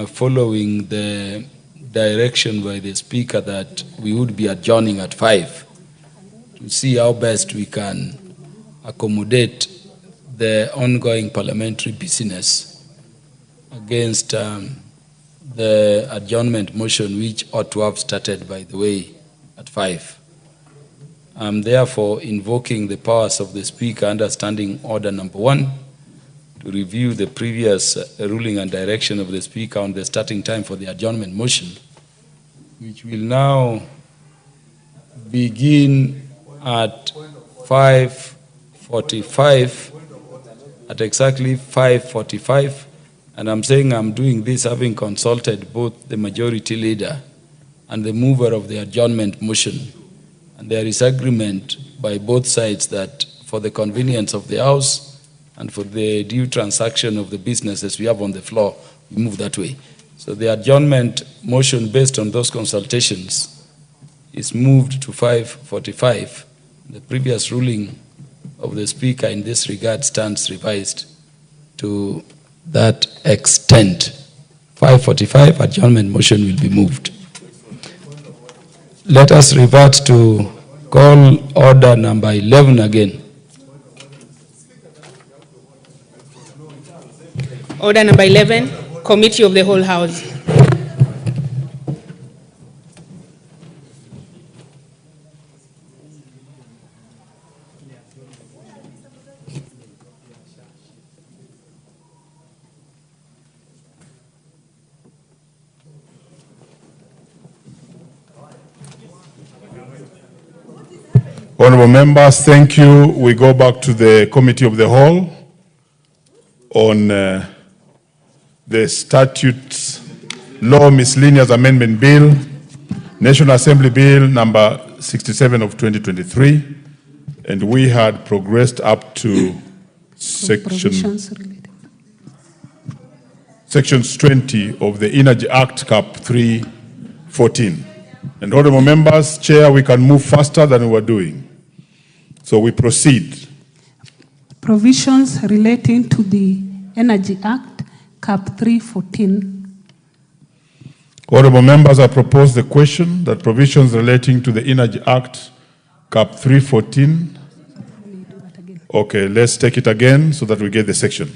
Speaker 21: following the direction by the Speaker that we would be adjourning at 5 to see how best we can accommodate the ongoing parliamentary business against the adjournment motion, which ought to have started, by the way, at 5. I'm therefore invoking the powers of the Speaker under Standing Order number 1 to review the previous ruling and direction of the Speaker on the starting time for the adjournment motion, which will now begin at 5:45, at exactly 5:45. And I'm saying I'm doing this having consulted both the majority leader and the mover of the adjournment motion. And there is agreement by both sides that for the convenience of the House and for the due transaction of the businesses we have on the floor, we move that way. So the adjournment motion based on those consultations is moved to 5:45. The previous ruling of the Speaker in this regard stands revised to that extent. 5:45, adjournment motion will be moved. Let us revert to call order number 11 again.
Speaker 3: Order number 11, Committee of the Whole House.
Speaker 9: Honorable members, thank you. We go back to the Committee of the Whole on the Statutes Law Miscellaneous Amendment Bill, National Assembly Bill number 67 of 2023, and we had sections 20 of the Energy Act Cap 314. And honorable members, Chair, we can move faster than we were doing. So we proceed.
Speaker 3: Provisions relating to the Energy Act, Cap 314.
Speaker 9: Honorable members, I propose the question that provisions relating to the Energy Act, Cap 314. Okay, let's take it again so that we get the section.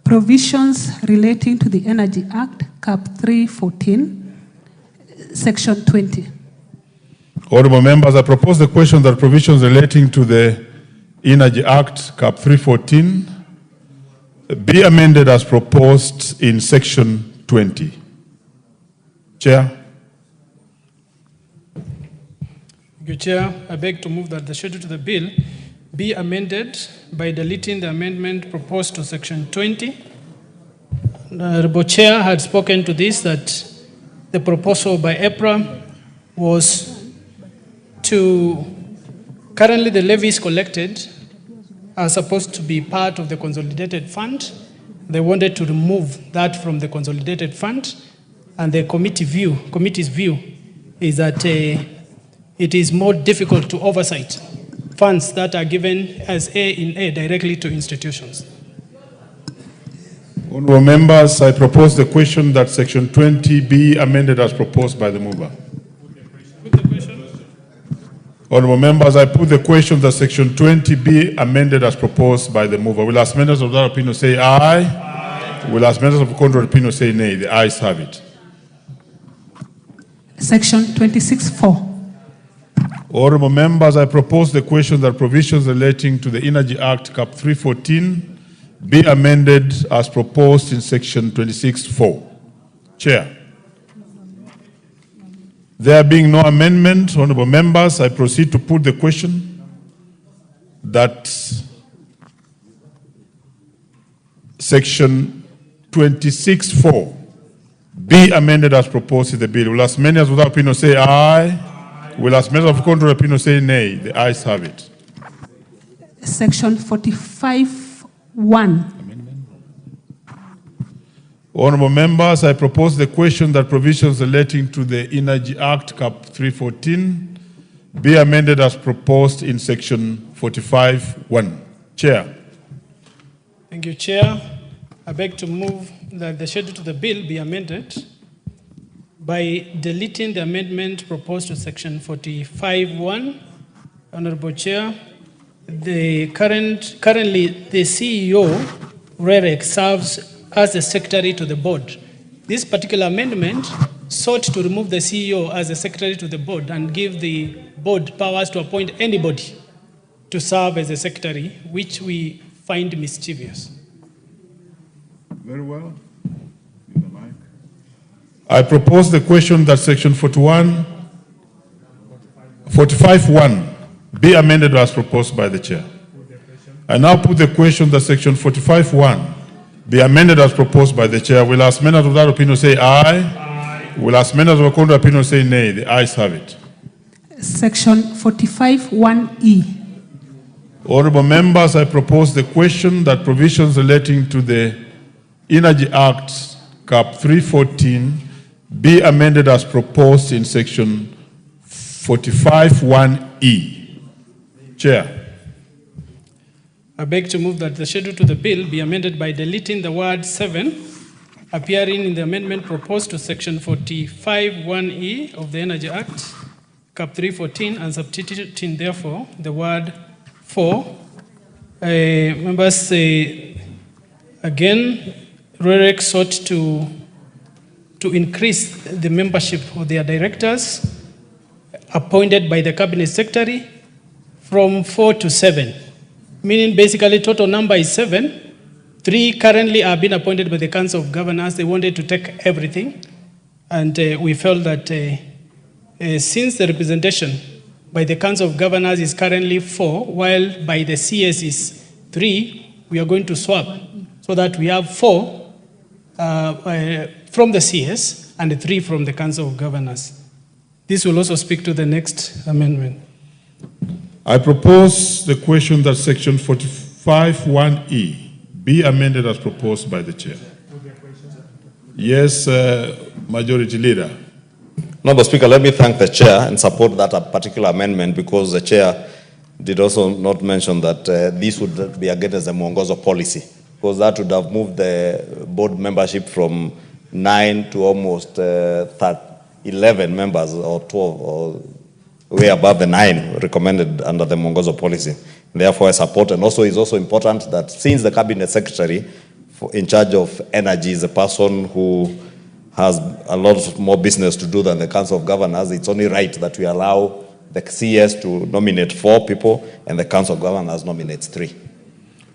Speaker 3: Provisions relating to the Energy Act, Cap 314, Section 20.
Speaker 9: Honorable members, I propose the question that provisions relating to the Energy Act, Cap 314, be amended as proposed in section 20. Chair.
Speaker 19: Thank you, Chair. I beg to move that the schedule to the bill be amended by deleting the amendment proposed to section 20. The Chair had spoken to this, that the proposal by EPRA was to, currently the levies collected are supposed to be part of the consolidated fund. They wanted to remove that from the consolidated fund, and the committee's view is that it is more difficult to oversight funds that are given as A directly to institutions.
Speaker 9: Honourable members, I propose the question that section 20 be amended as proposed by the mover. Honourable members, I put the question that section 20 be amended as proposed by the mover. Will as members of that opinion say aye? Aye. Will as members of the contrary opinion say nay? The ayes have it.
Speaker 3: Section 26(4).
Speaker 9: Honourable members, I propose the question that provisions relating to the Energy Act Cap 314 be amended as proposed in section 26(4). Chair. There being no amendment, honourable members, I proceed to put the question that section 26(4) be amended as proposed in the bill. Will as many as without opinion say aye? Aye. Will as many of contrary opinion say nay? The ayes have it.
Speaker 3: Section 45(1).
Speaker 9: Honourable members, I propose the question that provisions relating to the Energy Act Cap 314 be amended as proposed in section 45(1). Chair.
Speaker 19: Thank you, Chair. I beg to move that the schedule to the bill be amended by deleting the amendment proposed to section 45(1). Honourable Chair, currently the CEO, REREC, serves as the secretary to the board. This particular amendment sought to remove the CEO as the secretary to the board and give the board powers to appoint anybody to serve as a secretary, which we find mischievous.
Speaker 9: Very well. I propose the question that section 45(1) be amended as proposed by the chair. I now put the question that section 45(1) be amended as proposed by the chair. Will as many of that opinion say aye? Aye. Will as many of the contrary opinion say nay? The ayes have it.
Speaker 3: Section 45(1)(e).
Speaker 9: Honourable members, I propose the question that provisions relating to the Energy Act Cap 314 be amended as proposed in section 45(1)(e). Chair.
Speaker 19: I beg to move that the schedule to the bill be amended by deleting the word 7 appearing in the amendment proposed to section 45(1)(e) of the Energy Act, Cap 314, and substituting therefore the word 4. Members, again, REREC sought to increase the membership of their directors appointed by the Cabinet Secretary from 4 to 7. Meaning basically total number is 7. 3 currently are being appointed by the Council of Governors. They wanted to take everything. And we felt that since the representation by the Council of Governors is currently 4, while by the CS is 3, we are going to swap so that we have 4 from the CS and 3 from the Council of Governors. This will also speak to the next amendment.
Speaker 9: I propose the question that section 45(1)(e) be amended as proposed by the chair. Yes, Majority Leader.
Speaker 14: Mr. Speaker, let me thank the chair and support that particular amendment, because the chair did also not mention that this would be against the Mwongozo policy, because that would have moved the board membership from 9 to almost 11 members or 12 or way above the 9 recommended under the Mwongozo policy. Therefore, I support, and also it's also important that since the Cabinet Secretary in charge of energy is a person who has a lot more business to do than the Council of Governors, it's only right that we allow the CS to nominate 4 people and the Council of Governors nominates 3.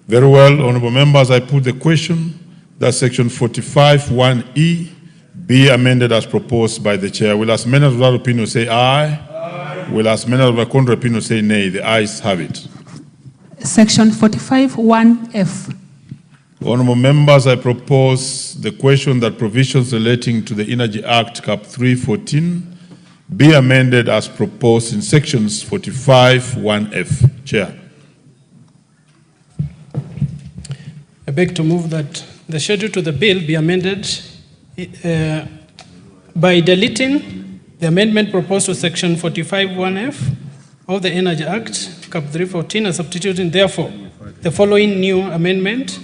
Speaker 9: Very well, honorable members, I put the question that section 45(1)(e) be amended as proposed by the chair. Will as many as without opinion say aye? Aye. Will as many as with contrary opinion say nay? The ayes have it.
Speaker 3: Section 45(1)(f).
Speaker 9: Honorable members, I propose the question that provisions relating to the Energy Act Cap 314 be amended as proposed in sections 45(1)(f). Chair.
Speaker 19: I beg to move that the schedule to the bill be amended by deleting the amendment proposed to section 45(1)(f) of the Energy Act, Cap 314, and substituting, therefore, the following new amendment.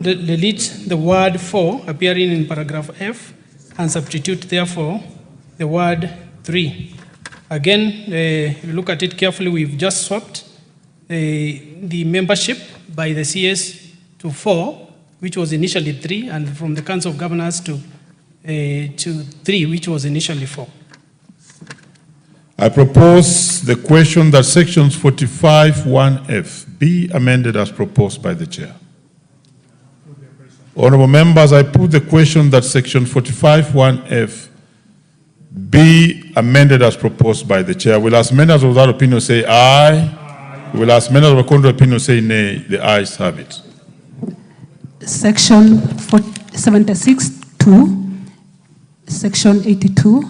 Speaker 19: Delete the word for appearing in paragraph F and substitute, therefore, the word 3. Again, if you look at it carefully, we've just swapped the membership by the CS to 4, which was initially 3, and from the Council of Governors to 3, which was initially 4.
Speaker 9: I propose the question that sections 45(1)(f) be amended as proposed by the chair. Honorable members, I put the question that section 45(1)(f) be amended as proposed by the chair. Will as many as without opinion say aye? Aye. Will as many as with contrary opinion say nay? The ayes have it.
Speaker 3: Section 76(2), Section 82,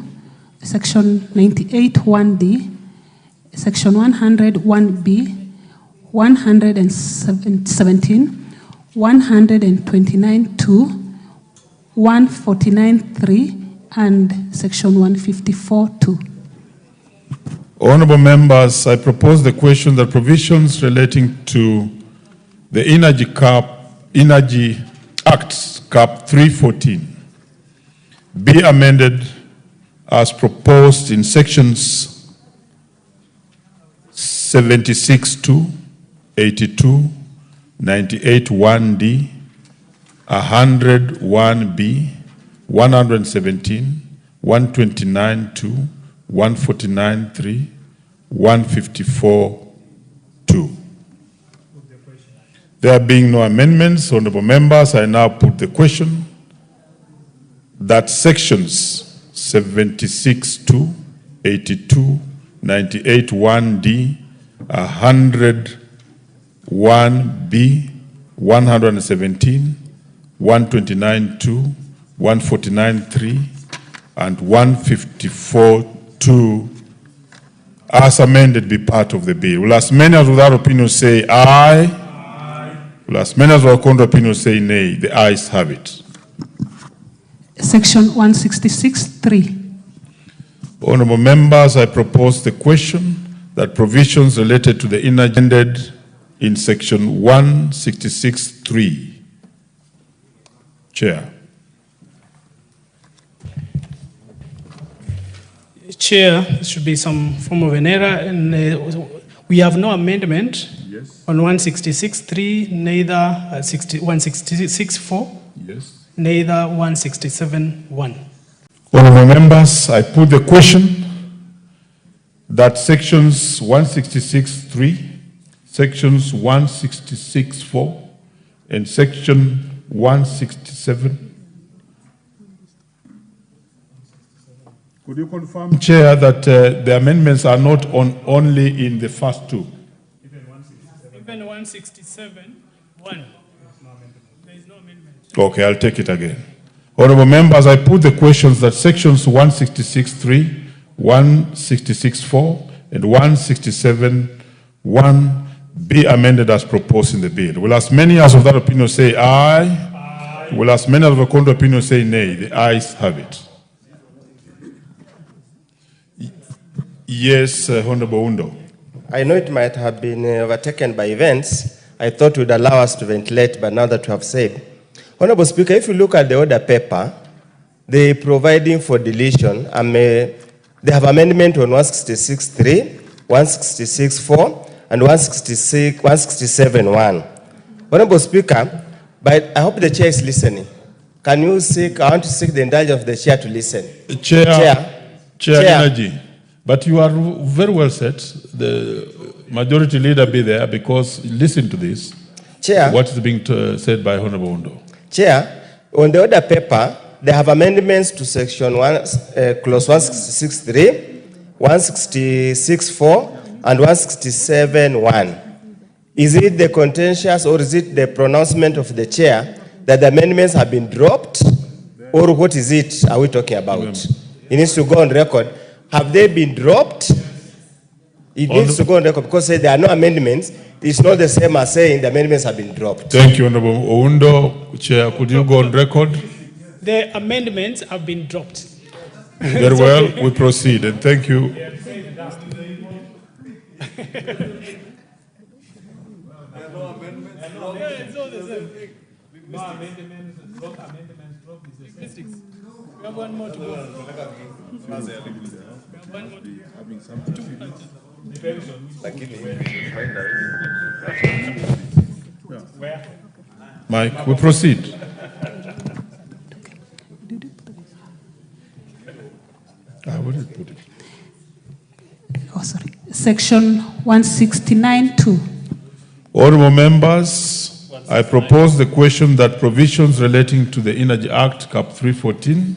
Speaker 3: Section 98(1)(d), Section 100(1)(b), 117, 129(2), 149(3), and Section 154(2).
Speaker 9: Honorable members, I propose the question that provisions relating to the Energy Act, Cap 314, be amended as proposed in sections 76(2), 82, 98(1)(d), 100(1)(b), 117, 129(2), 149(3), 154(2). There being no amendments, honorable members, I now put the question that sections 76(2), 82, 98(1)(d), 100(1)(b), 117, 129(2), 149(3), and 154(2) as amended be part of the bill. Will as many as without opinion say aye? Aye. Will as many as without contrary opinion say nay? The ayes have it.
Speaker 3: Section 166(3).
Speaker 9: Honorable members, I propose the question that provisions related to the energy ended in section 166(3). Chair.
Speaker 19: Chair, there should be some form of an error, and we have no amendment on 166(3), neither 166(4), neither 167(1).
Speaker 9: Honorable members, I put the question that sections 166(3), sections 166(4), and section 167. Could you confirm, Chair, that the amendments are not only in the first two?
Speaker 19: Even 167(1). There is no amendment.
Speaker 9: Okay, I'll take it again. Honorable members, I put the questions that sections 166(3), 166(4), and 167(1) be amended as proposed in the bill. Will as many as of that opinion say aye? Aye. Will as many as of the contrary opinion say nay? The ayes have it. Yes, Honorable Undo.
Speaker 11: I know it might have been overtaken by events. I thought it would allow us to ventilate, but now that you have said. Honorable Speaker, if you look at the order paper, they providing for deletion. They have amendment on 166(3), 166(4), and 167(1). Honorable Speaker, but I hope the chair is listening. Can you seek, I want to seek the indulgence of the chair to listen.
Speaker 9: Chair. Energy. But you are very well set. The majority leader be there because listen to this.
Speaker 11: Chair.
Speaker 9: What is being said by Honorable Undo?
Speaker 11: Chair, on the order paper, they have amendments to section 1, clause 163, 166.4, and 167.1. Is it the contentious or is it the pronouncement of the chair that the amendments have been dropped? Or what is it are we talking about? It needs to go on record. Have they been dropped? It needs to go on record because there are no amendments. It's not the same as saying the amendments have been dropped.
Speaker 9: Thank you, Honorable Oundo. Chair, could you go on record?
Speaker 19: The amendments have been dropped.
Speaker 9: Very well, we proceed, and thank you.
Speaker 19: We have one more to go.
Speaker 9: Mike, we proceed. Where did you put it?
Speaker 3: Oh, sorry. Section 169(2).
Speaker 9: Honorable members, I propose the question that provisions relating to the Energy Act, Cap 314,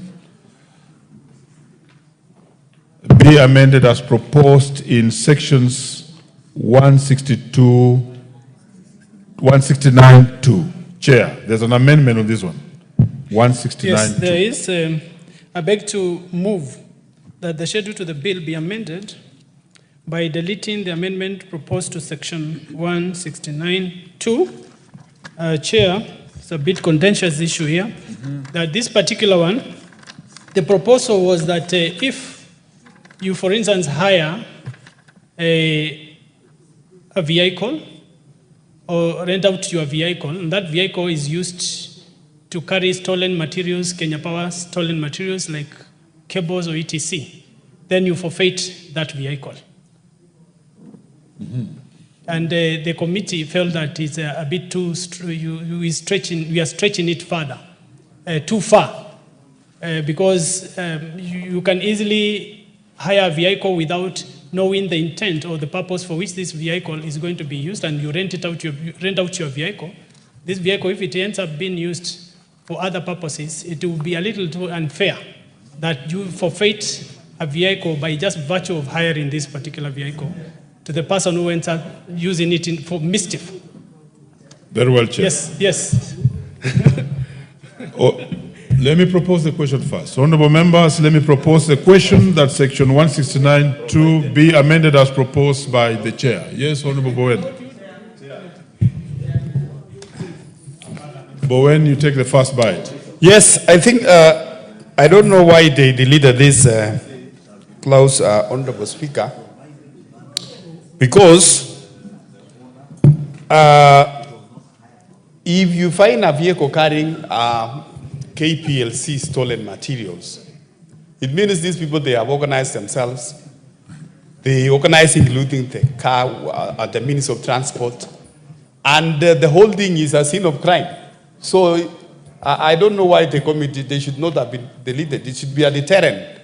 Speaker 9: be amended as proposed in sections 169(2). Chair, there's an amendment on this one. 169(2).
Speaker 19: Yes, there is. I beg to move that the schedule to the bill be amended by deleting the amendment proposed to section 169(2). Chair, it's a bit contentious issue here. That this particular one, the proposal was that if you, for instance, hire a vehicle or rent out your vehicle, and that vehicle is used to carry stolen materials, Kenya Power stolen materials like cables or etc., then you forfeit that vehicle. And the committee felt that it's a bit too, we are stretching it further, too far, because you can easily hire a vehicle without knowing the intent or the purpose for which this vehicle is going to be used, and you rent out your vehicle. This vehicle, if it ends up being used for other purposes, it will be a little too unfair that you forfeit a vehicle by just virtue of hiring this particular vehicle to the person who ends up using it for mischief.
Speaker 9: Very well, Chair.
Speaker 19: Yes.
Speaker 9: Let me propose the question first. Honorable members, let me propose the question that section 169(2) be amended as proposed by the chair. Yes, Honorable Bowen. Bowen, you take the first bite.
Speaker 15: Yes, I think, I don't know why they deleted this clause, Honorable Speaker, because if you find a vehicle carrying KPLC stolen materials, it means these people, they have organized themselves. They organize including the car, the means of transport, and the whole thing is a scene of crime. So I don't know why the committee, they should not have been deleted. It should be a deterrent,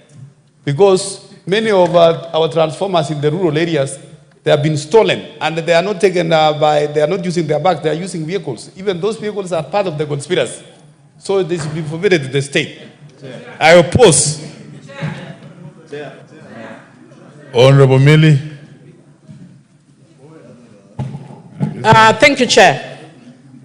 Speaker 15: because many of our transformers in the rural areas, they have been stolen, and they are not taken they are not using their bags, they are using vehicles. Even those vehicles are part of the conspiracy. So they should be forbidden to the state. I oppose.
Speaker 9: Honorable Millie.
Speaker 4: Thank you, Chair.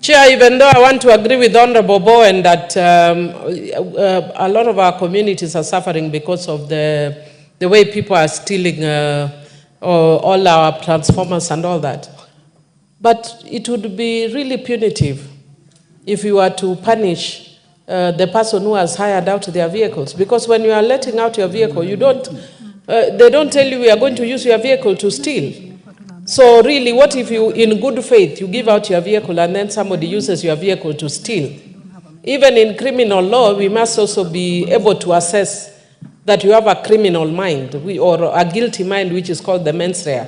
Speaker 4: Chair, even though I want to agree with Honorable Bowen that a lot of our communities are suffering because of the way people are stealing all our transformers and all that. But it would be really punitive if you were to punish the person who has hired out their vehicles. Because when you are letting out your vehicle, you don't, they don't tell you we are going to use your vehicle to steal. So really, what if you, in good faith, you give out your vehicle and then somebody uses your vehicle to steal? Even in criminal law, we must also be able to assess that you have a criminal mind or a guilty mind, which is called the mens rea.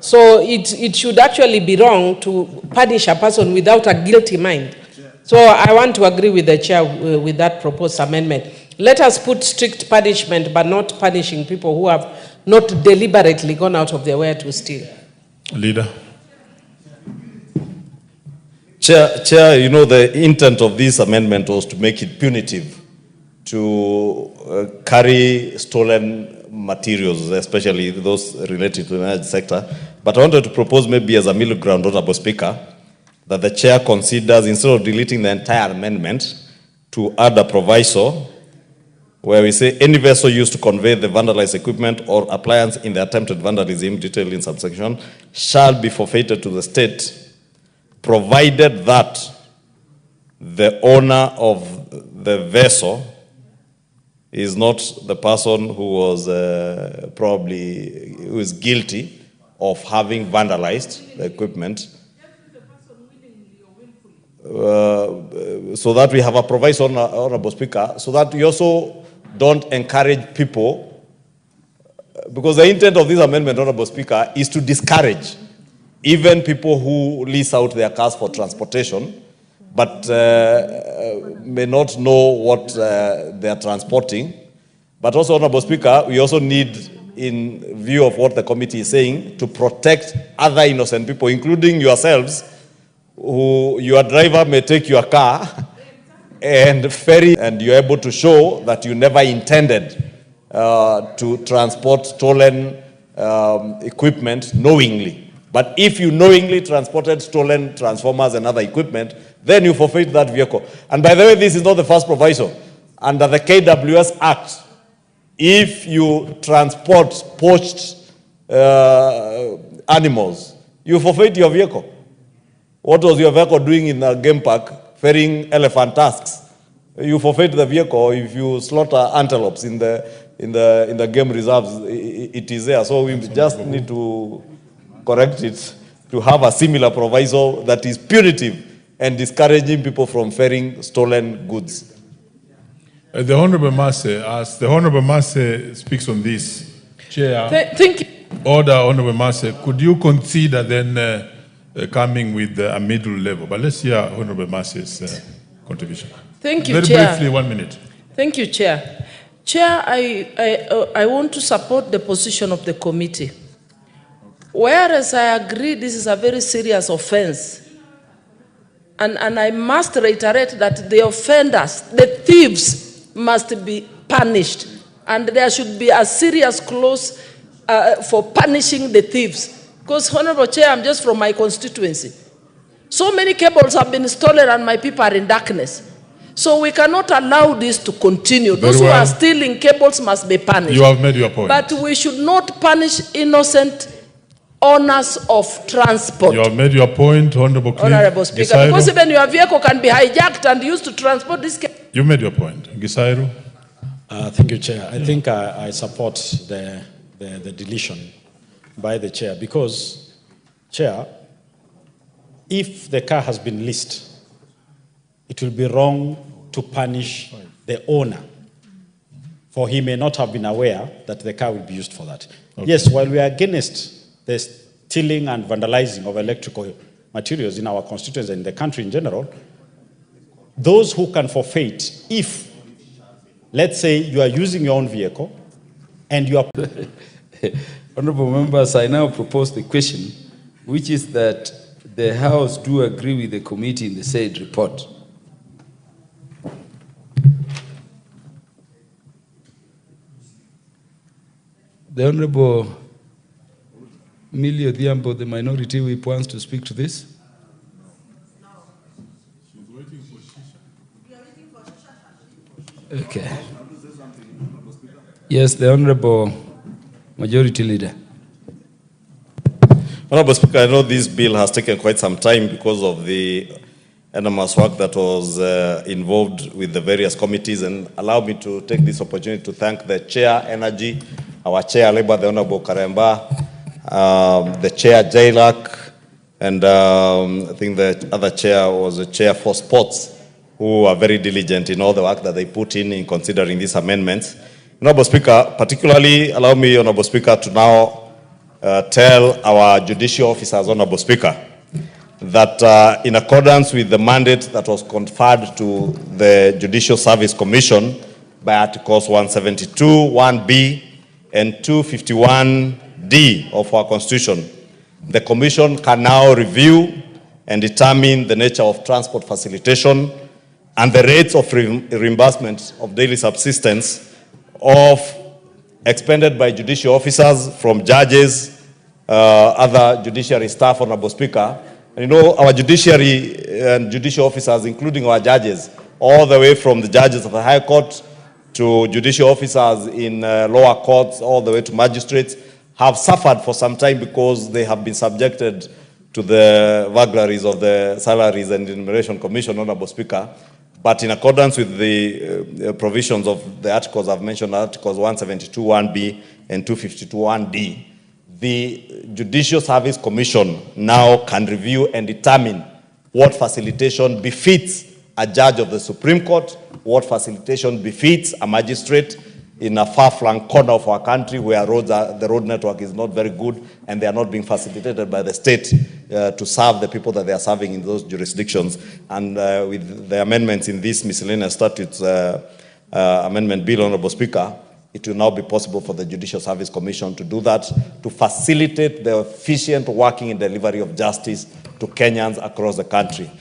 Speaker 4: So it should actually be wrong to punish a person without a guilty mind. So I want to agree with the chair with that proposed amendment. Let us put strict punishment, but not punishing people who have not deliberately gone out of their way to steal.
Speaker 9: Leader.
Speaker 14: Chair, you know, the intent of this amendment was to make it punitive to carry stolen materials, especially those related to the energy sector. But I wanted to propose maybe as a middle ground, Honorable Speaker, that the chair considers, instead of deleting the entire amendment, to add a proviso where we say any vessel used to convey the vandalized equipment or appliance in the attempted vandalism, detailed in subsection, shall be forfeited to the state, provided that the owner of the vessel is not the person who was who is guilty of having vandalized the equipment. So that we have a proviso, Honorable Speaker, so that we also don't encourage people, because the intent of this amendment, Honorable Speaker, is to discourage even people who lease out their cars for transportation, but may not know what they are transporting. But also, Honorable Speaker, we also need, in view of what the committee is saying, to protect other innocent people, including yourselves, who your driver may take your car and ferry, and you're able to show that you never intended to transport stolen equipment knowingly. But if you knowingly transported stolen transformers and other equipment, then you forfeit that vehicle. And by the way, this is not the first proviso. Under the KWS Act, if you transport poached animals, you forfeit your vehicle. What was your vehicle doing in a game park, ferrying elephant tusks? You forfeit the vehicle. If you slaughter antelopes in the game reserves, it is there. So we just need to correct it to have a similar proviso that is punitive and discouraging people from ferrying stolen goods.
Speaker 9: The Honorable Masse, as the Honorable Masse speaks on this, Chair.
Speaker 4: Thank you.
Speaker 9: Order, Honorable Masse, could you consider then coming with a middle level? But let's hear Honorable Masse's contribution.
Speaker 4: Thank you,
Speaker 9: Very
Speaker 4: Chair.
Speaker 9: briefly, 1 minute.
Speaker 4: Thank you, Chair. Chair, I want to support the position of the committee. Whereas I agree this is a very serious offense, and I must reiterate that the offenders, the thieves, must be punished, and there should be a serious clause for punishing the thieves. Because, Honorable Chair, I'm just from my constituency. So many cables have been stolen and my people are in darkness. So we cannot allow this to continue. Those who are stealing cables must be punished.
Speaker 9: You have made your point.
Speaker 4: But we should not punish innocent owners of transport.
Speaker 9: You have made your point, Honorable
Speaker 4: Speaker.
Speaker 9: Gisairu.
Speaker 4: Because even your vehicle can be hijacked and used to transport this cable.
Speaker 9: You made your point. Gisairu.
Speaker 6: Thank you, Chair. I think I support the deletion by the Chair because, Chair, if the car has been leased, it will be wrong to punish the owner, for he may not have been aware that the car will be used for that. Okay. Yes, while we are against the stealing and vandalizing of electrical materials in our constituency and in the country in general, those who can forfeit, if, let's say, you are using your own vehicle and you are...
Speaker 21: Honorable members, I now propose the question, which is that the House do agree with the committee in the said report. The Honorable Millie Odhiambo, the minority whip, wants to speak to this. Okay. Yes, the Honorable Majority Leader.
Speaker 14: Honorable Speaker, I know this bill has taken quite some time because of the enormous work that was involved with the various committees, and allow me to take this opportunity to thank the Chair Energy, our Chair Labour, the Honorable Karemba, the Chair Jailak, and I think the other Chair was the Chair for Sports, who are very diligent in all the work that they put in considering these amendments. Honorable Speaker, particularly allow me, Honorable Speaker, to now tell our judicial officers, Honorable Speaker, that in accordance with the mandate that was conferred to the Judicial Service Commission by Articles 172, 1B, and 251D of our Constitution, the Commission can now review and determine the nature of transport facilitation and the rates of reimbursement of daily subsistence of expended by judicial officers, from judges, other judiciary staff, Honorable Speaker. And you know, our judiciary and judicial officers, including our judges, all the way from the judges of the High Court to judicial officers in lower courts, all the way to magistrates, have suffered for some time because they have been subjected to the vagaries of the Salaries and Enumeration Commission, Honorable Speaker. But in accordance with the provisions of the articles I've mentioned, Articles 172(1)B and 252(1)D, the Judicial Service Commission now can review and determine what facilitation befits a judge of the Supreme Court, what facilitation befits a magistrate in a far-flung corner of our country where the road network is not very good and they are not being facilitated by the state to serve the people that they are serving in those jurisdictions. And with the amendments in this miscellaneous statutes amendment bill, Honorable Speaker, it will now be possible for the Judicial Service Commission to do that, to facilitate the efficient working and delivery of justice to Kenyans across the country.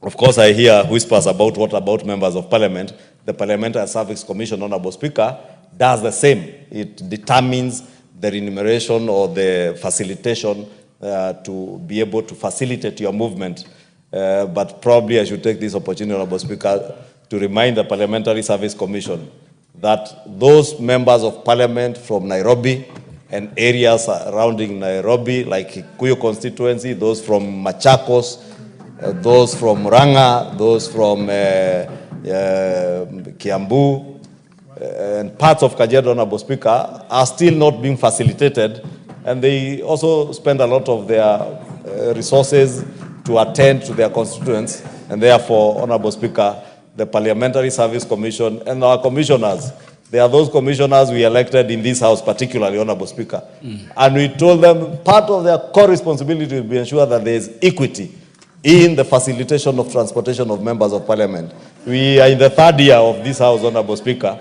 Speaker 14: Of course, I hear whispers about what about members of parliament. The Parliamentary Service Commission, Honorable Speaker, does the same. It determines the remuneration or the facilitation to be able to facilitate your movement. But probably I should take this opportunity, Honorable Speaker, to remind the Parliamentary Service Commission that those members of parliament from Nairobi and areas surrounding Nairobi, like Kikuyu constituency, those from Machakos, those from Ranga, those from Kiambu, and parts of Kajiado, Honorable Speaker, are still not being facilitated, and they also spend a lot of their resources to attend to their constituents, and therefore, Honorable Speaker, the Parliamentary Service Commission and our commissioners, they are those commissioners we elected in this house, particularly, Honorable Speaker, and we told them part of their core responsibility will be ensure that there is equity in the facilitation of transportation of members of parliament. We are in the third year of this house, Honorable Speaker,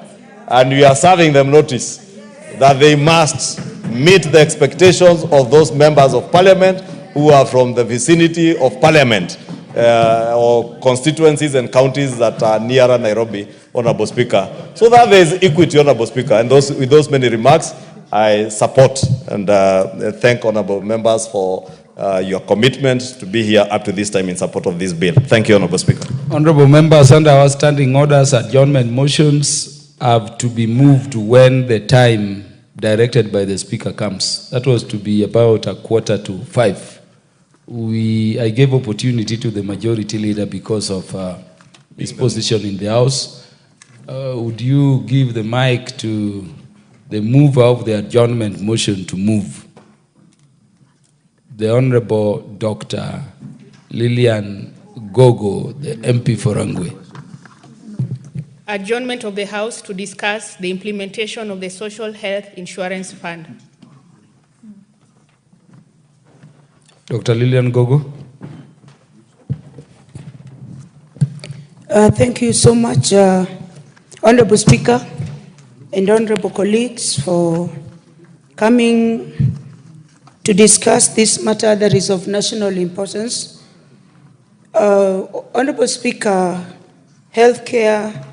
Speaker 14: and we are serving them notice that they must meet the expectations of those members of parliament who are from the vicinity of parliament or constituencies and counties that are nearer Nairobi, Honorable Speaker, so that there is equity, Honorable Speaker. And with those many remarks, I support and thank honorable members for your commitment to be here up to this time in support of this bill. Thank you, Honorable Speaker.
Speaker 21: Honorable members, under our standing orders, adjournment motions have to be moved when the time directed by the Speaker comes. That was to be about 4:45. I gave opportunity to the majority leader because of his position in the House. Would you give the mic to the mover of the adjournment motion to move? The Honorable Dr. Lilian Gogo, the MP for Rangwe.
Speaker 7: Adjournment of the House to discuss the implementation of the Social Health Insurance Fund.
Speaker 21: Dr. Lilian Gogo.
Speaker 8: Thank you so much, Honorable Speaker and honorable colleagues, for coming to discuss this matter that is of national importance. Honorable Speaker, healthcare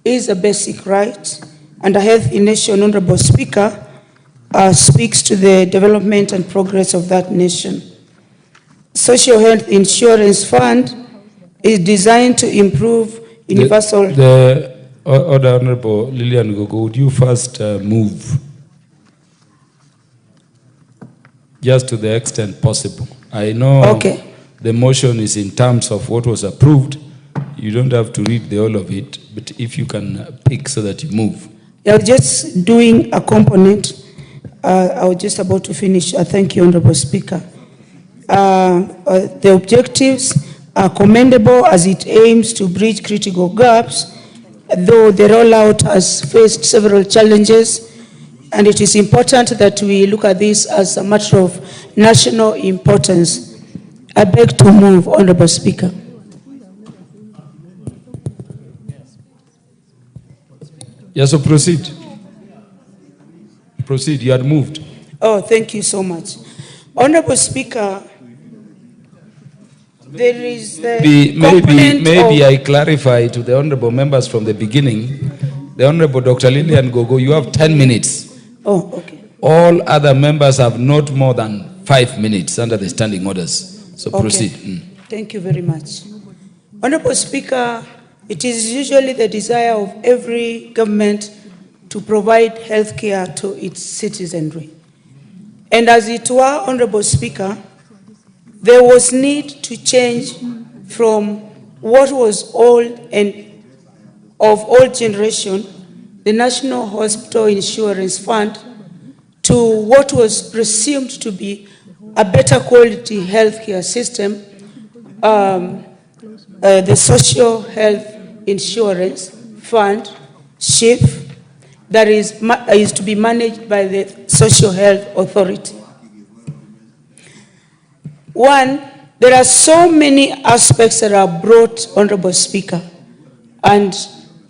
Speaker 8: is a basic right, and a healthy nation, Honorable Speaker, speaks to the development and progress of that nation. Social Health Insurance Fund is designed to improve universal...
Speaker 21: Order, Honorable Lilian Gogo, would you first move? Just to the extent possible. I know the motion is in terms of what was approved. You don't have to read the whole of it, but if you can pick so that you move.
Speaker 8: I was just doing a component. I was just about to finish. Thank you, Honorable Speaker. The objectives are commendable as it aims to bridge critical gaps, though the rollout has faced several challenges, and it is important that we look at this as a matter of national importance. I beg to move, Honorable Speaker.
Speaker 21: Yes, so proceed. Proceed, you had moved.
Speaker 8: Oh, thank you so much. Honorable Speaker, there is the
Speaker 21: Maybe I clarify to the honorable members from the beginning. The Honorable Dr. Lillian Gogo, you have 10 minutes.
Speaker 8: Oh, okay.
Speaker 21: All other members have not more than 5 minutes under the standing orders. So
Speaker 8: Okay.
Speaker 21: proceed.
Speaker 8: Thank you very much. Honorable Speaker, it is usually the desire of every government to provide health care to its citizenry. And as it were, Honorable Speaker, there was need to change from what was old and of old generation, the National Hospital Insurance Fund, to what was presumed to be a better quality healthcare system, the Social Health Insurance Fund, SHIF, that is to be managed by the Social Health Authority. One, there are so many aspects that are brought, Honorable Speaker, and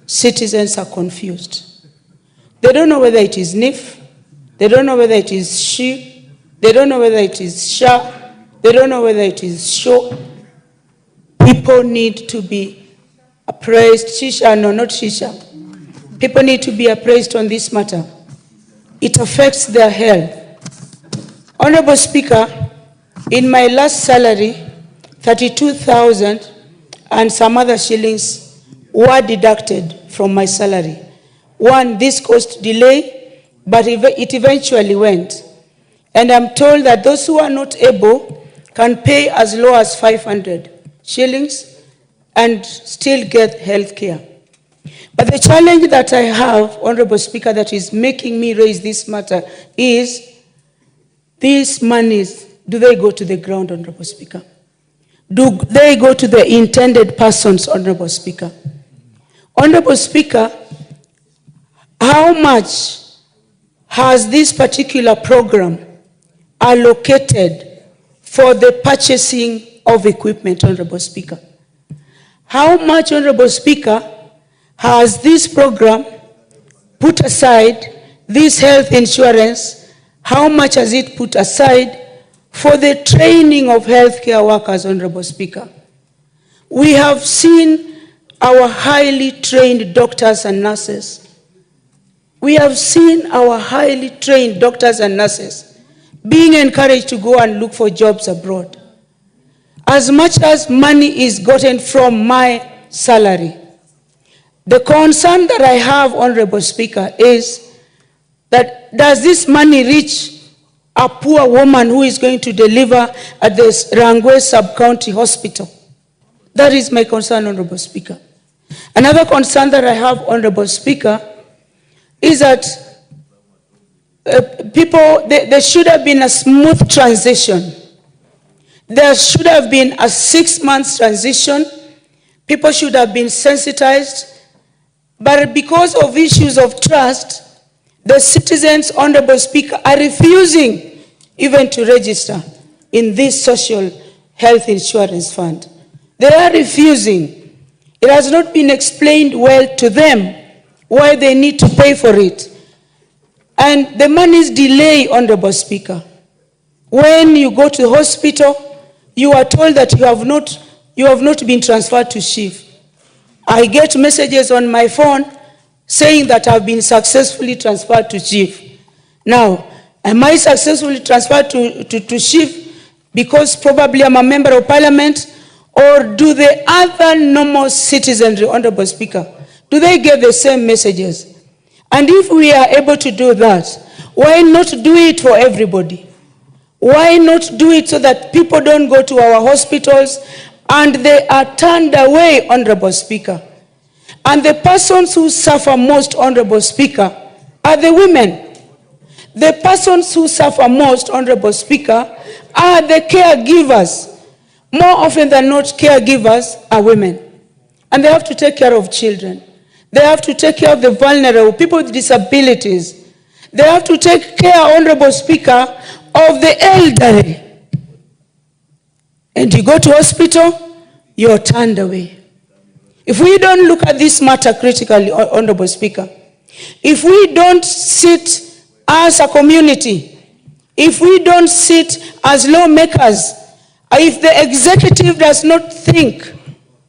Speaker 8: citizens are confused. They don't know whether it is NIF, they don't know whether it is SHIF, they don't know whether it is SHA, they don't know whether it is SHO. People need to be appraised. Shisha, no, not Shisha. People need to be appraised on this matter. It affects their health. Honorable Speaker, in my last salary, 32,000 and some other shillings were deducted from my salary. One, this caused delay, but it eventually went. And I'm told that those who are not able can pay as low as 500 shillings and still get health care. But the challenge that I have, Honorable Speaker, that is making me raise this matter is these monies, do they go to the ground, Honorable Speaker? Do they go to the intended persons, Honorable Speaker? Honorable Speaker, how much has this particular program allocated for the purchasing of equipment, Honorable Speaker? How much, Honorable Speaker, has this program put aside, this health insurance, how much has it put aside for the training of healthcare workers, Honorable Speaker? We have seen our highly trained doctors and nurses. We have seen our highly trained doctors and nurses being encouraged to go and look for jobs abroad. As much as money is gotten from my salary, the concern that I have, Honorable Speaker, is that does this money reach a poor woman who is going to deliver at the Rangwe Sub-County Hospital? That is my concern, Honorable Speaker. Another concern that I have, Honorable Speaker, is that there should have been a smooth transition. There should have been a 6-month transition. People should have been sensitized. But because of issues of trust, the citizens, Honorable Speaker, are refusing even to register in this social health insurance fund. They are refusing. It has not been explained well to them why they need to pay for it. And the money is delayed, Honorable Speaker. When you go to the hospital, you are told that you have not been transferred to SHIF. I get messages on my phone saying that I've been successfully transferred to SHIF. Now, am I successfully transferred to SHIF because probably I'm a member of parliament, or do the other normal citizenry, Honorable Speaker, do they get the same messages? And if we are able to do that, why not do it for everybody? Why not do it so that people don't go to our hospitals and they are turned away, Honorable Speaker? And the persons who suffer most, Honorable Speaker, are the women. The persons who suffer most, Honorable Speaker, are the caregivers. More often than not, caregivers are women. And they have to take care of children. They have to take care of the vulnerable, people with disabilities. They have to take care, Honorable Speaker, of the elderly. And you go to hospital, you're turned away. If we don't look at this matter critically, Honorable Speaker, if we don't sit as a community, if we don't sit as lawmakers If the executive does not think,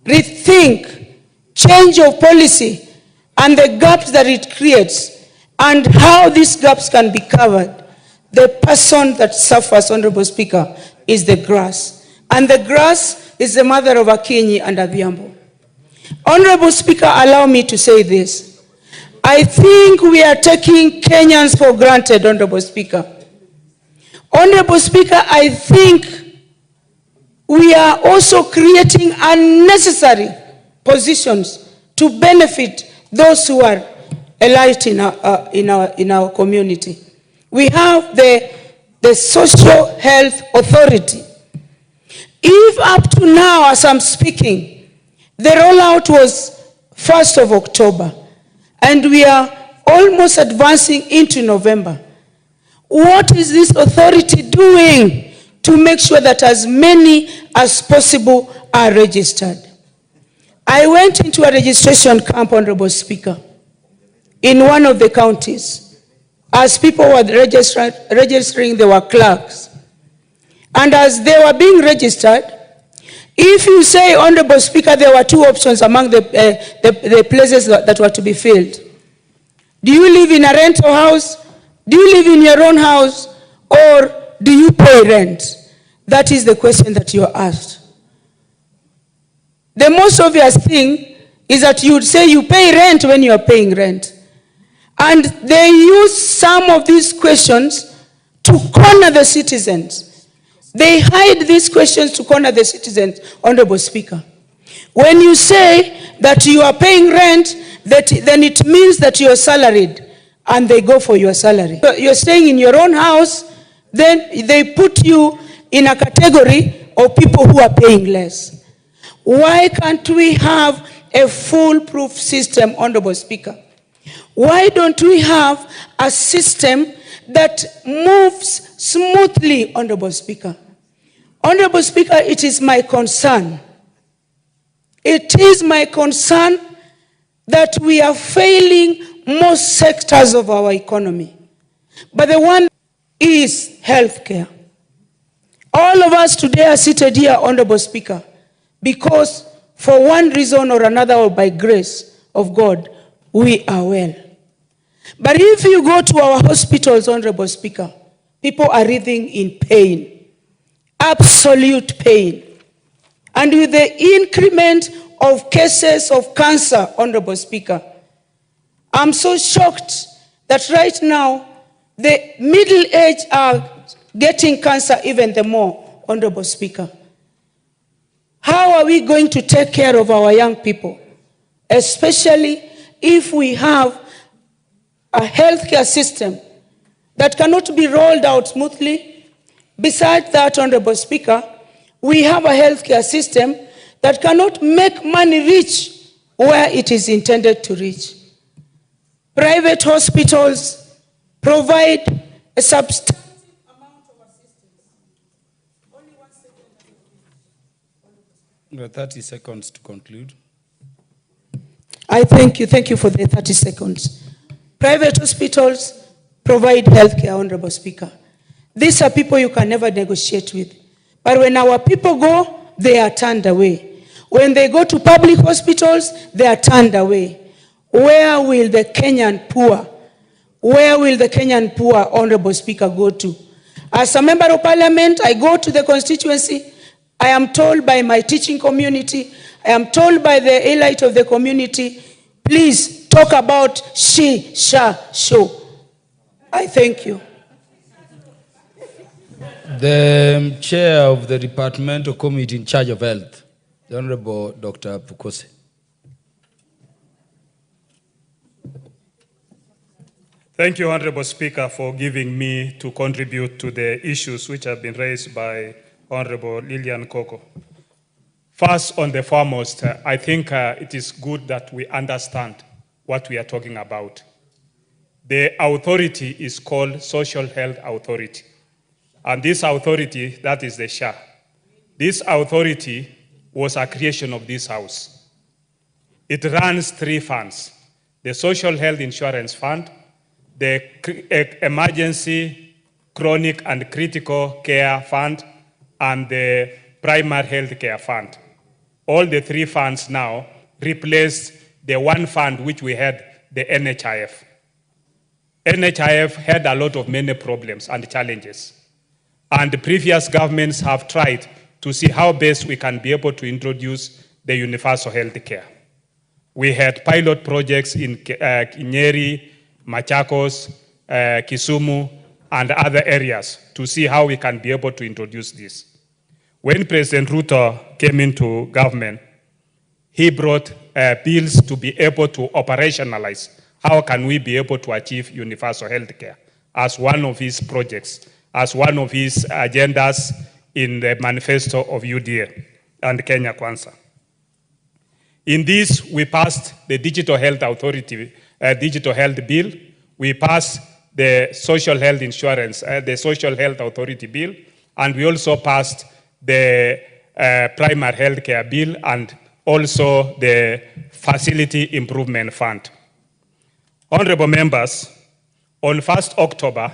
Speaker 8: rethink, change of policy and the gaps that it creates and how these gaps can be covered, the person that suffers, Honorable Speaker, is the grass. And the grass is the mother of Akinyi and Adhiambo. Honorable Speaker, allow me to say this. I think we are taking Kenyans for granted, Honorable Speaker. Honorable Speaker, I think we are also creating unnecessary positions to benefit those who are elite in our community. We have the Social Health Authority. If up to now, as I'm speaking, the rollout was 1st of October, and we are almost advancing into November, what is this authority doing to make sure that as many as possible are registered? I went into a registration camp, Honorable Speaker, in one of the counties. As people were registering, there were clerks. And as they were being registered, if you say, Honorable Speaker, there were two options among the places that were to be filled. Do you live in a rental house? Do you live in your own house? Or do you pay rent? That is the question that you are asked. The most obvious thing is that you would say you pay rent when you are paying rent. And they use some of these questions to corner the citizens. They hide these questions to corner the citizens, Honorable Speaker. When you say that you are paying rent, then it means that you are salaried, and they go for your salary. You're staying in your own house, then they put you in a category of people who are paying less. Why can't we have a foolproof system, Honorable Speaker? Why don't we have a system that moves smoothly, Honorable Speaker? Honorable Speaker, it is my concern. It is my concern that we are failing most sectors of our economy. But the one is healthcare. All of us today are seated here, Honorable Speaker, because for one reason or another, or by grace of God, we are well. But if you go to our hospitals, Honorable Speaker, people are writhing in pain, absolute pain. And with the increment of cases of cancer, Honorable Speaker, I'm so shocked that right now, the middle age are getting cancer even the more, Honorable Speaker. How are we going to take care of our young people, especially if we have a healthcare system that cannot be rolled out smoothly? Besides that, Honorable Speaker, we have a healthcare system that cannot make money reach where it is intended to reach. Private hospitals provide a substantial amount of assistance. Only 1 second.
Speaker 21: 30 seconds to conclude.
Speaker 8: I thank you. Thank you for the 30 seconds. Private hospitals provide health care, Honorable Speaker. These are people you can never negotiate with. But when our people go, they are turned away. When they go to public hospitals, they are turned away. Where will the Kenyan poor, Honorable Speaker, go to? As a member of parliament, I go to the constituency. I am told by my teaching community, I am told by the elite of the community, please talk about she, sha, show. I thank you.
Speaker 21: The chair of the departmental committee in charge of health, the Honorable Dr. Pukose.
Speaker 23: Thank you, Honorable Speaker, for giving me to contribute to the issues which have been raised by Honorable Lilian Koko. First and foremost, I think it is good that we understand what we are talking about. The authority is called Social Health Authority. And this authority, that is the SHA. This authority was a creation of this House. It runs 3 funds: the Social Health Insurance Fund, the Emergency, Chronic and Critical Care Fund, and the primary health care fund. All the three funds now replaced the one fund which we had, the NHIF. NHIF had a lot of many problems and challenges. And the previous governments have tried to see how best we can be able to introduce the universal health care. We had pilot projects in Nyeri, Machakos, Kisumu, and other areas to see how we can be able to introduce this. When President Ruto came into government, he brought bills to be able to operationalize how can we be able to achieve universal health care as one of his projects, as one of his agendas in the manifesto of UDA and Kenya Kwanza. In this, we passed the Digital Health Authority, Digital Health Bill. We passed the Social Health Insurance, the Social Health Authority Bill, and we also passed the Primary Health Care Bill and also the Facility Improvement Fund. Honorable members, on 1st October,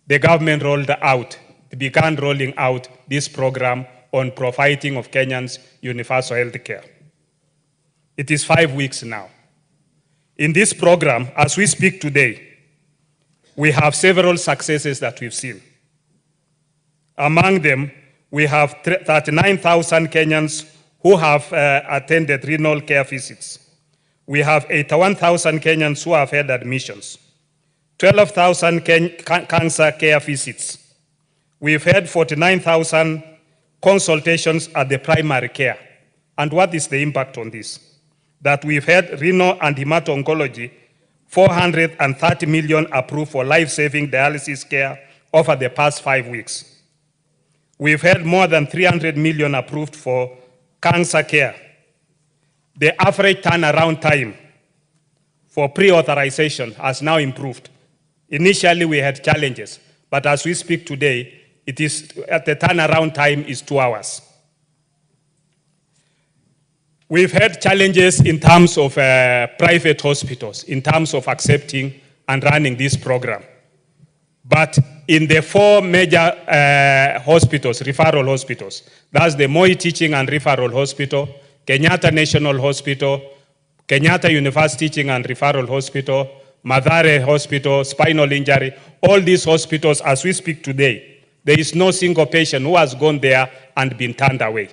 Speaker 23: the government began rolling out this program on providing of Kenyans universal health care. It is 5 weeks now. In this program, as we speak today, we have several successes that we've seen. Among them, we have 39,000 Kenyans who have attended renal care visits. We have 81,000 Kenyans who have had admissions, 12,000 cancer care visits. We've had 49,000 consultations at the primary care. And what is the impact on this? That we've had renal and hemato-oncology, 430 million approved for life-saving dialysis care over the past 5 weeks. We've had more than 300 million approved for cancer care. The average turnaround time for pre-authorization has now improved. Initially, we had challenges, but as we speak today, the turnaround time is 2 hours. We've had challenges in terms of private hospitals, in terms of accepting and running this program. But in the 4 major hospitals, referral hospitals, that's the Moi Teaching and Referral Hospital, Kenyatta National Hospital, Kenyatta University Teaching and Referral Hospital, Mathare Hospital, spinal injury, all these hospitals, as we speak today, there is no single patient who has gone there and been turned away.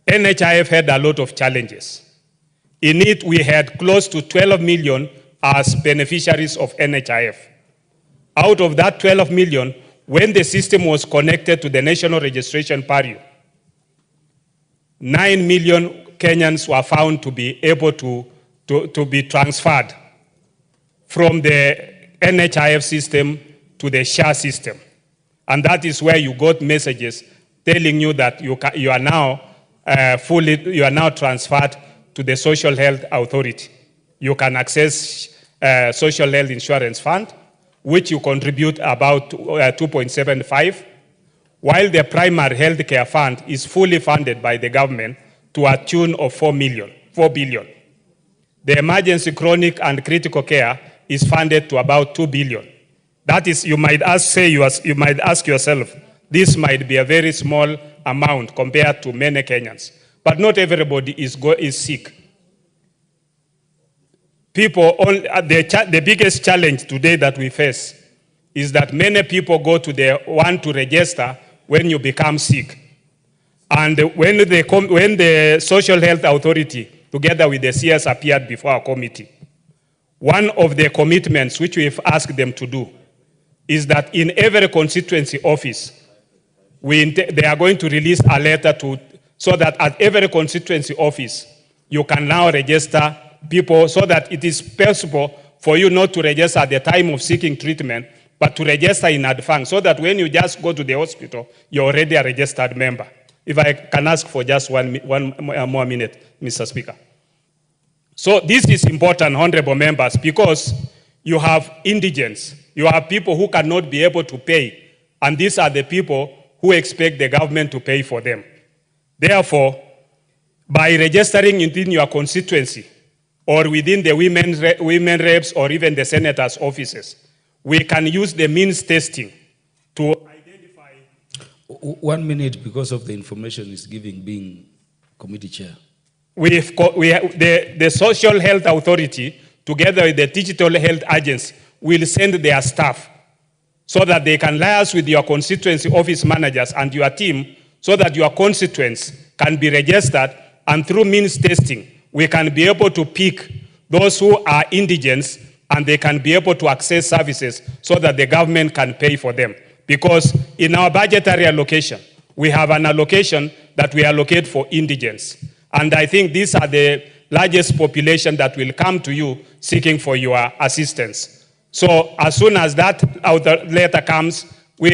Speaker 23: NHIF had a lot of challenges. In it, we had close to 12 million as beneficiaries of NHIF. Out of that 12 million, when the system was connected to the National Registration Bureau, 9 million Kenyans were found to be able to be transferred from the NHIF system to the SHA system. And that is where you got messages telling you that you are now transferred to the Social Health Authority. You can access Social Health Insurance Fund, which you contribute about 2.75, while the Primary Health Care Fund is fully funded by the government to a tune of 4 billion. The emergency, chronic, and critical care is funded to about 2 billion. That is, you might ask yourself, this might be a very small amount compared to many Kenyans. But not everybody is sick. The biggest challenge today that we face is that many people want to register when you become sick. And when the Social Health Authority, together with the CS, appeared before our committee, one of the commitments which we've asked them to do is that in every constituency office, they are going to release a letter so that at every constituency office, you can now register people so that it is possible for you not to register at the time of seeking treatment, but to register in advance so that when you just go to the hospital, you're already a registered member. If I can ask for just one more minute, Mr. Speaker. So this is important, honorable members, because you have indigents, you have people who cannot be able to pay, and these are the people who expect the government to pay for them. Therefore, by registering within your constituency or within the women reps or even the senators' offices, we can use the means testing to identify.
Speaker 21: 1 minute because of the information is giving being committee chair.
Speaker 23: The Social Health Authority, together with the Digital Health Agency, will send their staff so that they can liaise with your constituency office managers and your team so that your constituents can be registered, and through means testing, we can be able to pick those who are indigents and they can be able to access services so that the government can pay for them. Because in our budgetary allocation, we have an allocation that we allocate for indigents. And I think these are the largest population that will come to you seeking for your assistance. So as soon as that letter comes,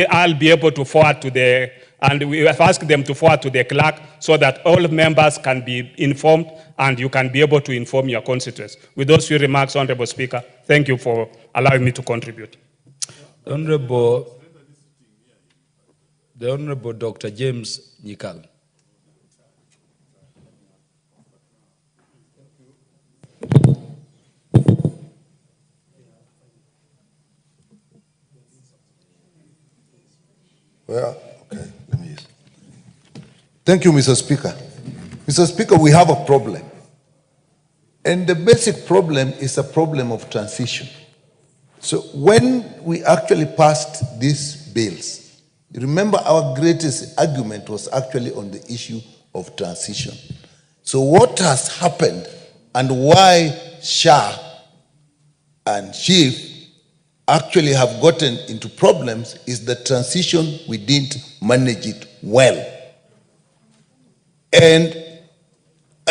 Speaker 23: I'll be able to forward to and we have asked them to forward to the clerk so that all members can be informed and you can be able to inform your constituents. With those few remarks, Honorable Speaker, thank you for allowing me to contribute.
Speaker 21: The Honorable Dr. James Nyikal.
Speaker 20: Well, okay, let me use. Thank you, Mr. Speaker. Mr. Speaker, we have a problem. And the basic problem is a problem of transition. So when we actually passed these bills, you remember our greatest argument was actually on the issue of transition. So what has happened and why SHA and Chief actually have gotten into problems is the transition, we didn't manage it well. And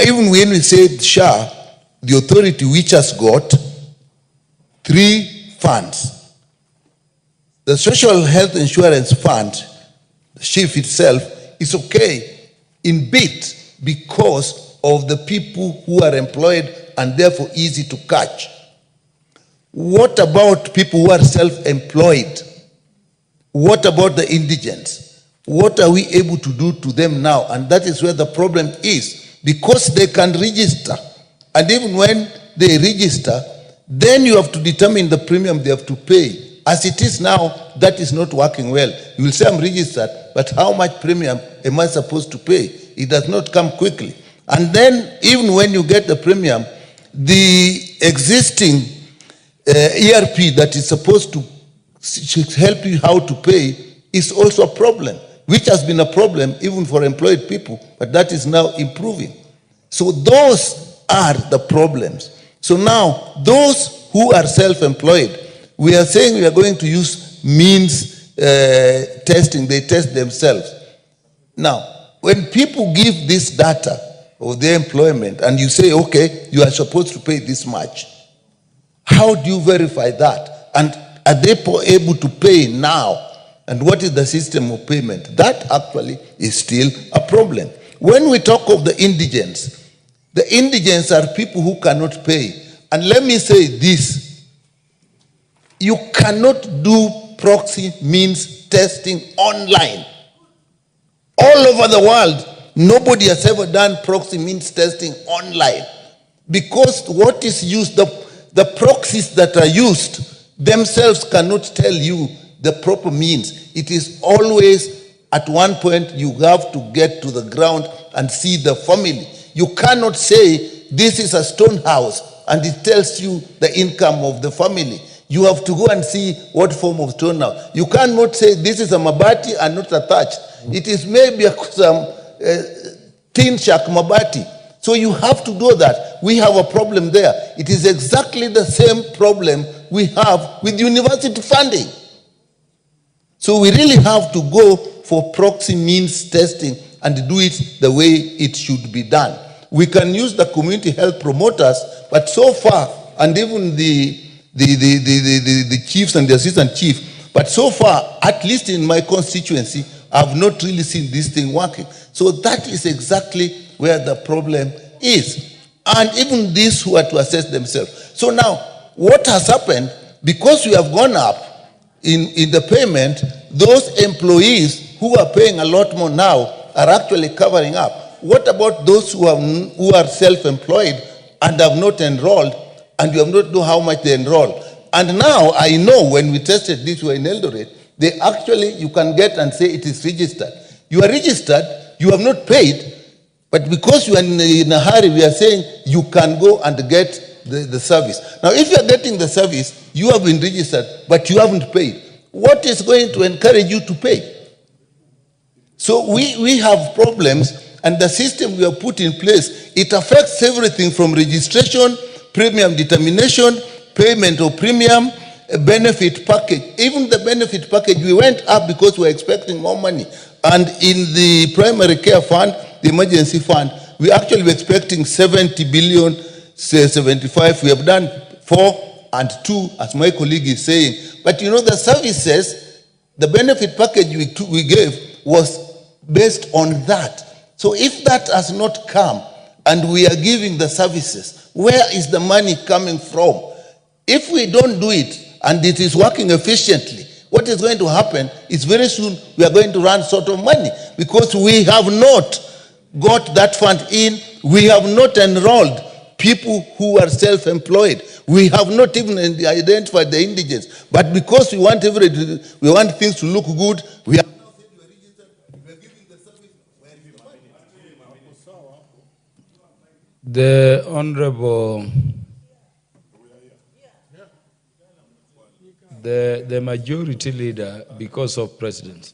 Speaker 20: even when we said SHA, the authority which has got 3 funds. The Social Health Insurance Fund, the chief itself, is okay in bit because of the people who are employed and therefore easy to catch. What about people who are self-employed? What about the indigents? What are we able to do to them now? And that is where the problem is. Because they can register, and even when they register, then you have to determine the premium they have to pay. As it is now, that is not working well. You will say, I'm registered, but how much premium am I supposed to pay? It does not come quickly. And then, even when you get the premium, the existing ERP that is supposed to help you how to pay is also a problem, which has been a problem even for employed people, but that is now improving. So those are the problems. So now, those who are self-employed, we are saying we are going to use means testing. They test themselves. Now, when people give this data of their employment and you say, okay, you are supposed to pay this much, how do you verify that? And are they able to pay now? And what is the system of payment? That actually is still a problem. When we talk of the indigents are people who cannot pay. And let me say this, you cannot do proxy means testing online. All over the world, nobody has ever done proxy means testing online. Because what is used, the proxies that are used themselves cannot tell you the proper means. It is always at one point you have to get to the ground and see the family. You cannot say this is a stone house and it tells you the income of the family. You have to go and see what form of stone house. You cannot say this is a mabati and not a thatch. It is maybe some tin shack mabati. So you have to do that. We have a problem there. It is exactly the same problem we have with university funding. So we really have to go for proxy means testing and do it the way it should be done. We can use the community health promoters, but so far, and even the chiefs and the assistant chief, but so far, at least in my constituency, I've not really seen this thing working. So that is exactly where the problem is. And even these who are to assess themselves. So now, what has happened, because we have gone up in the payment, those employees who are paying a lot more now are actually covering up. What about those who are self-employed and have not enrolled, and you have not know how much they enroll? And now I know when we tested this, we were in Eldoret, They actually, you can get and say it is registered. You are registered, you have not paid, but because you are in a hurry, we are saying you can go and get the service. Now, if you are getting the service, you have been registered, but you haven't paid. What is going to encourage you to pay? So we have problems, and the system we have put in place, it affects everything from registration, premium determination, payment of premium, benefit package. Even the benefit package, we went up because we were expecting more money. And in the primary care fund, the emergency fund, we actually were expecting 70 billion, say 75. We have done 4 and 2, as my colleague is saying. But you know, the services, the benefit package we gave was based on that. So if that has not come, and we are giving the services, where is the money coming from? If we don't do it, and it is working efficiently, what is going to happen is very soon we are going to run short of money because we have not got that fund in. We have not enrolled people who are self-employed. We have not even identified the indigents. But because we want things to look good, we are now saying you are registered, we are giving the service. Where is the money?
Speaker 21: The Honorable, the majority leader, because of President.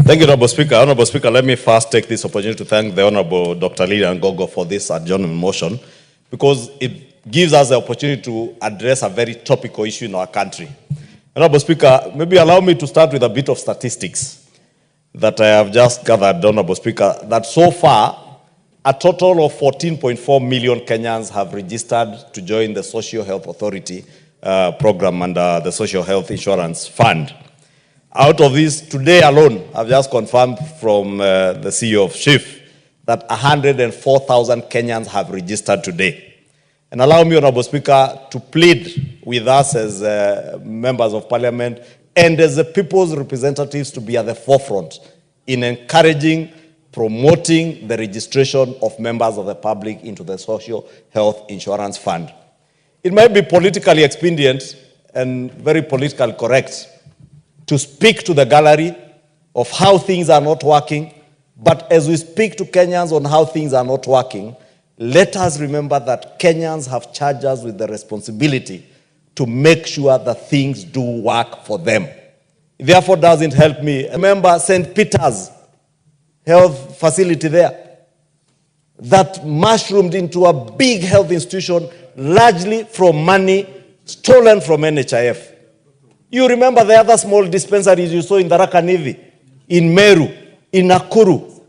Speaker 14: Thank you, Honorable Speaker. Honorable Speaker, let me first take this opportunity to thank the Honorable Dr. Lilian Gogo for this adjournment motion, because it gives us the opportunity to address a very topical issue in our country. Honorable Speaker, maybe allow me to start with a bit of statistics that I have just gathered, Honorable Speaker, that so far, a total of 14.4 million Kenyans have registered to join the Social Health Authority program under the Social Health Insurance Fund. Out of this, today alone, I've just confirmed from the CEO of SHIF that 104,000 Kenyans have registered today. And allow me, Honorable Speaker, to plead with us as members of Parliament and as the people's representatives to be at the forefront in encouraging, promoting the registration of members of the public into the Social Health Insurance Fund. It might be politically expedient and very politically correct to speak to the gallery of how things are not working, but as we speak to Kenyans on how things are not working, let us remember that Kenyans have charged us with the responsibility to make sure that things do work for them. It therefore doesn't help me. Remember St. Peter's health facility there that mushroomed into a big health institution largely from money stolen from NHIF. You remember the other small dispensaries you saw in Tharaka-Nithi, in Meru, in Nakuru,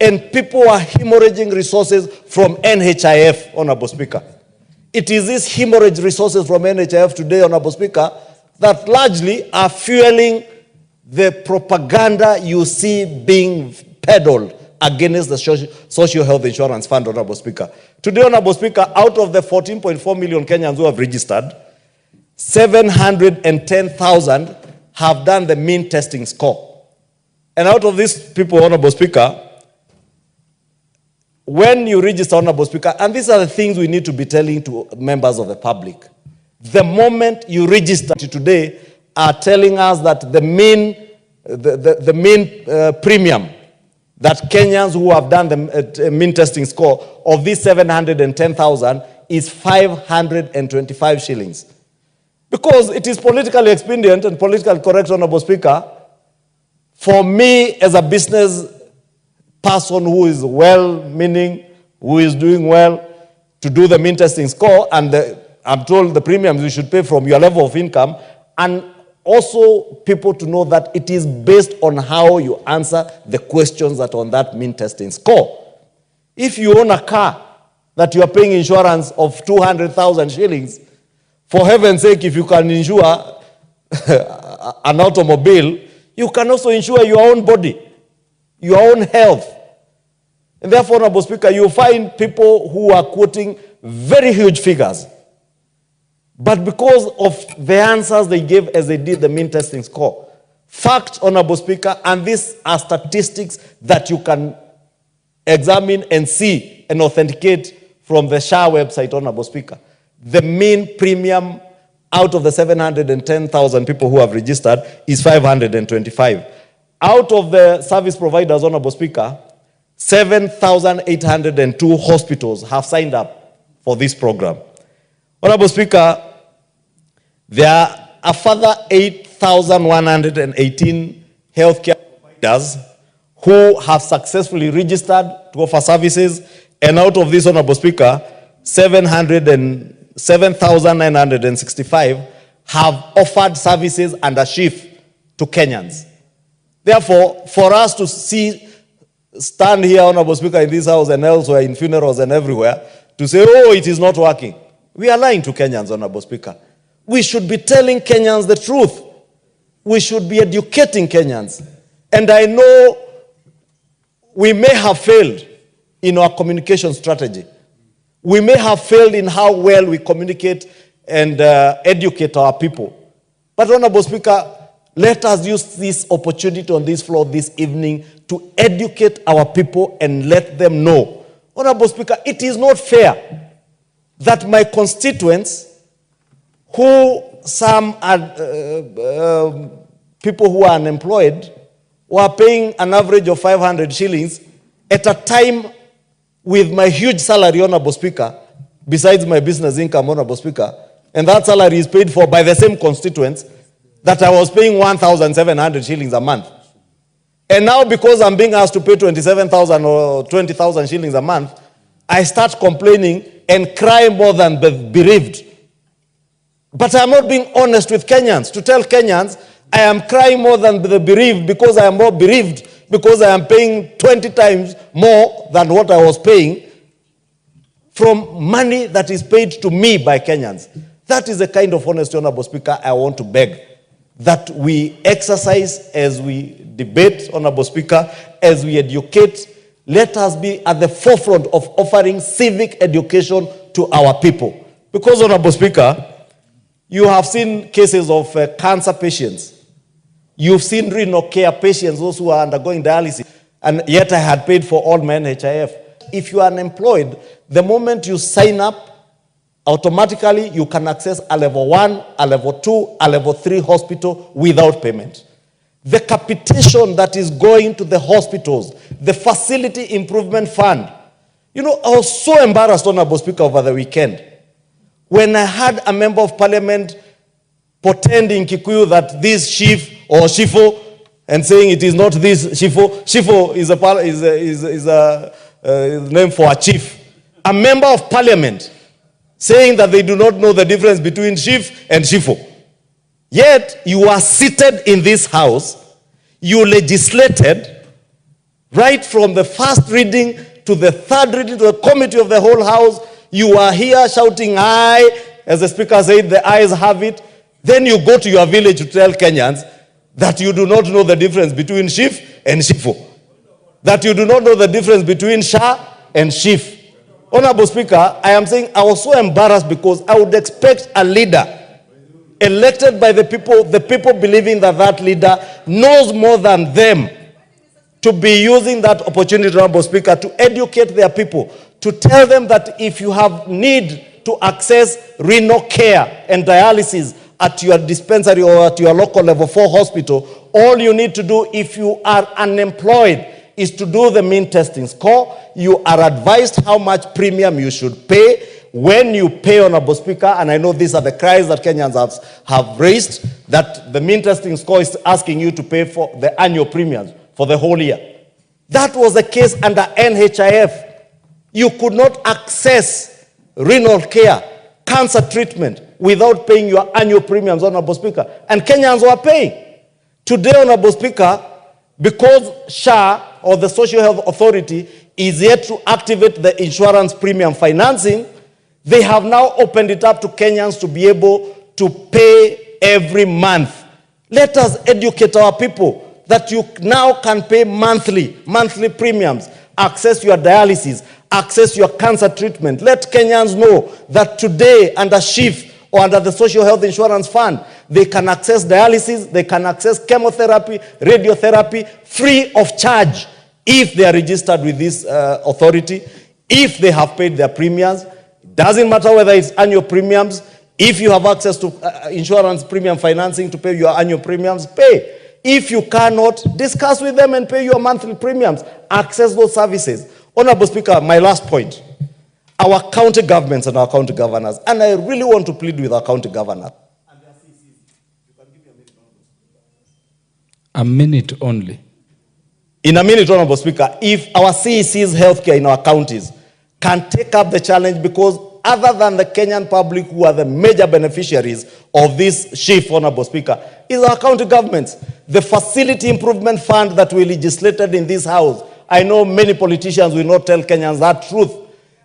Speaker 14: and people are hemorrhaging resources from NHIF, Honorable Speaker. It is these hemorrhage resources from NHIF today, Honorable Speaker, that largely are fueling the propaganda you see being peddled against the Social Health Insurance Fund, Honorable Speaker. Today, Honorable Speaker, out of the 14.4 million Kenyans who have registered, 710,000 have done the mean testing score. And out of these people, Honorable Speaker, when you register, Honorable Speaker, and these are the things we need to be telling to members of the public, the moment you register today are telling us that the mean premium that Kenyans who have done the mean testing score of these 710,000 is 525 shillings. Because it is politically expedient and politically correct, Honorable Speaker, for me as a business person who is well-meaning, who is doing well, to do the mean testing score, and I'm told the premiums you should pay from your level of income, and also people to know that it is based on how you answer the questions that are on that mean testing score. If you own a car that you are paying insurance of 200,000 shillings, for heaven's sake, if you can insure an automobile, you can also insure your own body, your own health. And therefore, Honorable Speaker, you find people who are quoting very huge figures. But because of the answers they gave as they did the mean testing score, fact, Honorable Speaker, and these are statistics that you can examine and see and authenticate from the SHA website, Honorable Speaker. The mean premium out of the 710,000 people who have registered is 525. Out of the service providers, Honorable Speaker, 7,802 hospitals have signed up for this program. Honorable Speaker, there are a further 8,118 healthcare providers who have successfully registered to offer services, and out of this, Honorable Speaker, 7,965 have offered services under shift to Kenyans. Therefore, for us to stand here, Honorable Speaker, in this house and elsewhere, in funerals and everywhere, to say, oh, it is not working, we are lying to Kenyans, Honorable Speaker. We should be telling Kenyans the truth. We should be educating Kenyans. And I know we may have failed in our communication strategy. We may have failed in how well we communicate and educate our people. But, Honorable Speaker, let us use this opportunity on this floor this evening to educate our people and let them know. Honorable Speaker, it is not fair that my constituents, who some are people who are unemployed, were paying an average of 500 shillings at a time with my huge salary, Honorable Speaker, besides my business income, Honorable Speaker, and that salary is paid for by the same constituents that I was paying 1,700 shillings a month. And now, because I'm being asked to pay 27,000 or 20,000 shillings a month, I start complaining and cry more than the bereaved. But I'm not being honest with Kenyans to tell Kenyans I am crying more than the bereaved because I am more bereaved because I am paying 20 times more than what I was paying from money that is paid to me by Kenyans. That is the kind of honesty, Honorable Speaker, I want to beg that we exercise as we debate, Honorable Speaker, as we educate. Let us be at the forefront of offering civic education to our people. Because, Honorable Speaker, you have seen cases of cancer patients. You've seen renal care patients, those who are undergoing dialysis, and yet I had paid for all my NHIF. If you are unemployed, the moment you sign up, automatically you can access a level 1, a level 2, a level 3 hospital without payment. The capitation that is going to the hospitals, the facility improvement fund. You know, I was so embarrassed, Honorable Speaker, over the weekend when I had a member of parliament pretend in Kikuyu that this chief or shifo, and saying it is not this shifo. Shifo is a name for a chief. A member of parliament saying that they do not know the difference between chief and shifo. Yet you are seated in this house, you legislated right from the first reading to the third reading to the committee of the whole house. You are here shouting aye, as the speaker said, the ayes have it. Then you go to your village to tell Kenyans that you do not know the difference between chief and shifo. That you do not know the difference between sha and chief. Honorable Speaker, I am saying I was so embarrassed because I would expect a leader elected by the people believing that that leader knows more than them, to be using that opportunity, Honorable Speaker, to educate their people, to tell them that if you have need to access renal care and dialysis at your dispensary or at your local level 4 hospital, all you need to do if you are unemployed is to do the mean testing score. You are advised how much premium you should pay. When you pay, Honorable Speaker, and I know these are the cries that Kenyans have raised, that the mean testing score is asking you to pay for the annual premiums for the whole year. That was the case under NHIF. You could not access renal care, cancer treatment, without paying your annual premiums, Honorable Speaker. And Kenyans were paying. Today, Honorable Speaker, because SHA, or the Social Health Authority, is yet to activate the insurance premium financing, they have now opened it up to Kenyans to be able to pay every month. Let us educate our people that you now can pay monthly premiums, access your dialysis, access your cancer treatment. Let Kenyans know that today under SHIF or under the Social Health Insurance Fund, they can access dialysis, they can access chemotherapy, radiotherapy, free of charge if they are registered with this authority, if they have paid their premiums. It doesn't matter whether it's annual premiums, If you have access to insurance premium financing to pay your annual premiums, pay. If you cannot, discuss with them and pay your monthly premiums. Access those services. Honorable Speaker, my last point. Our county governments and our county governors, and I really want to plead with our county governors.
Speaker 21: A minute only.
Speaker 14: In a minute, Honorable Speaker, if our CEC's healthcare in our counties can take up the challenge, because other than the Kenyan public who are the major beneficiaries of this shift, Honorable Speaker, is our county governments. The facility improvement fund that we legislated in this house, I know many politicians will not tell Kenyans that truth,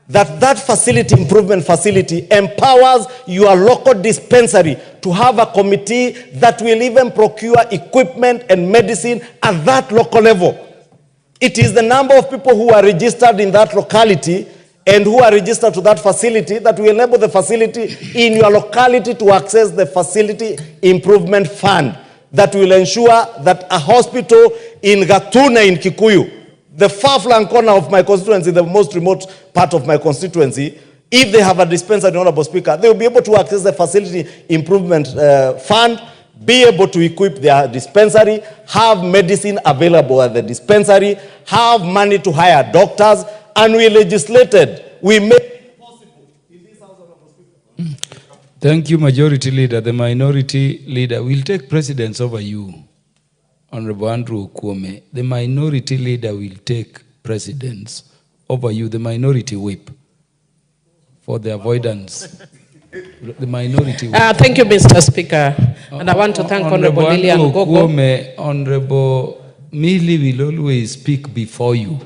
Speaker 14: that facility improvement facility empowers your local dispensary to have a committee that will even procure equipment and medicine at that local level. It is the number of people who are registered in that locality and who are registered to that facility that will enable the facility in your locality to access the facility improvement fund that will ensure that a hospital in Gatuna in Kikuyu, the far-flung corner of my constituency, the most remote part of my constituency, if they have a dispensary, Honorable Speaker, they will be able to access the facility improvement fund, be able to equip their dispensary, have medicine available at the dispensary, have money to hire doctors, and we legislated, we made it possible in this House, Honorable Speaker.
Speaker 21: Thank you, Majority Leader. The Minority Leader will take precedence over you. Honorable Andrew Kwome, the Minority Leader will take precedence over you, the Minority Whip, for the avoidance. The Minority Whip.
Speaker 4: Thank you, Mr. Speaker. And I want to thank Honorable Lilian Gogo.
Speaker 21: Honorable Millie will always speak before you,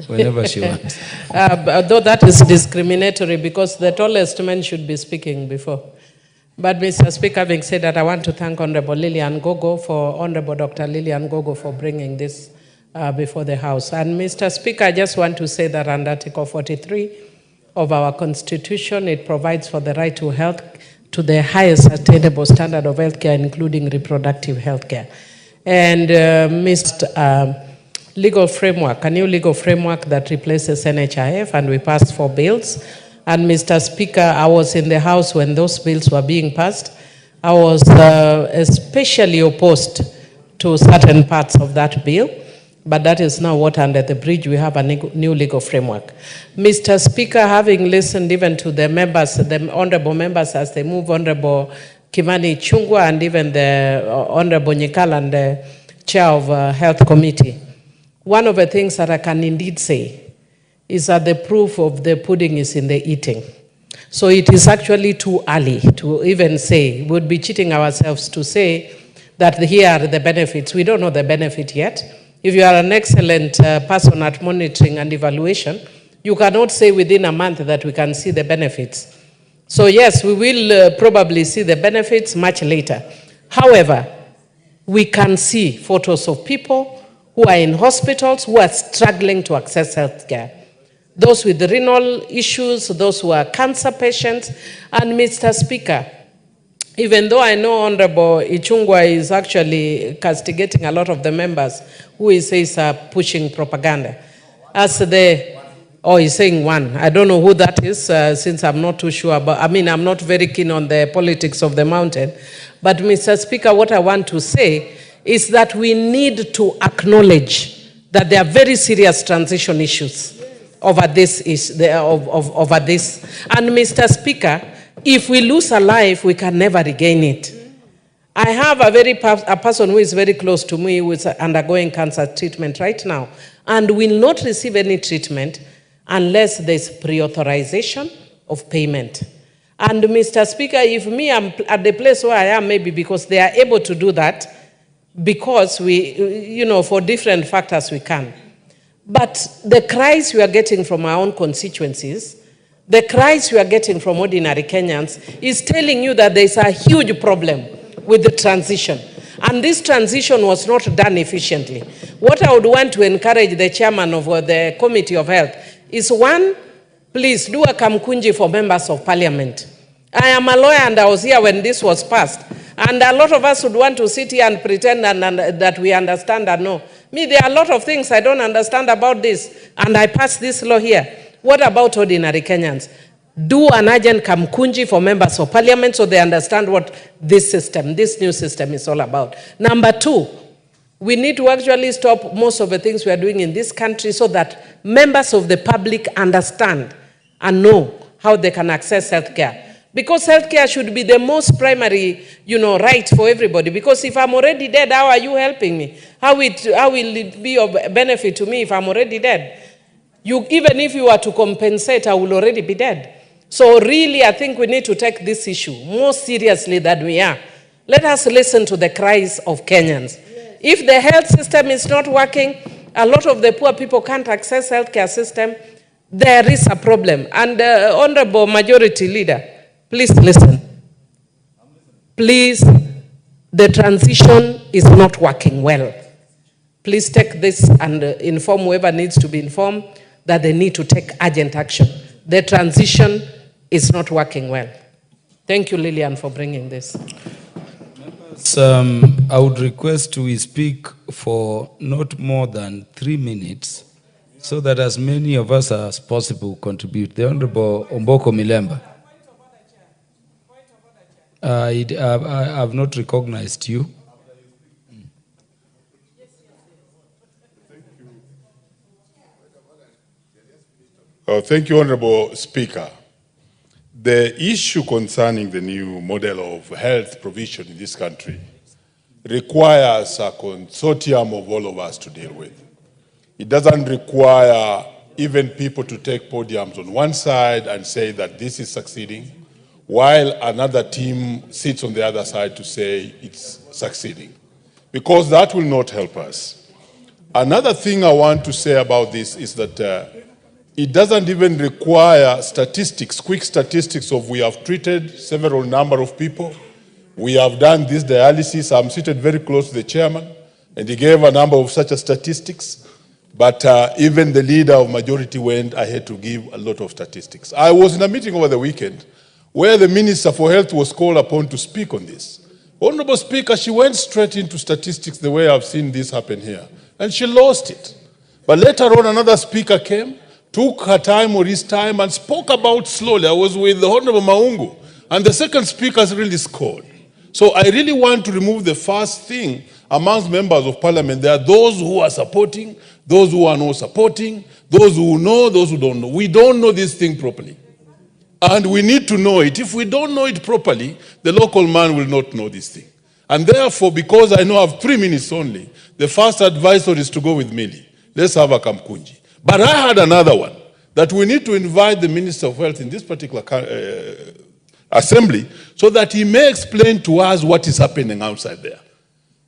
Speaker 21: whenever she wants.
Speaker 4: Though that is discriminatory, because the tallest man should be speaking before. But Mr. Speaker, having said that, I want to thank Honorable Lilian Gogo Honorable Dr. Lilian Gogo for bringing this before the House. And Mr. Speaker, I just want to say that under Article 43 of our Constitution, it provides for the right to health to the highest attainable standard of health care, including reproductive health care. And legal framework, a new legal framework that replaces NHIF, and we passed 4 bills. And Mr. Speaker, I was in the House when those bills were being passed. I was especially opposed to certain parts of that bill, but that is now water under the bridge. We have a new legal framework. Mr. Speaker, having listened even to the members, the honorable members as they move, Honorable Kimani Chungwa and even the Honorable Nyikalan, the Chair of Health Committee, one of the things that I can indeed say is that the proof of the pudding is in the eating. So it is actually too early to even say, we would be cheating ourselves to say that here are the benefits. We don't know the benefit yet. If you are an excellent person at monitoring and evaluation, you cannot say within a month that we can see the benefits. So yes, we will probably see the benefits much later. However, we can see photos of people who are in hospitals who are struggling to access health care. Those with renal issues, those who are cancer patients. And Mr. Speaker, even though I know Honorable Ichungwa is actually castigating a lot of the members who he says are pushing propaganda, as he's saying one. I don't know who that is, since I'm not too sure. But I'm not very keen on the politics of the mountain. But Mr. Speaker, what I want to say is that we need to acknowledge that there are very serious transition issues over this. Over this. And Mr. Speaker, if we lose a life, we can never regain it. I have a person who is very close to me who is undergoing cancer treatment right now and will not receive any treatment unless there's pre-authorization of payment. And Mr. Speaker, if me, I'm at the place where I am, maybe because they are able to do that, because we, for different factors we can. But the cries we are getting from our own constituencies, the cries we are getting from ordinary Kenyans is telling you that there's a huge problem with the transition. And this transition was not done efficiently. What I would want to encourage the chairman of the Committee of Health is, one, please do a kamkunji for members of parliament. I am a lawyer and I was here when this was passed. And a lot of us would want to sit here and pretend that we understand and know. Me, there are a lot of things I don't understand about this, and I passed this law here. What about ordinary Kenyans? Do an urgent kamkunji for members of parliament so they understand what this system, this new system is all about. Number two, we need to actually stop most of the things we are doing in this country so that members of the public understand and know how they can access healthcare. Because healthcare should be the most primary, right for everybody. Because if I'm already dead, how are you helping me? How will it be of benefit to me if I'm already dead? Even if you were to compensate, I will already be dead. So really, I think we need to take this issue more seriously than we are. Let us listen to the cries of Kenyans. If the health system is not working, a lot of the poor people can't access healthcare system, there is a problem. And Honorable Majority Leader, please listen. Please, the transition is not working well. Please take this and inform whoever needs to be informed that they need to take urgent action. The transition is not working well. Thank you, Lillian, for bringing this.
Speaker 21: I would request we speak for not more than 3 minutes so that as many of us as possible contribute. The Honorable Omboko Milemba. I have not recognized you.
Speaker 9: Thank you, Honorable Speaker. The issue concerning the new model of health provision in this country requires a consortium of all of us to deal with. It doesn't require even people to take podiums on one side and say that this is succeeding, while another team sits on the other side to say it's succeeding, because that will not help us. Another thing I want to say about this is that it doesn't even require statistics, quick statistics of we have treated several number of people, we have done this dialysis. I'm seated very close to the chairman, and he gave a number of such statistics, but even the leader of majority went ahead to give a lot of statistics. I was in a meeting over the weekend where the Minister for Health was called upon to speak on this. Honorable Speaker, she went straight into statistics the way I've seen this happen here, and she lost it. But later on, another speaker came, took her time or his time and spoke about slowly. I was with the Honorable Maungu, and the second speaker really scored. So I really want to remove the first thing amongst members of parliament. There are those who are supporting, those who are not supporting, those who know, those who don't know. We don't know this thing properly. And we need to know it. If we don't know it properly, the local man will not know this thing. And therefore, because I know I have 3 minutes only, the first advisor is to go with Millie. Let's have a kamkunji. But I had another one, that we need to invite the Minister of Health in this particular assembly so that he may explain to us what is happening outside there.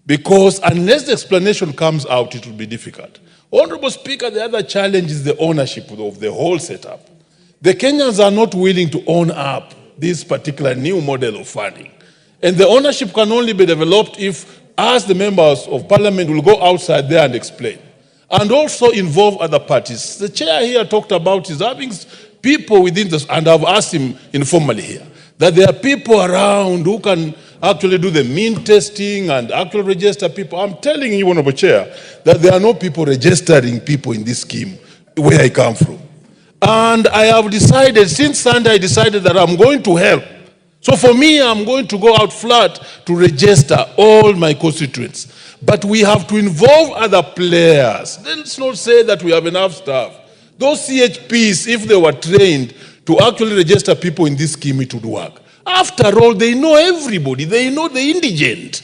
Speaker 9: Because unless the explanation comes out, it will be difficult. Honorable Speaker, the other challenge is the ownership of the whole setup. The Kenyans are not willing to own up this particular new model of funding. And the ownership can only be developed if, as the members of parliament will go outside there and explain. And also involve other parties. The chair here talked about is having people within this, and I've asked him informally here, that there are people around who can actually do the mean testing and actually register people. I'm telling you, Honorable Chair, that there are no people registering people in this scheme where I come from. And I have decided, since Sunday, I decided that I'm going to help. So for me, I'm going to go out flat to register all my constituents. But we have to involve other players. Let's not say that we have enough staff. Those CHPs, if they were trained to actually register people in this scheme, it would work. After all, they know everybody. They know the indigent.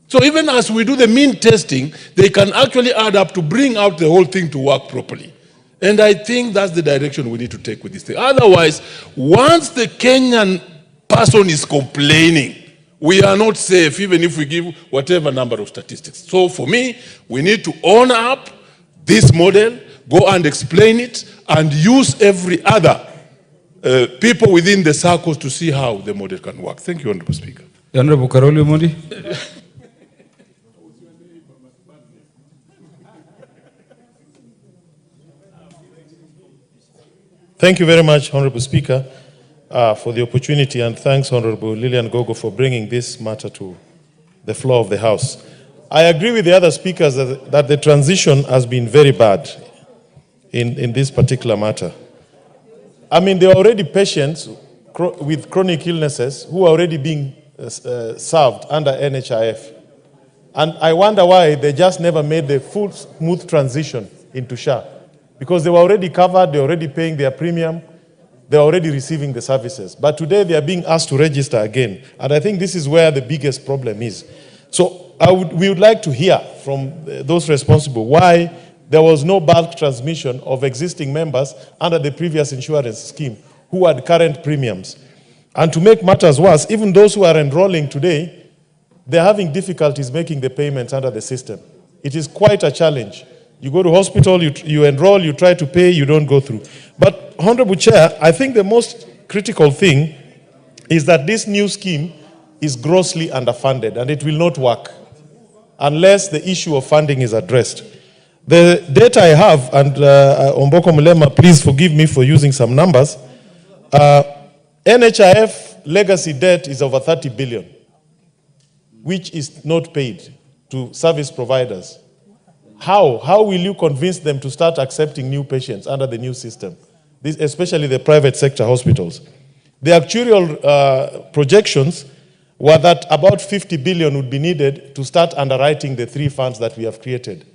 Speaker 9: So even as we do the mean testing, they can actually add up to bring out the whole thing to work properly. And I think that's the direction we need to take with this thing. Otherwise, once the Kenyan person is complaining, we are not safe, even if we give whatever number of statistics. So for me, we need to own up this model, go and explain it, and use every other people within the circles to see how the model can work. Thank you, Honorable Speaker.
Speaker 21: The Honorable Karoli Omondi.
Speaker 2: Thank you very much, Honorable Speaker, for the opportunity, and thanks, Honorable Lillian Gogo, for bringing this matter to the floor of the House. I agree with the other speakers that the transition has been very bad in this particular matter. I mean, there are already patients with chronic illnesses who are already being served under NHIF. And I wonder why they just never made the full smooth transition into SHA. Because they were already covered, they're already paying their premium, they're already receiving the services. But today they are being asked to register again. And I think this is where the biggest problem is. So we would like to hear from those responsible why there was no bulk transmission of existing members under the previous insurance scheme who had current premiums. And to make matters worse, even those who are enrolling today, they're having difficulties making the payments under the system. It is quite a challenge. You go to hospital, you enroll, you try to pay, you don't go through. But, Honorable Chair, I think the most critical thing is that this new scheme is grossly underfunded and it will not work unless the issue of funding is addressed. The data I have, and Omboko Mulema, please forgive me for using some numbers, NHIF legacy debt is over 30 billion, which is not paid to service providers. How will you convince them to start accepting new patients under the new system, especially the private sector hospitals? The actuarial projections were that about 50 billion would be needed to start underwriting the 3 funds that we have created.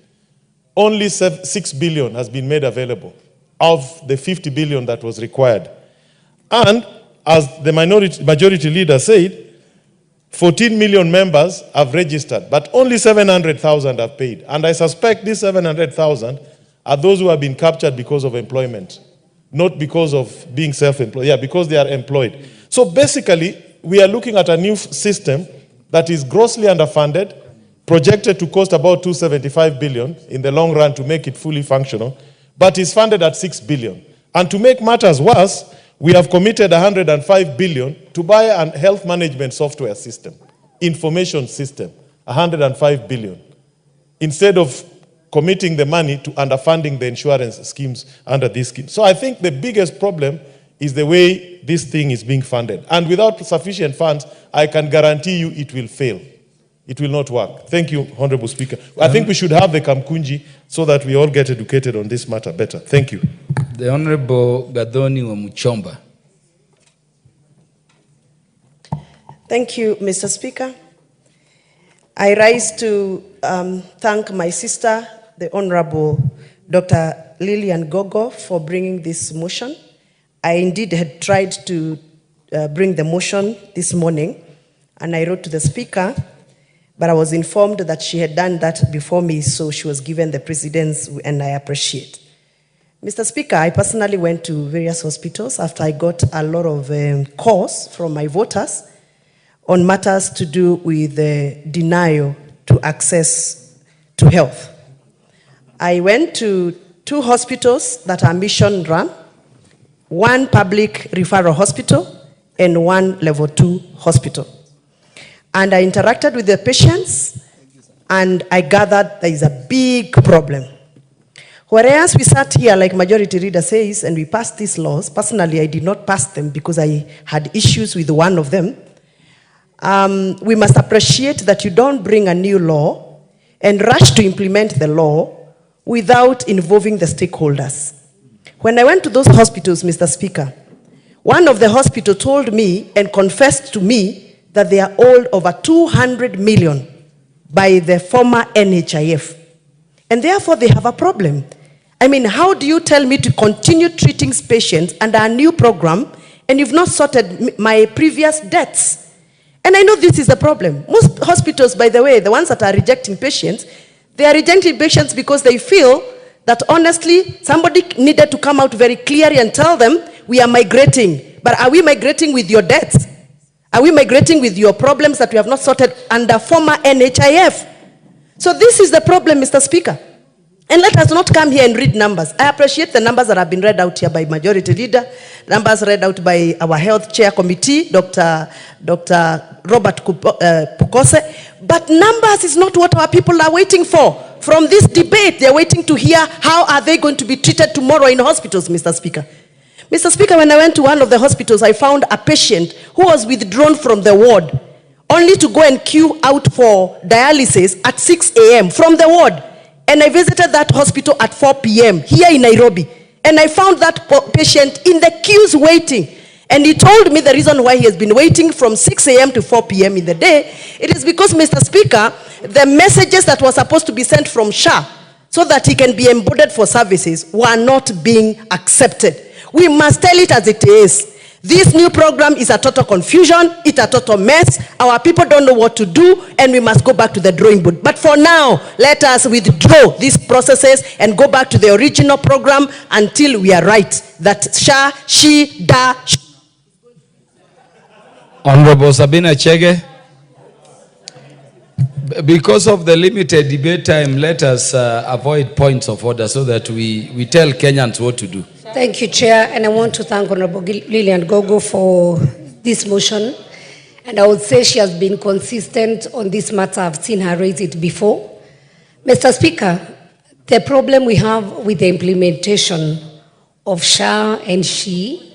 Speaker 2: Only 6 billion has been made available of the 50 billion that was required. And as the majority leader said, 14 million members have registered, but only 700,000 have paid. And I suspect these 700,000 are those who have been captured because of employment, not because of being self-employed. Yeah, because they are employed. So basically, we are looking at a new system that is grossly underfunded, projected to cost about 275 billion in the long run to make it fully functional, but is funded at 6 billion. And to make matters worse, we have committed 105 billion to buy a health management software system, information system, 105 billion, instead of committing the money to underfunding the insurance schemes under this scheme. So I think the biggest problem is the way this thing is being funded. And without sufficient funds, I can guarantee you it will fail. It will not work. Thank you, Honorable Speaker. I think we should have the Kamkunji so that we all get educated on this matter better. Thank you.
Speaker 21: The Honorable Gadoni wa Muchomba.
Speaker 10: Thank you, Mr. Speaker. I rise to thank my sister, the Honorable Dr. Lilian Gogo, for bringing this motion. I indeed had tried to bring the motion this morning, and I wrote to the Speaker, but I was informed that she had done that before me, so she was given the precedence, and I appreciate. Mr. Speaker, I personally went to various hospitals after I got a lot of calls from my voters on matters to do with the denial to access to health. I went to 2 hospitals that are mission run, 1 public referral hospital and 1 level 2 hospital. And I interacted with the patients and I gathered there is a big problem. Whereas we sat here, like Majority Leader says, and we passed these laws, personally I did not pass them because I had issues with one of them. We must appreciate that you don't bring a new law and rush to implement the law without involving the stakeholders. When I went to those hospitals, Mr. Speaker, one of the hospitals told me and confessed to me that they are owed over 200 million by the former NHIF. And therefore they have a problem. I mean, how do you tell me to continue treating patients under a new program and you've not sorted my previous debts? And I know this is a problem. Most hospitals, by the way, the ones that are rejecting patients, they are rejecting patients because they feel that honestly, somebody needed to come out very clearly and tell them, we are migrating. But are we migrating with your debts? Are we migrating with your problems that we have not sorted under former NHIF? So this is the problem, Mr. Speaker. And let us not come here and read numbers. I appreciate the numbers that have been read out here by Majority Leader, numbers read out by our Health Chair Committee, Dr. Robert Pukose. But numbers is not what our people are waiting for. From this debate, they're waiting to hear how are they going to be treated tomorrow in hospitals, Mr. Speaker. Mr. Speaker, when I went to one of the hospitals, I found a patient who was withdrawn from the ward, only to go and queue out for dialysis at 6 a.m. from the ward. And I visited that hospital at 4 p.m. here in Nairobi. And I found that patient in the queues waiting. And he told me the reason why he has been waiting from 6 a.m. to 4 p.m. in the day. It is because, Mr. Speaker, the messages that were supposed to be sent from SHA so that he can be embodied for services were not being accepted. We must tell it as it is. This new program is a total confusion, it's a total mess. Our people don't know what to do, and we must go back to the drawing board. But for now, let us withdraw these processes and go back to the original program until we are right that SHA, she, da, sh.
Speaker 21: Honorable Sabina Chege. Because of the limited debate time, let us avoid points of order so that we tell Kenyans what to do.
Speaker 13: Thank you, Chair, and I want to thank Honorable Lilian Gogo for this motion. And I would say she has been consistent on this matter. I've seen her raise it before. Mr. Speaker, the problem we have with the implementation of SHA and SHE,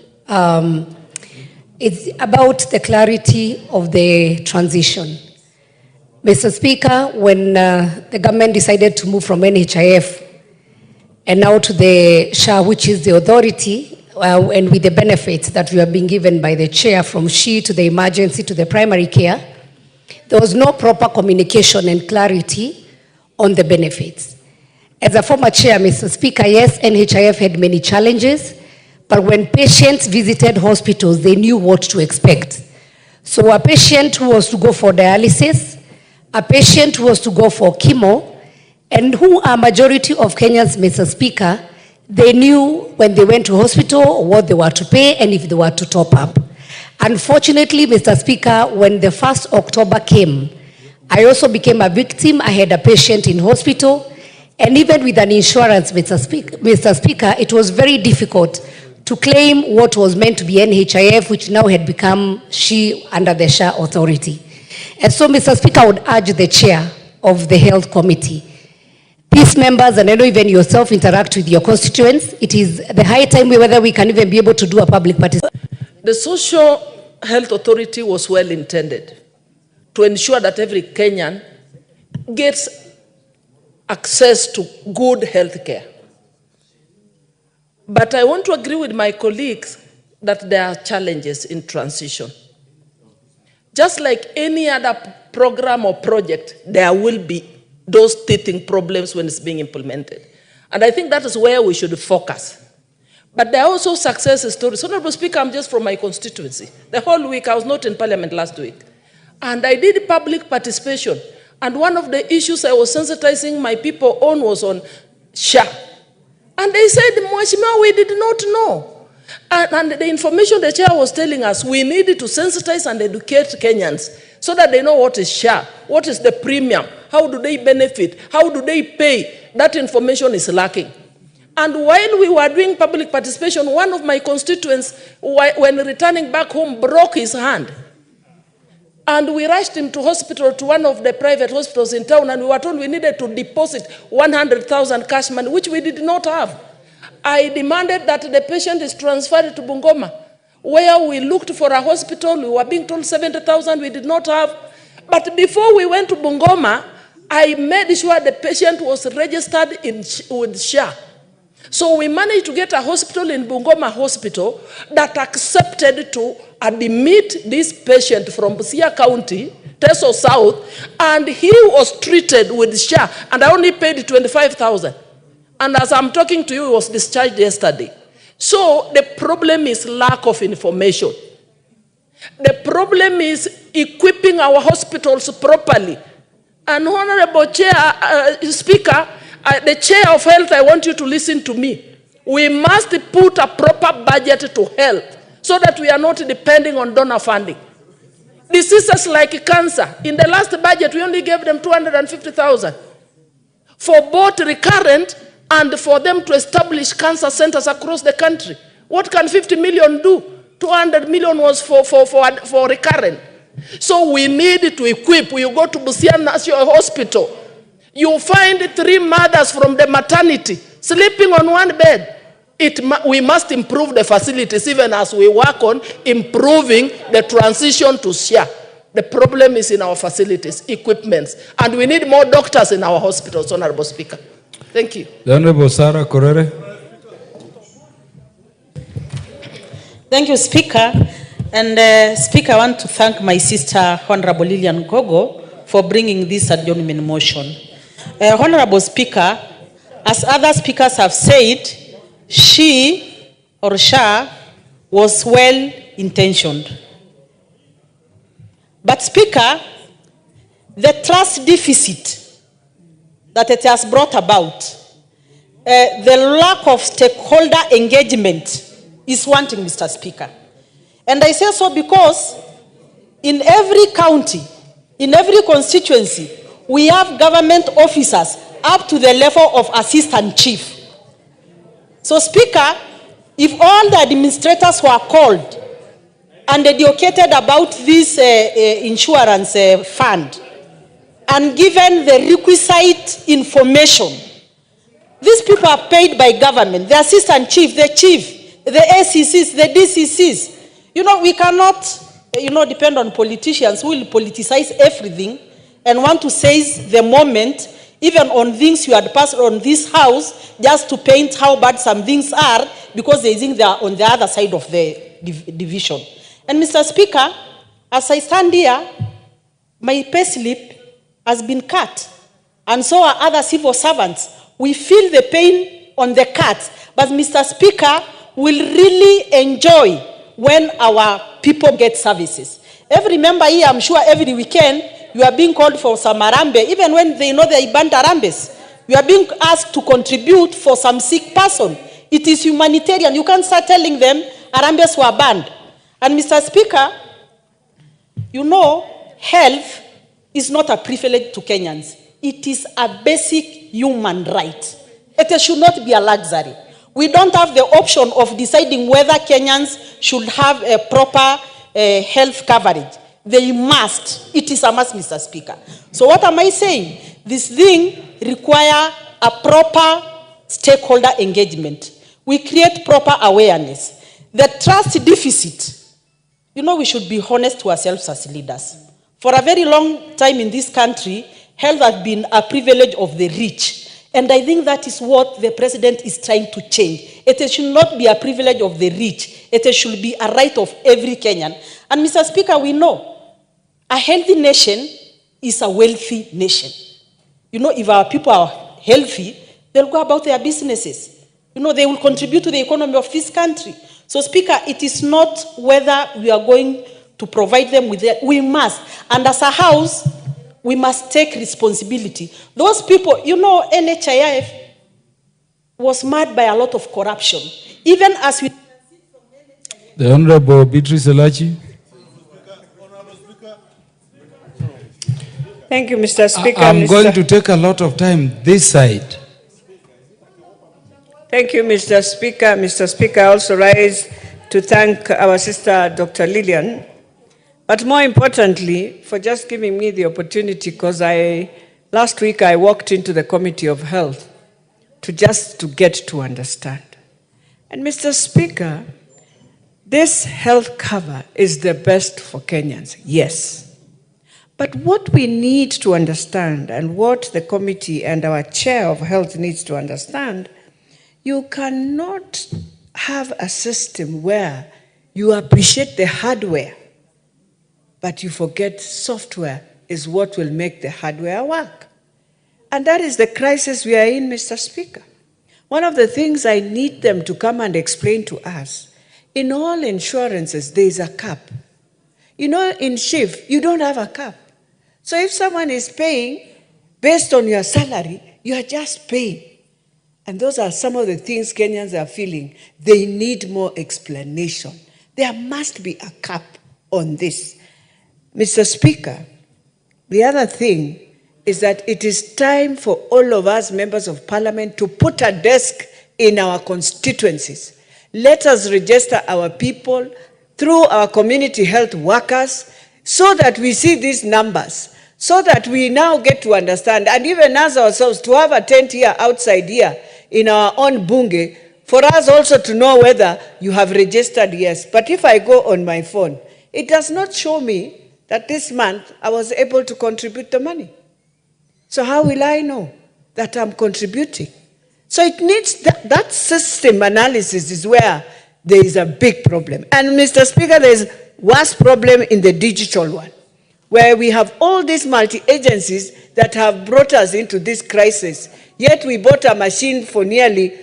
Speaker 13: it's about the clarity of the transition. Mr. Speaker, when the government decided to move from NHIF and now to the SHA, which is the authority, and with the benefits that we are being given by the chair from SHE to the emergency to the primary care, there was no proper communication and clarity on the benefits. As a former chair, Mr. Speaker, yes, NHIF had many challenges, but when patients visited hospitals, they knew what to expect. So a patient who was to go for dialysis, a patient who was to go for chemo, and who are majority of Kenyans, Mr. Speaker, they knew when they went to hospital what they were to pay and if they were to top up. Unfortunately, Mr. Speaker, when the 1st October came, I also became a victim. I had a patient in hospital, and even with an insurance, Mr. Speaker, it was very difficult to claim what was meant to be NHIF, which now had become SHE under the SHA authority. And so, Mr. Speaker, I would urge the chair of the Health Committee, these members, and I know even yourself interact with your constituents, it is the high time whether we can even be able to do a public participation.
Speaker 4: The Social Health Authority was well intended to ensure that every Kenyan gets access to good health care. But I want to agree with my colleagues that there are challenges in transition. Just like any other program or project, there will be those teething problems when it's being implemented. And I think that is where we should focus. But there are also success stories. Honorable Speaker, I'm just from my constituency. The whole week, I was not in Parliament last week. And I did public participation. And one of the issues I was sensitizing my people on was on SHA. And they said, Mweshimiwa, we did not know. And the information the chair was telling us, we needed to sensitize and educate Kenyans so that they know what is SHA, what is the premium, how do they benefit, how do they pay. That information is lacking. And while we were doing public participation, one of my constituents, when returning back home, broke his hand. And we rushed him to hospital, to one of the private hospitals in town, and we were told we needed to deposit 100,000 cash money, which we did not have. I demanded that the patient is transferred to Bungoma, where we looked for a hospital. We were being told 70,000 we did not have. But before we went to Bungoma, I made sure the patient was registered with SHA. So we managed to get a hospital in Bungoma Hospital that accepted to admit this patient from Busia County, Teso South, and he was treated with SHA, and I only paid 25,000. And as I'm talking to you, he was discharged yesterday. So the problem is lack of information. The problem is equipping our hospitals properly. And Honorable Speaker, the Chair of Health, I want you to listen to me. We must put a proper budget to health so that we are not depending on donor funding. Diseases like cancer, in the last budget, we only gave them 250,000 for both recurrent and for them to establish cancer centers across the country. What can 50 million do? 200 million was for recurrent. So we need to equip. You go to Busia National Hospital, you find 3 mothers from the maternity sleeping on one bed. We must improve the facilities even as we work on improving the transition to SHA. The problem is in our facilities, equipments, and we need more doctors in our hospitals, Honorable Speaker. Thank you.
Speaker 21: The Honorable Sarah Korere.
Speaker 5: Thank you, Speaker. And Speaker, I want to thank my sister, Honorable Lilian Gogo, for bringing this adjournment motion. Honorable Speaker, as other speakers have said, she or Shah was well-intentioned. But Speaker, the trust deficit that it has brought about, the lack of stakeholder engagement is one thing, Mr. Speaker. And I say so because in every county, in every constituency, we have government officers up to the level of assistant chief. So, Speaker, if all the administrators were called and educated about this insurance fund and given the requisite information, these people are paid by government, the assistant chief, the ACCs, the DCCs. You know, we cannot, depend on politicians who will politicize everything and want to seize the moment, even on things you had passed on this house, just to paint how bad some things are, because they think they are on the other side of the division. And Mr. Speaker, as I stand here, my pay slip has been cut, and so are other civil servants. We feel the pain on the cut, but Mr. Speaker, will really enjoy when our people get services. Every member here, I'm sure every weekend, you are being called for some arambe, even when they know they banned arambes. You are being asked to contribute for some sick person. It is humanitarian. You can't start telling them arambes were banned. And Mr. Speaker, you know, health is not a privilege to Kenyans. It is a basic human right. It should not be a luxury. We don't have the option of deciding whether Kenyans should have a proper health coverage. They must. It is a must, Mr. Speaker. So what am I saying? This thing requires a proper stakeholder engagement. We create proper awareness. The trust deficit, you know, we should be honest to ourselves as leaders. For a very long time in this country, health has been a privilege of the rich. And I think that is what the president is trying to change. It should not be a privilege of the rich. It should be a right of every Kenyan. And Mr. Speaker, we know a healthy nation is a wealthy nation. You know, if our people are healthy, they'll go about their businesses. You know, they will contribute to the economy of this country. So, Speaker, it is not whether we are going to provide them with it. We must. And as a house, we must take responsibility. Those people, you know, NHIF was marred by a lot of corruption. Even as we...
Speaker 21: The Honorable Beatrice Elachi.
Speaker 12: Thank you, Mr. Speaker.
Speaker 21: I'm going to take a lot of time this side.
Speaker 12: Thank you, Mr. Speaker. Mr. Speaker, I also rise to thank our sister, Dr. Lilian, but more importantly, for just giving me the opportunity, because last week I walked into the Committee of Health to get to understand. And Mr. Speaker, this health cover is the best for Kenyans, yes. But what we need to understand, and what the committee and our chair of health needs to understand, you cannot have a system where you appreciate the hardware, but you forget software is what will make the hardware work. And that is the crisis we are in, Mr. Speaker. One of the things I need them to come and explain to us, in all insurances, there is a cap. You know, in SHIF, you don't have a cap. So if someone is paying based on your salary, you are just paying. And those are some of the things Kenyans are feeling. They need more explanation. There must be a cap on this. Mr. Speaker, the other thing is that it is time for all of us members of parliament to put a desk in our constituencies. Let us register our people through our community health workers so that we see these numbers, so that we now get to understand, and even as ourselves, to have a tent here outside here in our own bunge, for us also to know whether you have registered, yes. But if I go on my phone, it does not show me that this month I was able to contribute the money. So how will I know that I'm contributing? So it needs that system analysis is where there is a big problem. And Mr. Speaker, there is worse problem in the digital one, where we have all these multi-agencies that have brought us into this crisis. Yet we bought a machine for nearly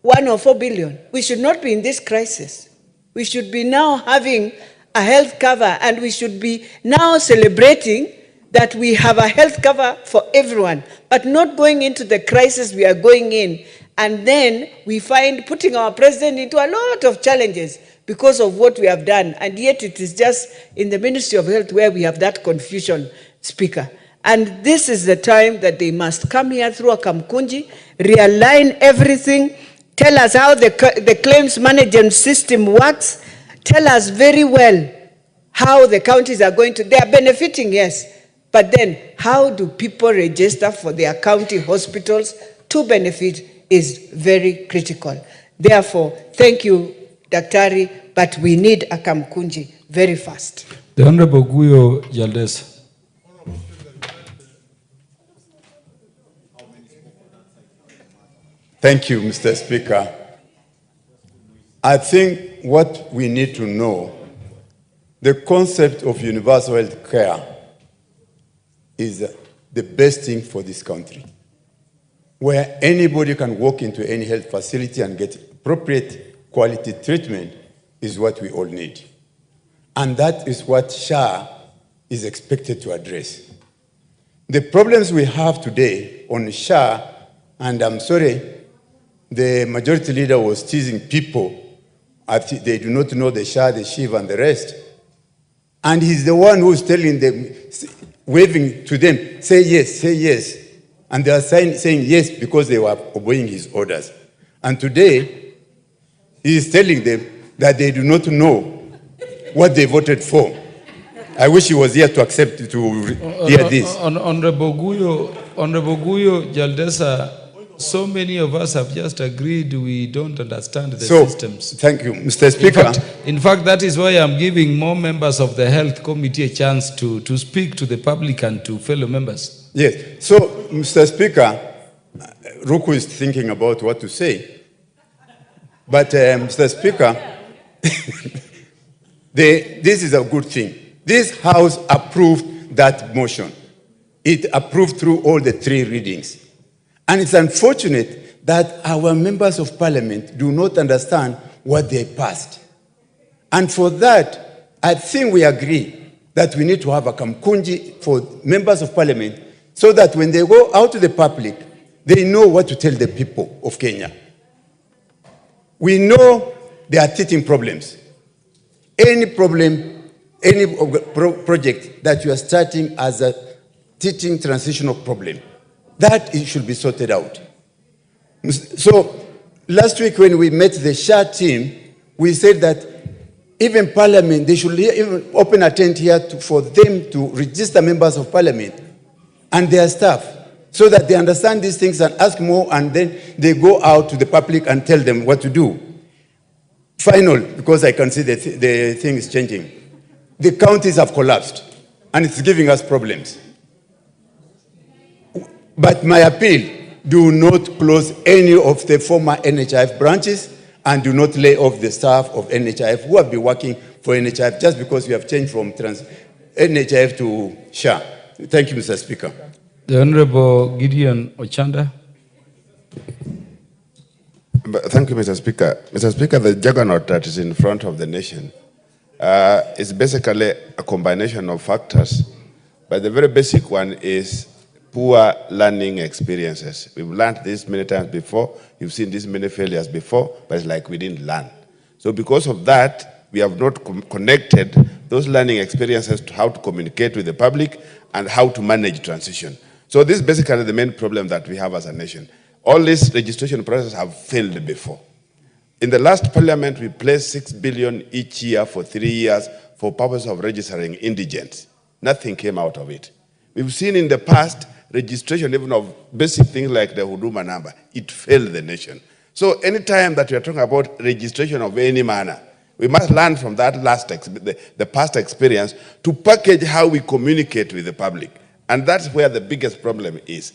Speaker 12: 104 billion. We should not be in this crisis. We should be now having a health cover, and we should be now celebrating that we have a health cover for everyone, but not going into the crisis we are going in. And then we find putting our president into a lot of challenges because of what we have done. And yet it is just in the Ministry of Health where we have that confusion, Speaker. And this is the time that they must come here through a Kamkunji, realign everything, tell us how the claims management system works, tell us very well how the counties are going to, they are benefiting, yes, but then how do people register for their county hospitals to benefit is very critical. Therefore, thank you, Daktari, but we need a Kamkunji very fast.
Speaker 21: The Honorable Guyo Yaldesa.
Speaker 1: Thank you, Mr. Speaker. I think what we need to know, the concept of universal health care is the best thing for this country, where anybody can walk into any health facility and get appropriate quality treatment is what we all need. And that is what SHA is expected to address. The problems we have today on SHA, and I'm sorry, the majority leader was teasing people. They do not know the SHA, the SHIV, and the rest. And he's the one who's telling them, waving to them, say yes, say yes. And they are saying yes because they were obeying his orders. And today, he is telling them that they do not know what they voted for. I wish he was here to accept, to hear this.
Speaker 21: Honorable Guyo Yaldesa, so many of us have just agreed we don't understand the systems.
Speaker 1: Thank you, Mr. Speaker.
Speaker 21: In fact, that is why I'm giving more members of the Health Committee a chance to speak to the public and to fellow members.
Speaker 1: Yes. So, Mr. Speaker, Ruku is thinking about what to say. But, Mr. Speaker, this is a good thing. This House approved that motion. It approved through all the 3 readings. And it's unfortunate that our members of parliament do not understand what they passed. And for that, I think we agree that we need to have a Kamkunji for members of parliament so that when they go out to the public, they know what to tell the people of Kenya. We know there are teething problems. Any problem, any project that you are starting as a teaching transitional problem, that it should be sorted out. So last week when we met the SHA team, we said that even Parliament, they should even open a tent here for them to register members of Parliament and their staff so that they understand these things and ask more, and then they go out to the public and tell them what to do. Final, because I can see that the thing is changing. The counties have collapsed and it's giving us problems. But my appeal, do not close any of the former NHIF branches and do not lay off the staff of NHIF who have been working for NHIF just because we have changed from NHIF to SHA. Thank you, Mr. Speaker.
Speaker 21: The Honorable Gideon Ochanda.
Speaker 18: Thank you, Mr. Speaker. Mr. Speaker, the juggernaut that is in front of the nation is basically a combination of factors, but the very basic one is poor learning experiences. We've learned this many times before. You've seen this many failures before, but it's like we didn't learn. So because of that, we have not connected those learning experiences to how to communicate with the public and how to manage transition. So this is basically the main problem that we have as a nation. All these registration processes have failed before. In the last parliament, we placed 6 billion each year for 3 years for purpose of registering indigents. Nothing came out of it. We've seen in the past registration even of basic things like the huduma number. It failed the nation. So anytime that we are talking about registration of any manner, we must learn from that the past experience to package how we communicate with the public. And that's where the biggest problem is.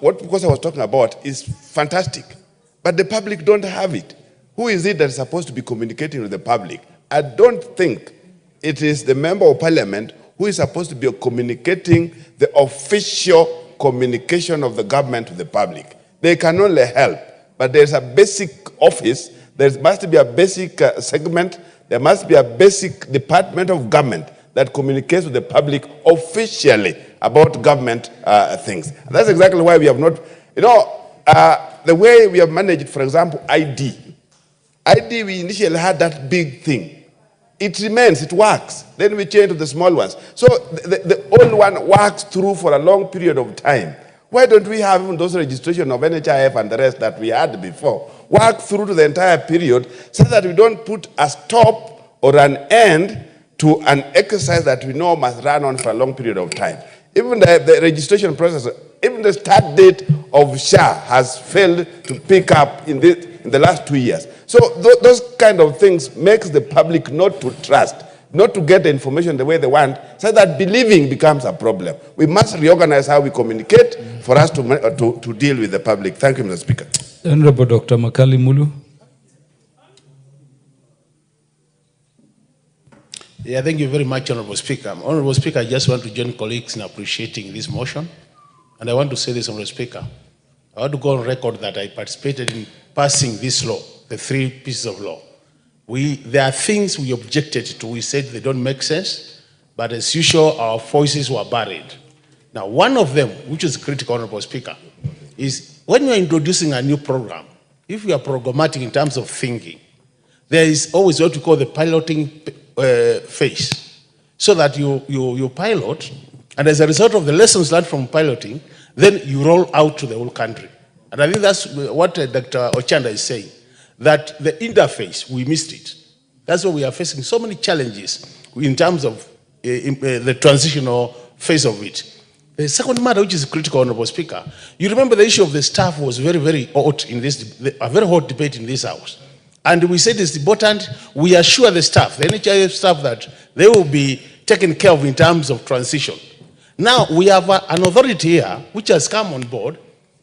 Speaker 18: What because I was talking about is fantastic, but the public don't have it. Who is it that is supposed to be communicating with the public? I don't think it is the member of parliament who is supposed to be communicating the official communication of the government to the public. They can only help, but there's a basic office, there must be a basic segment, there must be a basic department of government that communicates with the public officially about government things. And that's exactly why we have not, the way we have managed, for example, ID, we initially had that big thing. It remains, it works. Then we change to the small ones. So the old one works through for a long period of time. Why don't we have even those registration of NHIF and the rest that we had before work through to the entire period so that we don't put a stop or an end to an exercise that we know must run on for a long period of time. Even the registration process, even the start date of SHA has failed to pick up in the last 2 years. So those kind of things makes the public not to trust, not to get the information the way they want, so that believing becomes a problem. We must reorganize how we communicate for us to deal with the public. Thank you, Mr. Speaker.
Speaker 21: Honorable Dr. Makali Mulu.
Speaker 16: Yeah, thank you very much, Honorable Speaker. Honorable Speaker, I just want to join colleagues in appreciating this motion. And I want to say this, Honorable Speaker. I want to go on record that I participated in passing this law, the 3 pieces of law. There are things we objected to. We said they don't make sense, but as usual, our voices were buried. Now, one of them, which is critical, Honorable Speaker, is when you're introducing a new program, if you are programmatic in terms of thinking, there is always what we call the piloting phase, so that you pilot, and as a result of the lessons learned from piloting, then you roll out to the whole country. And I think that's what Dr. Ochanda is saying, that the interface, we missed it. That's why we are facing so many challenges in terms of the transitional phase of it. The second matter, which is critical, Honorable Speaker, you remember the issue of the staff was very, very hot in this, a very hot debate in this House. And we said it's important, we assure the staff, the NHIF staff, that they will be taken care of in terms of transition. Now, we have an authority here which has come on board.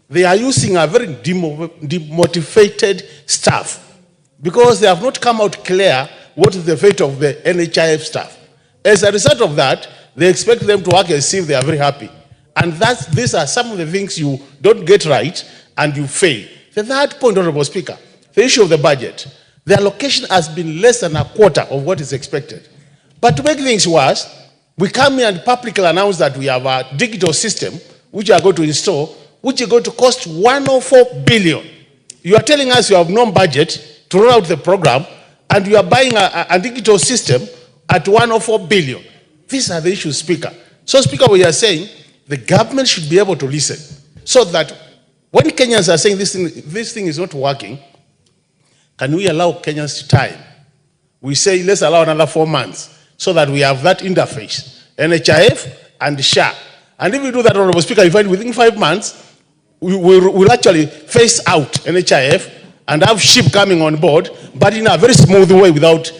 Speaker 16: They are using a very demotivated staff because they have not come out clear what is the fate of the NHIF staff. As a result of that, they expect them to work as if they are very happy. And these are some of the things you don't get right and you fail. The third point, Honorable Speaker, the issue of the budget. The allocation has been less than a quarter of what is expected. But to make things worse, we come here and publicly announce that we have a digital system which we are going to install, which is going to cost 104 billion. You are telling us you have no budget to roll out the program, and you are buying a digital system at 104 billion. These are the issues, Speaker. So, Speaker, we are saying the government should be able to listen, so that when Kenyans are saying this thing is not working, can we allow Kenyans time? We say let's allow another 4 months so that we have that interface, NHIF and SHA. And if we do that, Honorable Speaker, you find within 5 months, we'll actually phase out NHIF and have SHIP coming on board, but in a very smooth way without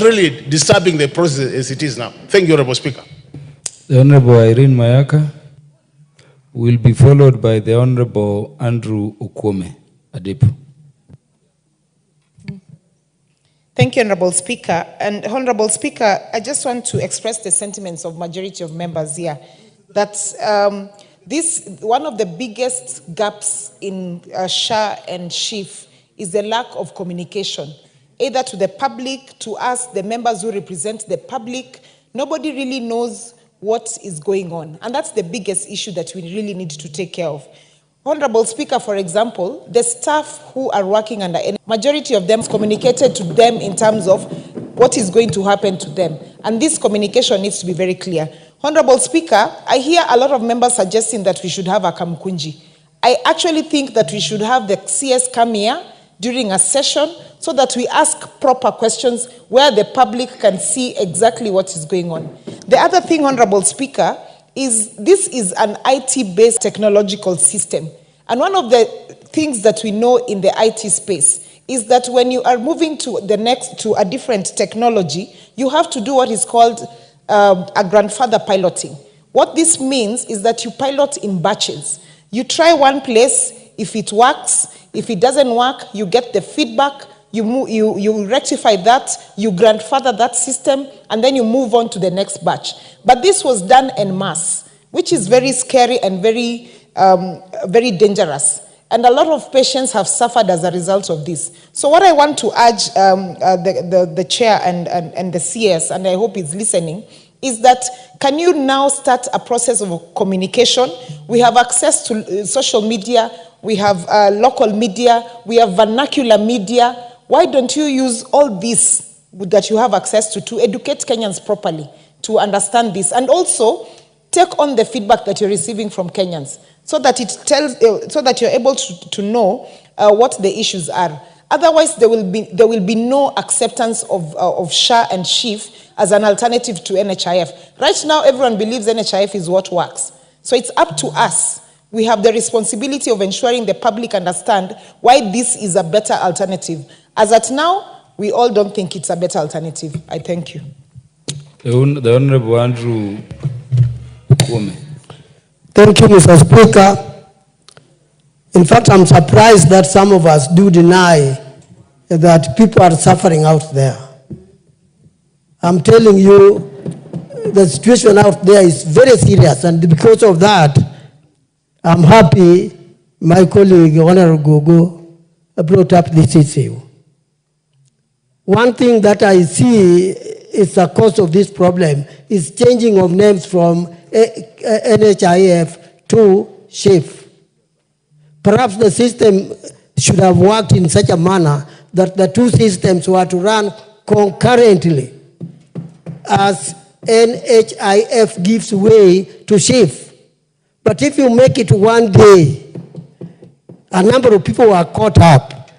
Speaker 16: really disturbing the process as it is now. Thank you, Honorable Speaker.
Speaker 21: The Honorable Irene Mayaka will be followed by the Honorable Andrew Okwome Adepu.
Speaker 17: Thank you, Honorable Speaker. And Honorable Speaker, I just want to express the sentiments of majority of members here that one of the biggest gaps in SHA and SHIF is the lack of communication, either to the public, to us, the members who represent the public. Nobody really knows what is going on. And that's the biggest issue that we really need to take care of. Honorable Speaker, for example, the staff who are working under majority of them is communicated to them in terms of what is going to happen to them. And this communication needs to be very clear. Honorable Speaker, I hear a lot of members suggesting that we should have a kamkunji. I actually think that we should have the CS come here during a session so that we ask proper questions where the public can see exactly what is going on. The other thing, Honorable Speaker, is this is an IT-based technological system. And one of the things that we know in the IT space is that when you are moving to a different technology, you have to do what is called a grandfather piloting. What this means is that you pilot in batches. You try one place, If it works, if it doesn't work, you get the feedback, you rectify that, you grandfather that system, and then you move on to the next batch. But this was done en masse, which is very scary and very, very dangerous. And a lot of patients have suffered as a result of this. So what I want to urge the chair and the CS, and I hope he's listening, is that can you now start a process of communication? We have access to social media, we have local media, we have vernacular media. Why don't you use all this that you have access to educate Kenyans properly, to understand this, and also take on the feedback that you're receiving from Kenyans, so that it tells, so that you're able to know what the issues are. Otherwise, there will be no acceptance of SHA and SHIF as an alternative to NHIF. Right now, everyone believes NHIF is what works. So it's up to us. We have the responsibility of ensuring the public understand why this is a better alternative. As at now, we all don't think it's a better alternative. I thank you.
Speaker 21: The Honorable Andrew Kwame.
Speaker 3: Thank you, Mr. Speaker. In fact, I'm surprised that some of us do deny that people are suffering out there. I'm telling you, the situation out there is very serious, and because of that, I'm happy my colleague, Honorable Gogo, brought up this issue. One thing that I see is the cause of this problem is changing of names from NHIF to SHIF. Perhaps the system should have worked in such a manner that the two systems were to run concurrently as NHIF gives way to SHIF. But if you make it one day, a number of people were caught up.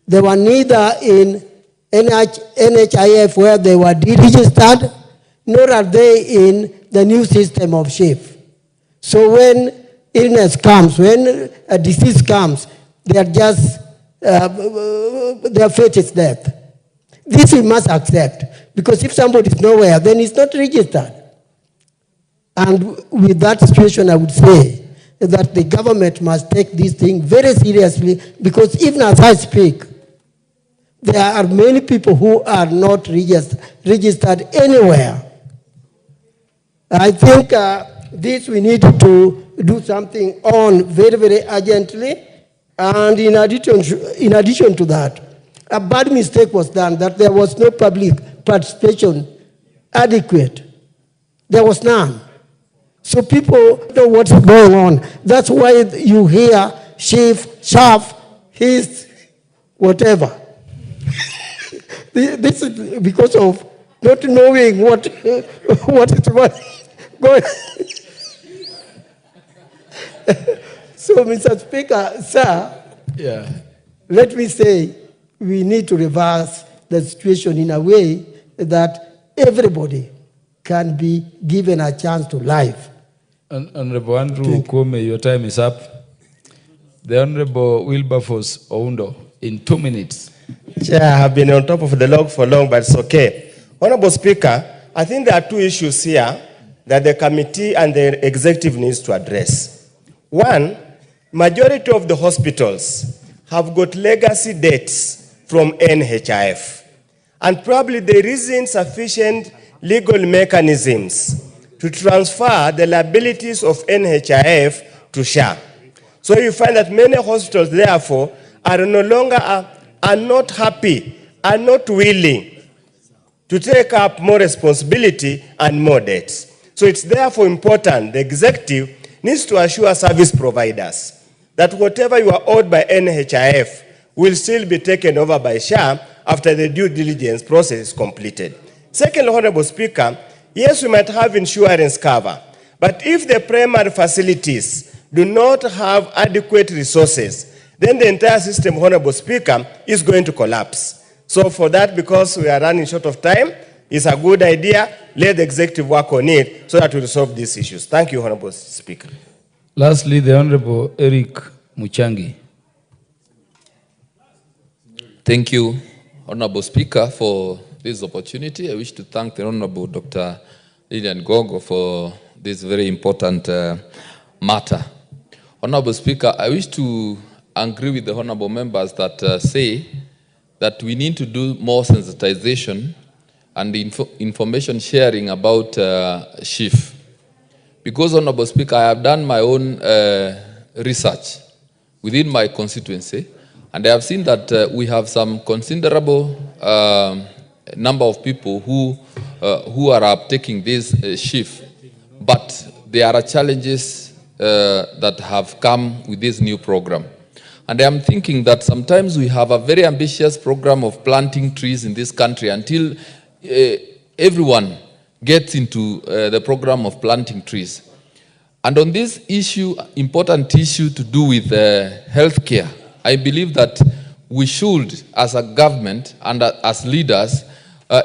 Speaker 3: They were neither in NHIF where they were deregistered, nor are they in the new system of SHIF. So when illness comes, when a disease comes, they are just, their fate is death. This we must accept, because if somebody is nowhere, then it's not registered. And with that situation, I would say that the government must take this thing very seriously, because even as I speak, there are many people who are not registered anywhere. I think this we need to do something on very, very urgently. And in addition to that, a bad mistake was done that there was no public participation adequate. There was none. So people don't know what's going on. That's why you hear SHIF, SHAF, his, whatever. This is because of not knowing what is going. So, Mr. Speaker, sir, let me say we need to reverse the situation in a way that everybody can be given a chance to live.
Speaker 21: Honorable Andrew Kwame, your time is up. The Honorable Wilberforce Oundo, in 2 minutes.
Speaker 11: Chair, I have been on top of the log for long, but it's okay. Honorable Speaker, I think there are two issues here that the committee and the executive needs to address. One, majority of the hospitals have got legacy debts from NHIF, and probably there isn't sufficient legal mechanisms to transfer the liabilities of NHIF to SHA. So you find that many hospitals, therefore, are no longer are not happy, are not willing to take up more responsibility and more debts. So it's therefore important the executive needs to assure service providers that whatever you are owed by NHIF will still be taken over by SHA after the due diligence process is completed. Second, Honorable Speaker, yes, we might have insurance cover, but if the primary facilities do not have adequate resources, then the entire system, Honorable Speaker, is going to collapse. So for that, because we are running short of time, it's a good idea. Let the executive work on it so that we resolve these issues. Thank you, Honorable Speaker.
Speaker 21: Lastly, the Honorable Eric Muchangi.
Speaker 22: Thank you, Honorable Speaker, for this opportunity. I wish to thank the Honorable Dr. Lilian Gogo for this very important matter. Honorable Speaker, I wish to agree with the honorable members that say that we need to do more sensitization and information sharing about SHIF. Because, Honorable Speaker, I have done my own research within my constituency, and I have seen that we have some considerable number of people who are uptaking this SHIF, but there are challenges that have come with this new program. And I am thinking that sometimes we have a very ambitious program of planting trees in this country until everyone gets into the program of planting trees. And on this issue, important issue to do with healthcare, I believe that we should, as a government and as leaders,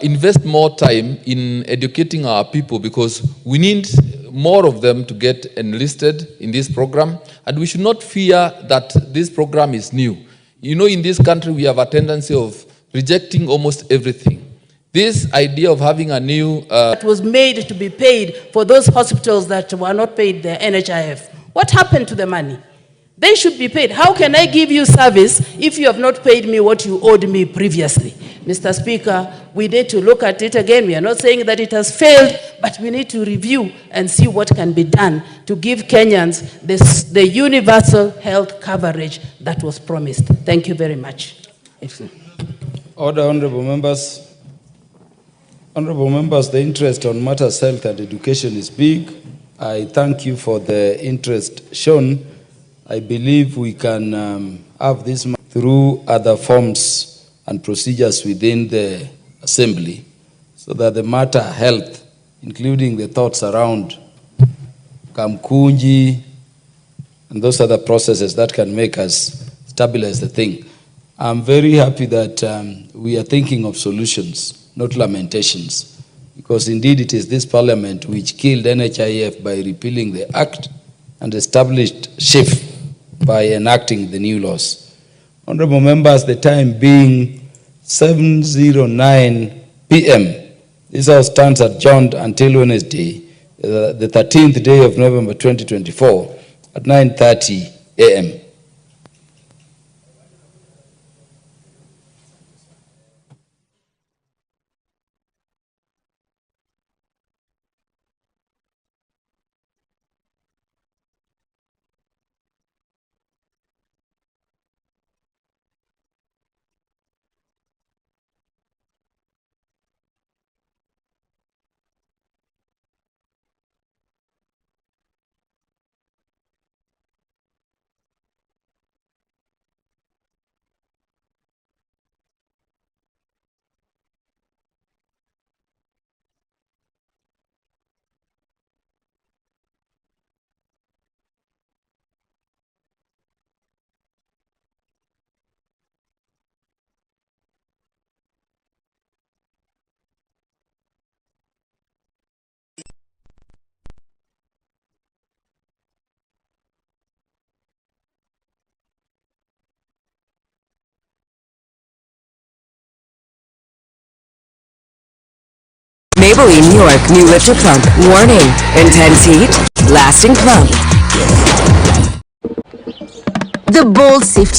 Speaker 22: invest more time in educating our people, because we need more of them to get enlisted in this program, and we should not fear that this program is new. You know, in this country, we have a tendency of rejecting almost everything. This idea of having a new...
Speaker 6: that was made to be paid for those hospitals that were not paid the NHIF. What happened to the money? They should be paid. How can I give you service if you have not paid me what you owed me previously? Mr. Speaker, we need to look at it again. We are not saying that it has failed, but we need to review and see what can be done to give Kenyans the universal health coverage that was promised. Thank you very much.
Speaker 21: Order, honorable members. Honorable members, the interest on matters health and education is big. I thank you for the interest shown. I believe we can have this through other forms and procedures within the assembly, so that the matter health, including the thoughts around Kamkunji and those other processes that can make us stabilize the thing. I'm very happy that we are thinking of solutions, not lamentations, because indeed it is this parliament which killed NHIF by repealing the act and established SHIF by enacting the new laws. Honorable members, the time being 7:09 p.m. This House stands adjourned until Wednesday, the 13th day of November 2024 at 9:30 a.m.
Speaker 15: Maybelline New York New Lifter Plump. Warning, intense heat, lasting plump. The bold safety